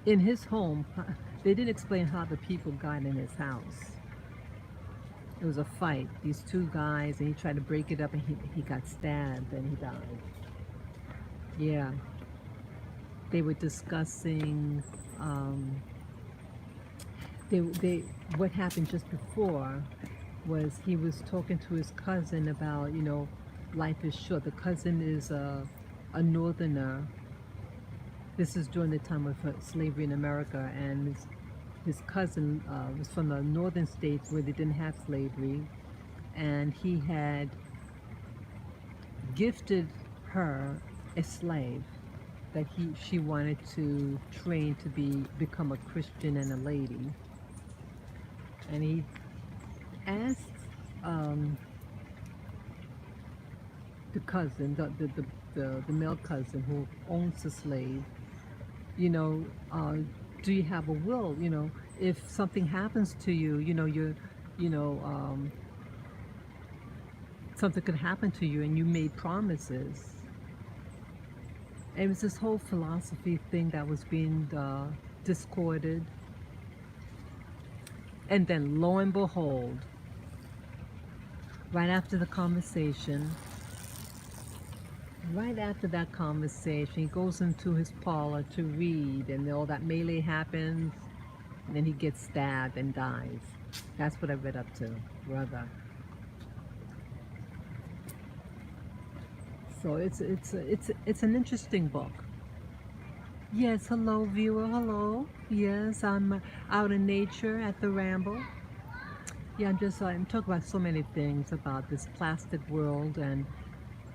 in his home. They didn't explain how the people got in his house. It was a fight. These 2 guys, and he tried to break it up, and he got stabbed, and he died. Yeah. They were discussing what happened just before was he was talking to his cousin about, life is short. The cousin is a northerner. This is during the time of slavery in America, and his cousin was from the northern states where they didn't have slavery, and he had gifted her a slave that she wanted to train to become a Christian and a lady. And he asked the cousin, the male cousin who owns the slave, do you have a will? If something happens to you, something could happen to you, and you made promises. And it was this whole philosophy thing that was being discorded. And then lo and behold, right after the conversation, right after that conversation, he goes into his parlor to read, and all that melee happens, and then he gets stabbed and dies. That's what I read up to, brother. So it's an interesting book. Yes, hello viewer, hello. Yes, I'm out in nature at the Ramble. Yeah, I'm talking about so many things about this plastic world and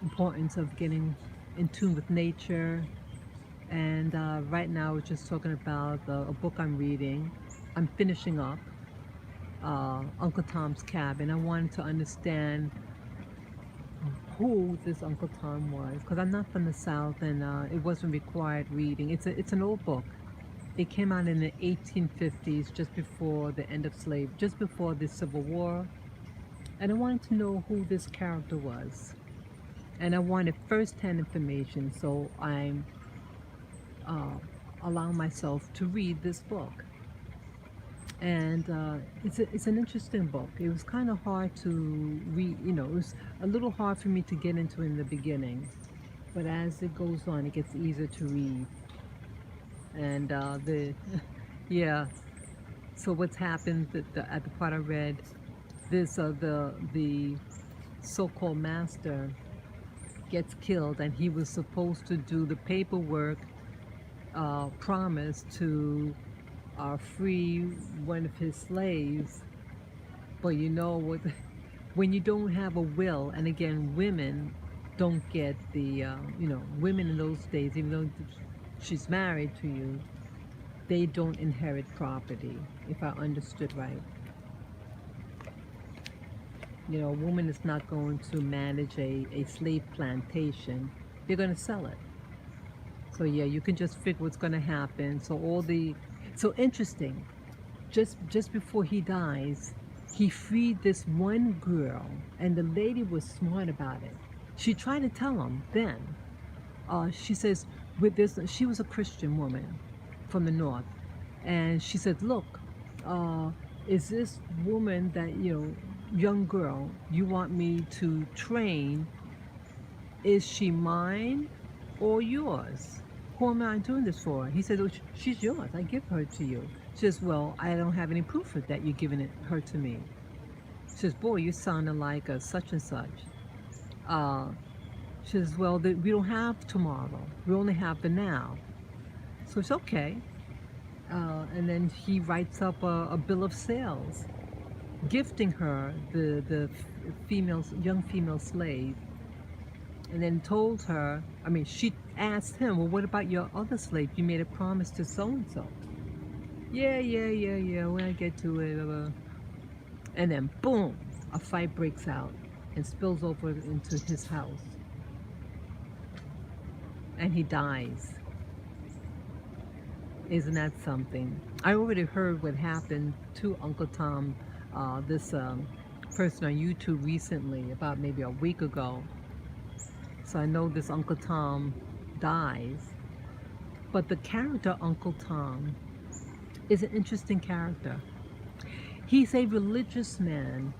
importance of getting in tune with nature. And right now, we're just talking about a book I'm reading. I'm finishing up Uncle Tom's Cabin. I wanted to understand who this Uncle Tom was, because I'm not from the South, and it wasn't required reading. It's an old book. It came out in the 1850s, just before the end of slavery, just before the Civil War. And I wanted to know who this character was. And I wanted first-hand information, so I'm allowing myself to read this book. And it's an interesting book. It was kind of hard to read, it was a little hard for me to get into in the beginning. But as it goes on, it gets easier to read. And yeah, so what's happened at the part I read, this the so-called master gets killed, and he was supposed to do the paperwork promise to free one of his slaves. But you know what, when you don't have a will, and again, women don't get the women in those days, even though she's married to you, they don't inherit property, if I understood right. A woman is not going to manage a slave plantation. They're going to sell it. So yeah, you can just figure what's going to happen. So interesting. Just before he dies, he freed this one girl, and the lady was smart about it. She tried to tell him then. She says, she was a Christian woman from the north, and she said, "Look, is this woman that young girl you want me to train? Is she mine or yours? Who am I doing this for?" He said, "Oh, she's yours. I give her to you." She says, "Well, I don't have any proof of that. You're giving her to me." She says, "Boy, you sounding like a such and such." She says, "Well, we don't have tomorrow. We only have the now." So it's okay. And then he writes up a bill of sales, gifting her the young female slave, and then told her, she asked him, "Well, what about your other slave? You made a promise to so-and-so." Yeah, when I get to it. And then boom, a fight breaks out and spills over into his house. And he dies. Isn't that something? I already heard what happened to Uncle Tom, this person on YouTube recently, about maybe a week ago. So I know this Uncle Tom dies. But the character Uncle Tom is an interesting character. He's a religious man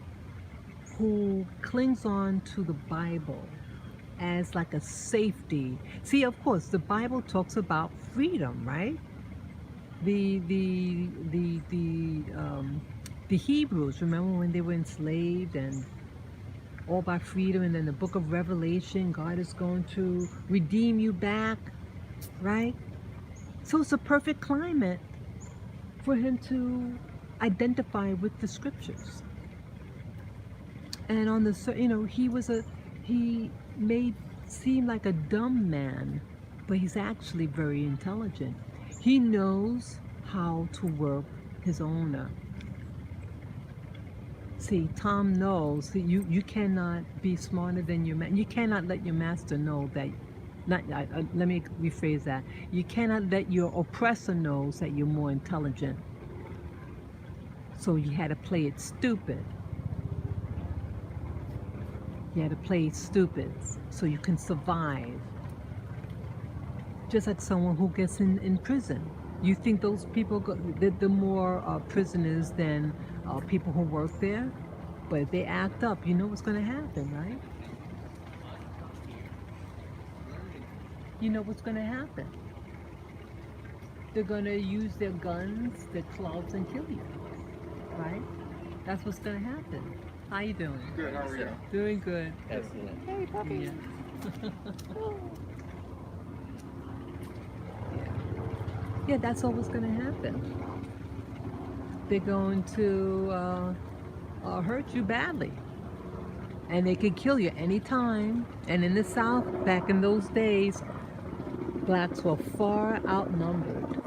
who clings on to the Bible as like a safety. See, of course, the Bible talks about freedom, right? The Hebrews, remember when they were enslaved and all about freedom, and then the book of Revelation, God is going to redeem you back, right? So it's a perfect climate for him to identify with the scriptures. And on the, he may seem like a dumb man, but he's actually very intelligent. He knows how to work his owner. See, Tom knows that you cannot be smarter than your man. You cannot let your master know that. Let me rephrase that. You cannot let your oppressor know that you're more intelligent. So you had to play it stupid. You had to play stupid so you can survive. Just like someone who gets in prison. You think those people, they're more prisoners than people who work there? But if they act up, you know what's going to happen, right? you know what's going to happen. They're going to use their guns, their clubs, and kill you, right? That's what's going to happen. How you doing? Good, how are you? Doing good. Excellent. Hey, puppy. Yeah. Yeah, that's all what's going to happen. They're going to hurt you badly. And they can kill you anytime. And in the South, back in those days, blacks were far outnumbered.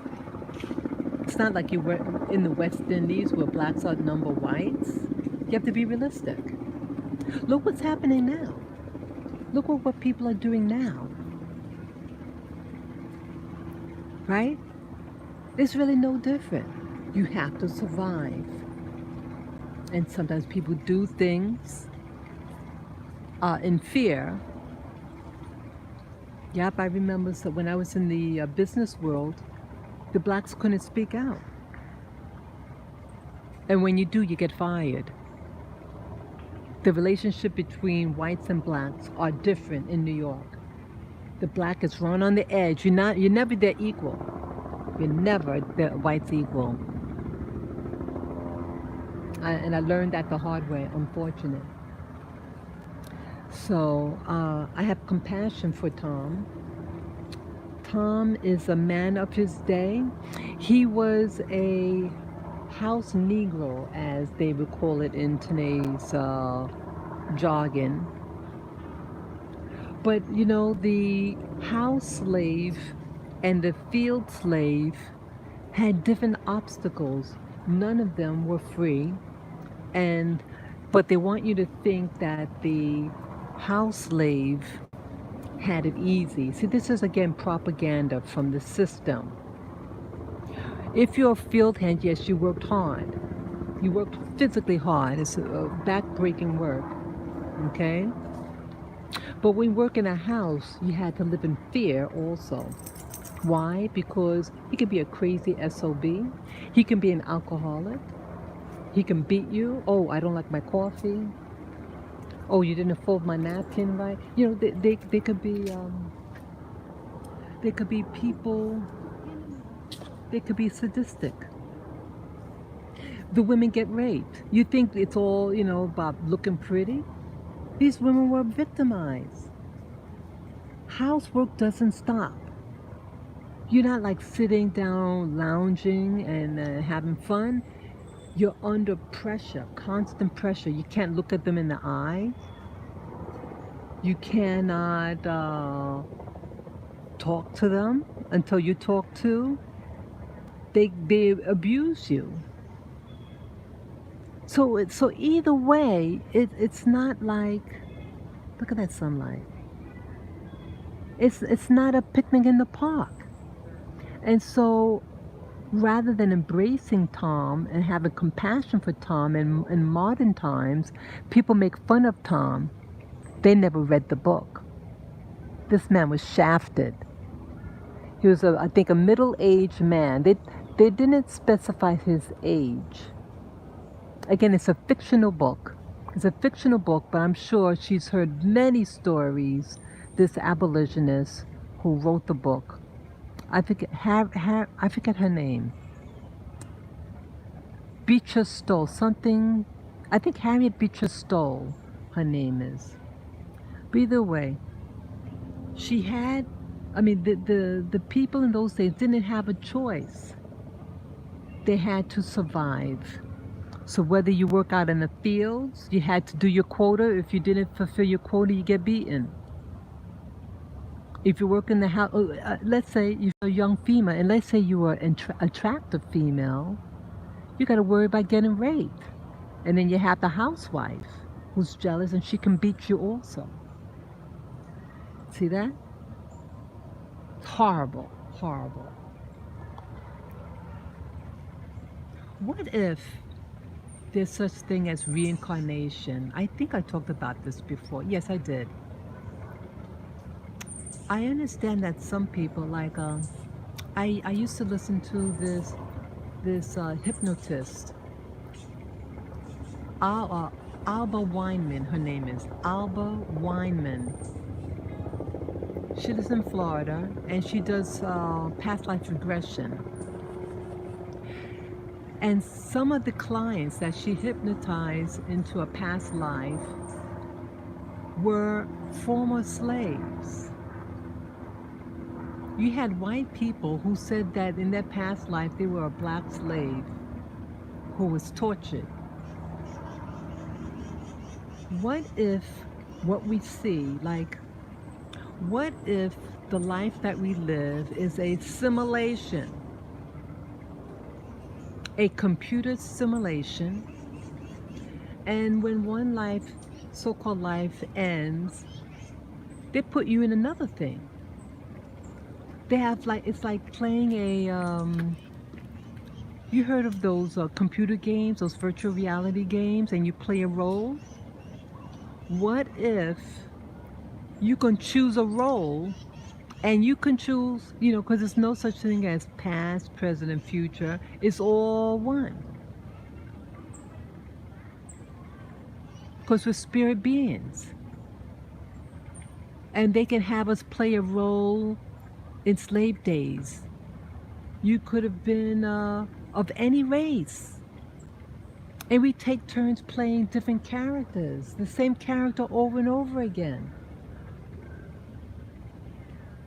It's not like you were in the West Indies where blacks outnumber whites. You have to be realistic. Look what's happening now. Look what people are doing now. Right? It's really no different. You have to survive. And sometimes people do things in fear. Yep, I remember so when I was in the business world, the blacks couldn't speak out. And when you do, you get fired. The relationship between whites and blacks are different in New York. The black is run on the edge. You're never their equal. You're never the white's equal. And I learned that the hard way, unfortunate. So I have compassion for Tom. Tom is a man of his day. He was a house Negro, as they would call it in today's jargon. But you know, the house slave and the field slave had different obstacles. None of them were free. But they want you to think that the house slave had it easy. See, this is again propaganda from the system. If you're a field hand, yes, you worked hard. You worked physically hard. It's back-breaking work, okay? But when you work in a house, you had to live in fear also. Why? Because he could be a crazy SOB. He can be an alcoholic. He can beat you. Oh, I don't like my coffee. Oh, you didn't fold my napkin right. You know, they could be people. They could be sadistic. The women get raped. You think it's all, you know, about looking pretty? These women were victimized. Housework doesn't stop. You're not like sitting down, lounging, and having fun. You're under pressure, constant pressure. You can't look at them in the eye. You cannot talk to them until you talk to. They abuse you. So either way, it's not like, look at that sunlight. It's not a picnic in the park. And so rather than embracing Tom and having compassion for Tom in modern times, people make fun of Tom. They never read the book. This man was shafted. He was, I think, a middle-aged man. They didn't specify his age. Again, it's a fictional book. It's a fictional book, but I'm sure she's heard many stories, this abolitionist who wrote the book. I forget her name. Beecher Stowe, something. I think Harriet Beecher Stowe, her name is. But either way, she had. I mean, the people in those days didn't have a choice. They had to survive. So whether you work out in the fields, you had to do your quota. If you didn't fulfill your quota, you get beaten. If you work in the house, let's say you're a young female, and let's say you are an attractive female, you got to worry about getting raped. And then you have the housewife who's jealous, and she can beat you also. See that? Horrible, horrible. What if there's such thing as reincarnation? I think I talked about this before. Yes, I did. I understand that some people, like, I used to listen to this hypnotist, Alba Weinman, her name is, Alba Weinman. She lives in Florida, and she does past life regression. And some of the clients that she hypnotized into a past life were former slaves. You had white people who said that in their past life they were a black slave who was tortured. What if what we see, like, what if the life that we live is a simulation, a computer simulation, and when one life, so-called life, ends, they put you in another thing. They have like, it's like playing a, you heard of those computer games, those virtual reality games, and you play a role? What if you can choose a role and you can choose, you know, because there's no such thing as past, present, and future. It's all one. Because we're spirit beings. And they can have us play a role in slave days. You could have been of any race. And we take turns playing different characters, the same character over and over again.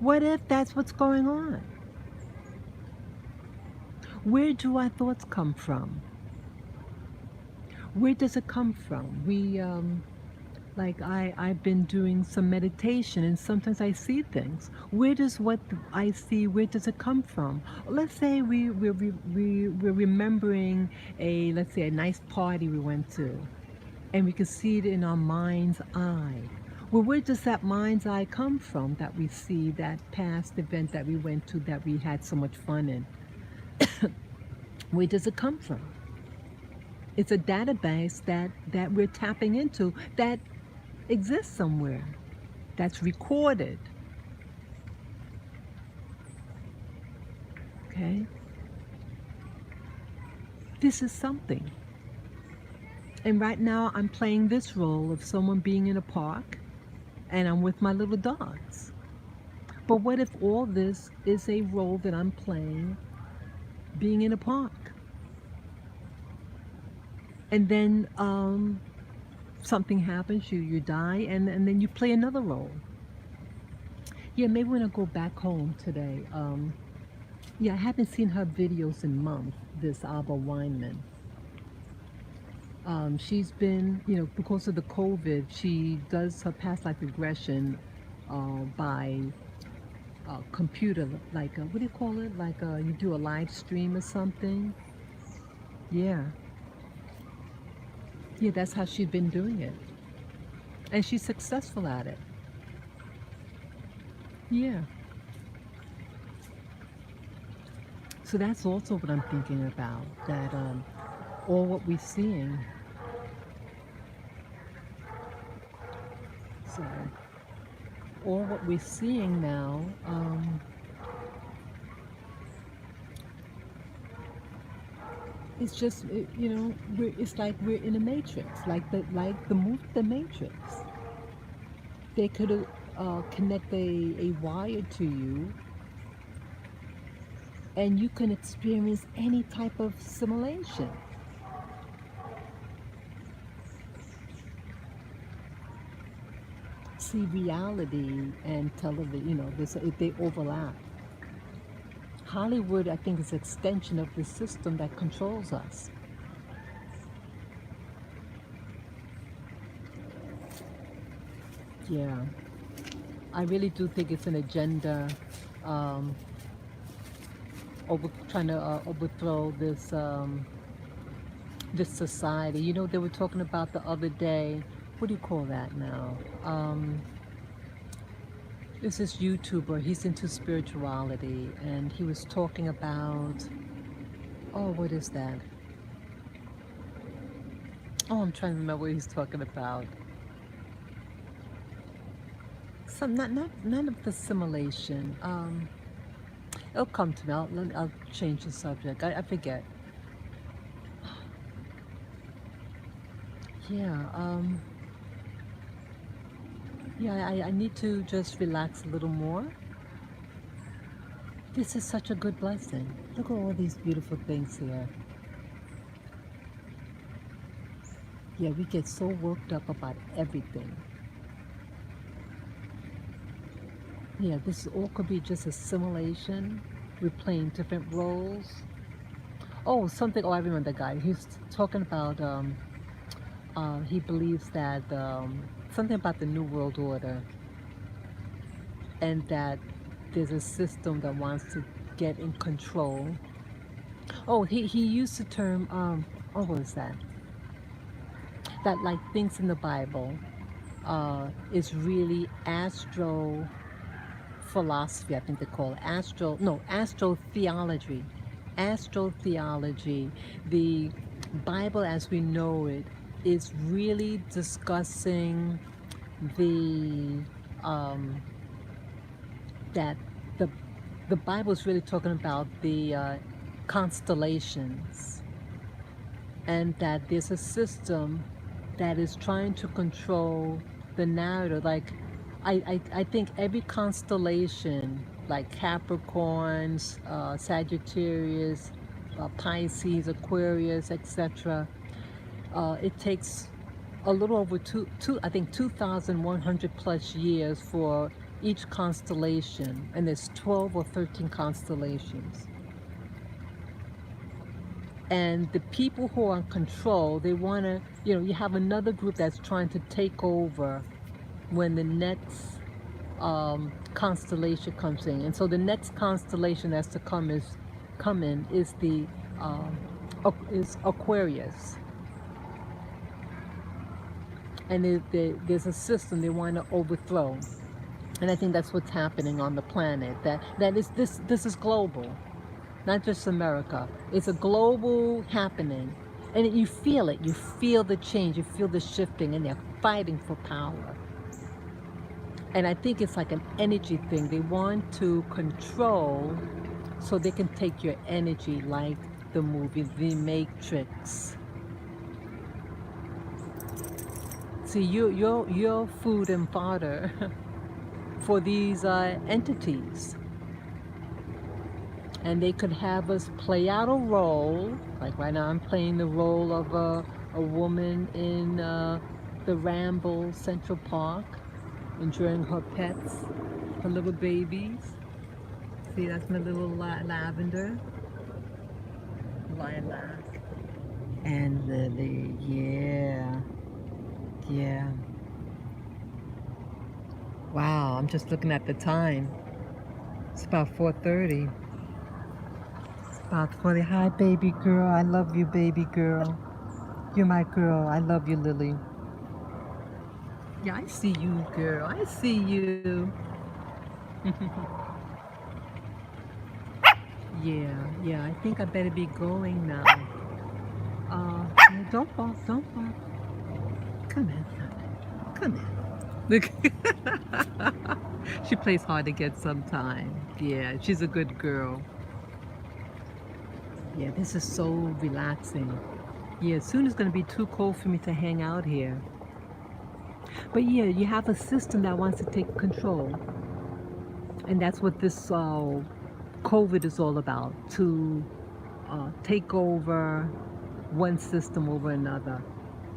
What if that's what's going on? Where do our thoughts come from? Where does it come from? I've been doing some meditation, and sometimes I see things. Where does what I see, where does it come from? Let's say we're remembering let's say a nice party we went to, and we can see it in our mind's eye. Well, where does that mind's eye come from that we see that past event that we went to that we had so much fun in? Where does it come from? It's a database that we're tapping into that exists somewhere, that's recorded. Okay? This is something. And right now I'm playing this role of someone being in a park, and I'm with my little dogs. But what if all this is a role that I'm playing being in a park? And then something happens, you die, and then you play another role. Yeah, maybe when I go back home today, yeah, I haven't seen her videos in months, this Alba Weinman. She's been, you know, because of the COVID, she does her past life regression by computer, like, what do you call it? Like you do a live stream or something. Yeah. Yeah, that's how she's been doing it. And she's successful at it. Yeah. So that's also what I'm thinking about, that all what we're seeing. So, all what we're seeing now, it's just, you know, it's like we're in a matrix, like the movie The Matrix. They could connect a wire to you, and you can experience any type of simulation. See, reality and television, you know, they overlap. Hollywood, I think, is an extension of the system that controls us. Yeah, I really do think it's an agenda, trying to overthrow this society. You know, they were talking about the other day. What do you call that now? There's this YouTuber, he's into spirituality, and he was talking about, oh, what is that? Oh, I'm trying to remember what he's talking about. Some, none of the simulation. It'll come to me. I'll change the subject. I forget. Yeah. Yeah, I need to just relax a little more. This is such a good blessing. Look at all these beautiful things here. Yeah, we get so worked up about everything. Yeah, this all could be just assimilation. We're playing different roles. Oh, something. Oh, I remember the guy. He's talking about. He believes that something about the New World Order, and that there's a system that wants to get in control. Oh, he used the term. Oh, what was that? That like things in the Bible is really astro philosophy, I think they call it astrotheology. Astrotheology. The Bible as we know it is really discussing the that the the Bible is really talking about the constellations, and that there's a system that is trying to control the narrative. Like, I think every constellation, like Capricorns, Sagittarius, Pisces, Aquarius, etc., it takes a little over I think 2,100 plus years for each constellation, and there's 12 or 13 constellations. And the people who are in control, they want to, you have another group that's trying to take over when the next constellation comes in. And so the next constellation that's to come in is the is Aquarius. And there's a system they want to overthrow. And I think that's what's happening on the planet. That is this is global. Not just America. It's a global happening. And you feel it. You feel the change. You feel the shifting. And they're fighting for power. And I think it's like an energy thing. They want to control so they can take your energy, like the movie The Matrix. See, you're food and fodder for these entities. And they could have us play out a role, like right now I'm playing the role of a woman in the Ramble Central Park, enjoying her pets, her little babies. See, that's my little lavender, lilac, and Lily. Yeah. Wow, I'm just looking at the time. It's about 4:30. About 40. Hi, baby girl. I love you, baby girl. You're my girl. I love you, Lily. Yeah, I see you, girl. I see you. Yeah. I think I better be going now. Don't bark. Come in. Look. She plays hard to get sometimes. Yeah, she's a good girl. Yeah, this is so relaxing. Yeah, soon it's going to be too cold for me to hang out here. But yeah, you have a system that wants to take control. And that's what this COVID is all about, to take over one system over another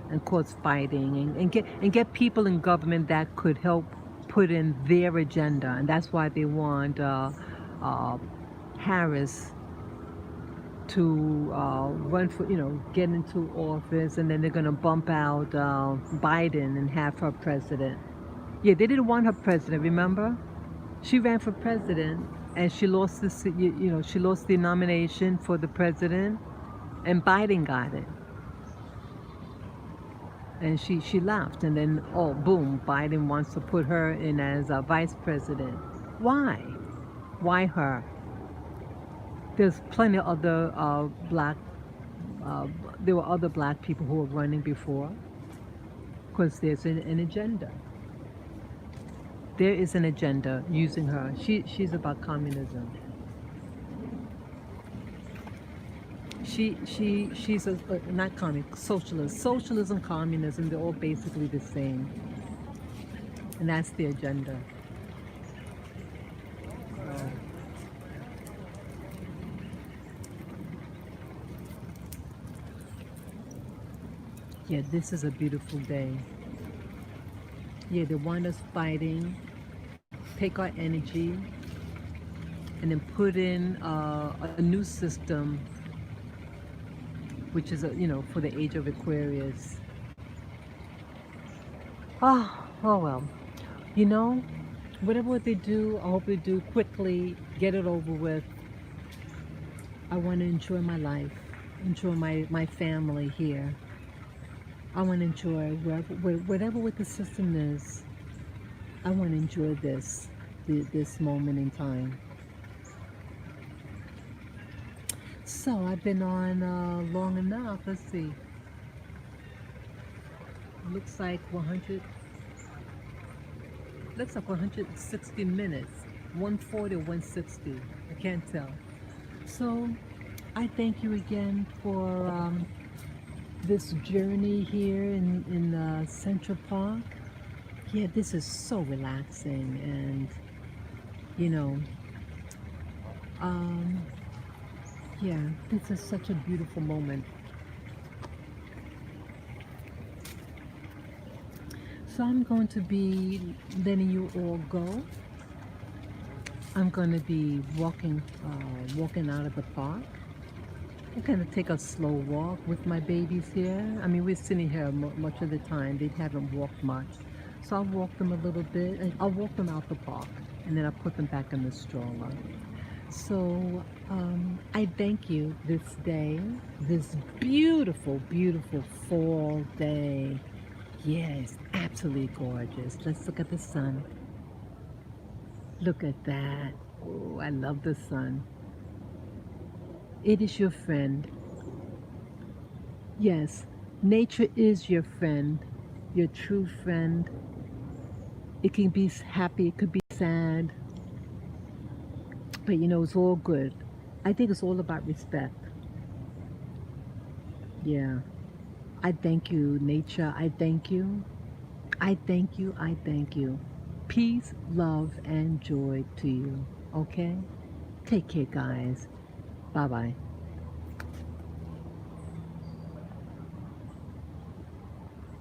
and cause fighting and get people in government that could help put in their agenda. And that's why they want Harris to run for, get into office, and then they're going to bump out Biden and have her president. Yeah, they didn't want her president, remember? She ran for president and she lost she lost the nomination for the president, and Biden got it. And she left, and then, oh, boom, Biden wants to put her in as a vice president. Why? Why her? There's plenty of other there were other black people who were running before, because there's an agenda. There is an agenda using her. She's about communism. She's not communist, socialist. Socialism, communism, they're all basically the same. And that's the agenda. So, yeah, this is a beautiful day. Yeah, they want us fighting, take our energy, and then put in a new system, which is, for the age of Aquarius. Oh well. You know, whatever they do, I hope they do quickly, get it over with. I want to enjoy my life, enjoy my family here. I want to enjoy whatever what the system is. I want to enjoy this moment in time. So I've been on long enough. Let's see. Looks like 160 minutes. 140 or 160. I can't tell. So I thank you again for this journey here in Central Park. Yeah, this is so relaxing, and you know, um, yeah, this is such a beautiful moment. So I'm going to be letting you all go. I'm going to be walking out of the park. I'm going to take a slow walk with my babies here. I mean, we're sitting here much of the time. They haven't walked much. So I'll walk them a little bit, and I'll walk them out the park, and then I'll put them back in the stroller. So I thank you this day, this beautiful, beautiful fall day. Yes, absolutely gorgeous. Let's look at the sun. Look at that. Oh, I love the sun. It is your friend. Yes, nature is your friend, your true friend. It can be happy, it could be sad, but it's all good. I think it's all about respect. Yeah. I thank you, nature. I thank you. I thank you. I thank you. Peace, love, and joy to you. Okay? Take care, guys. Bye bye.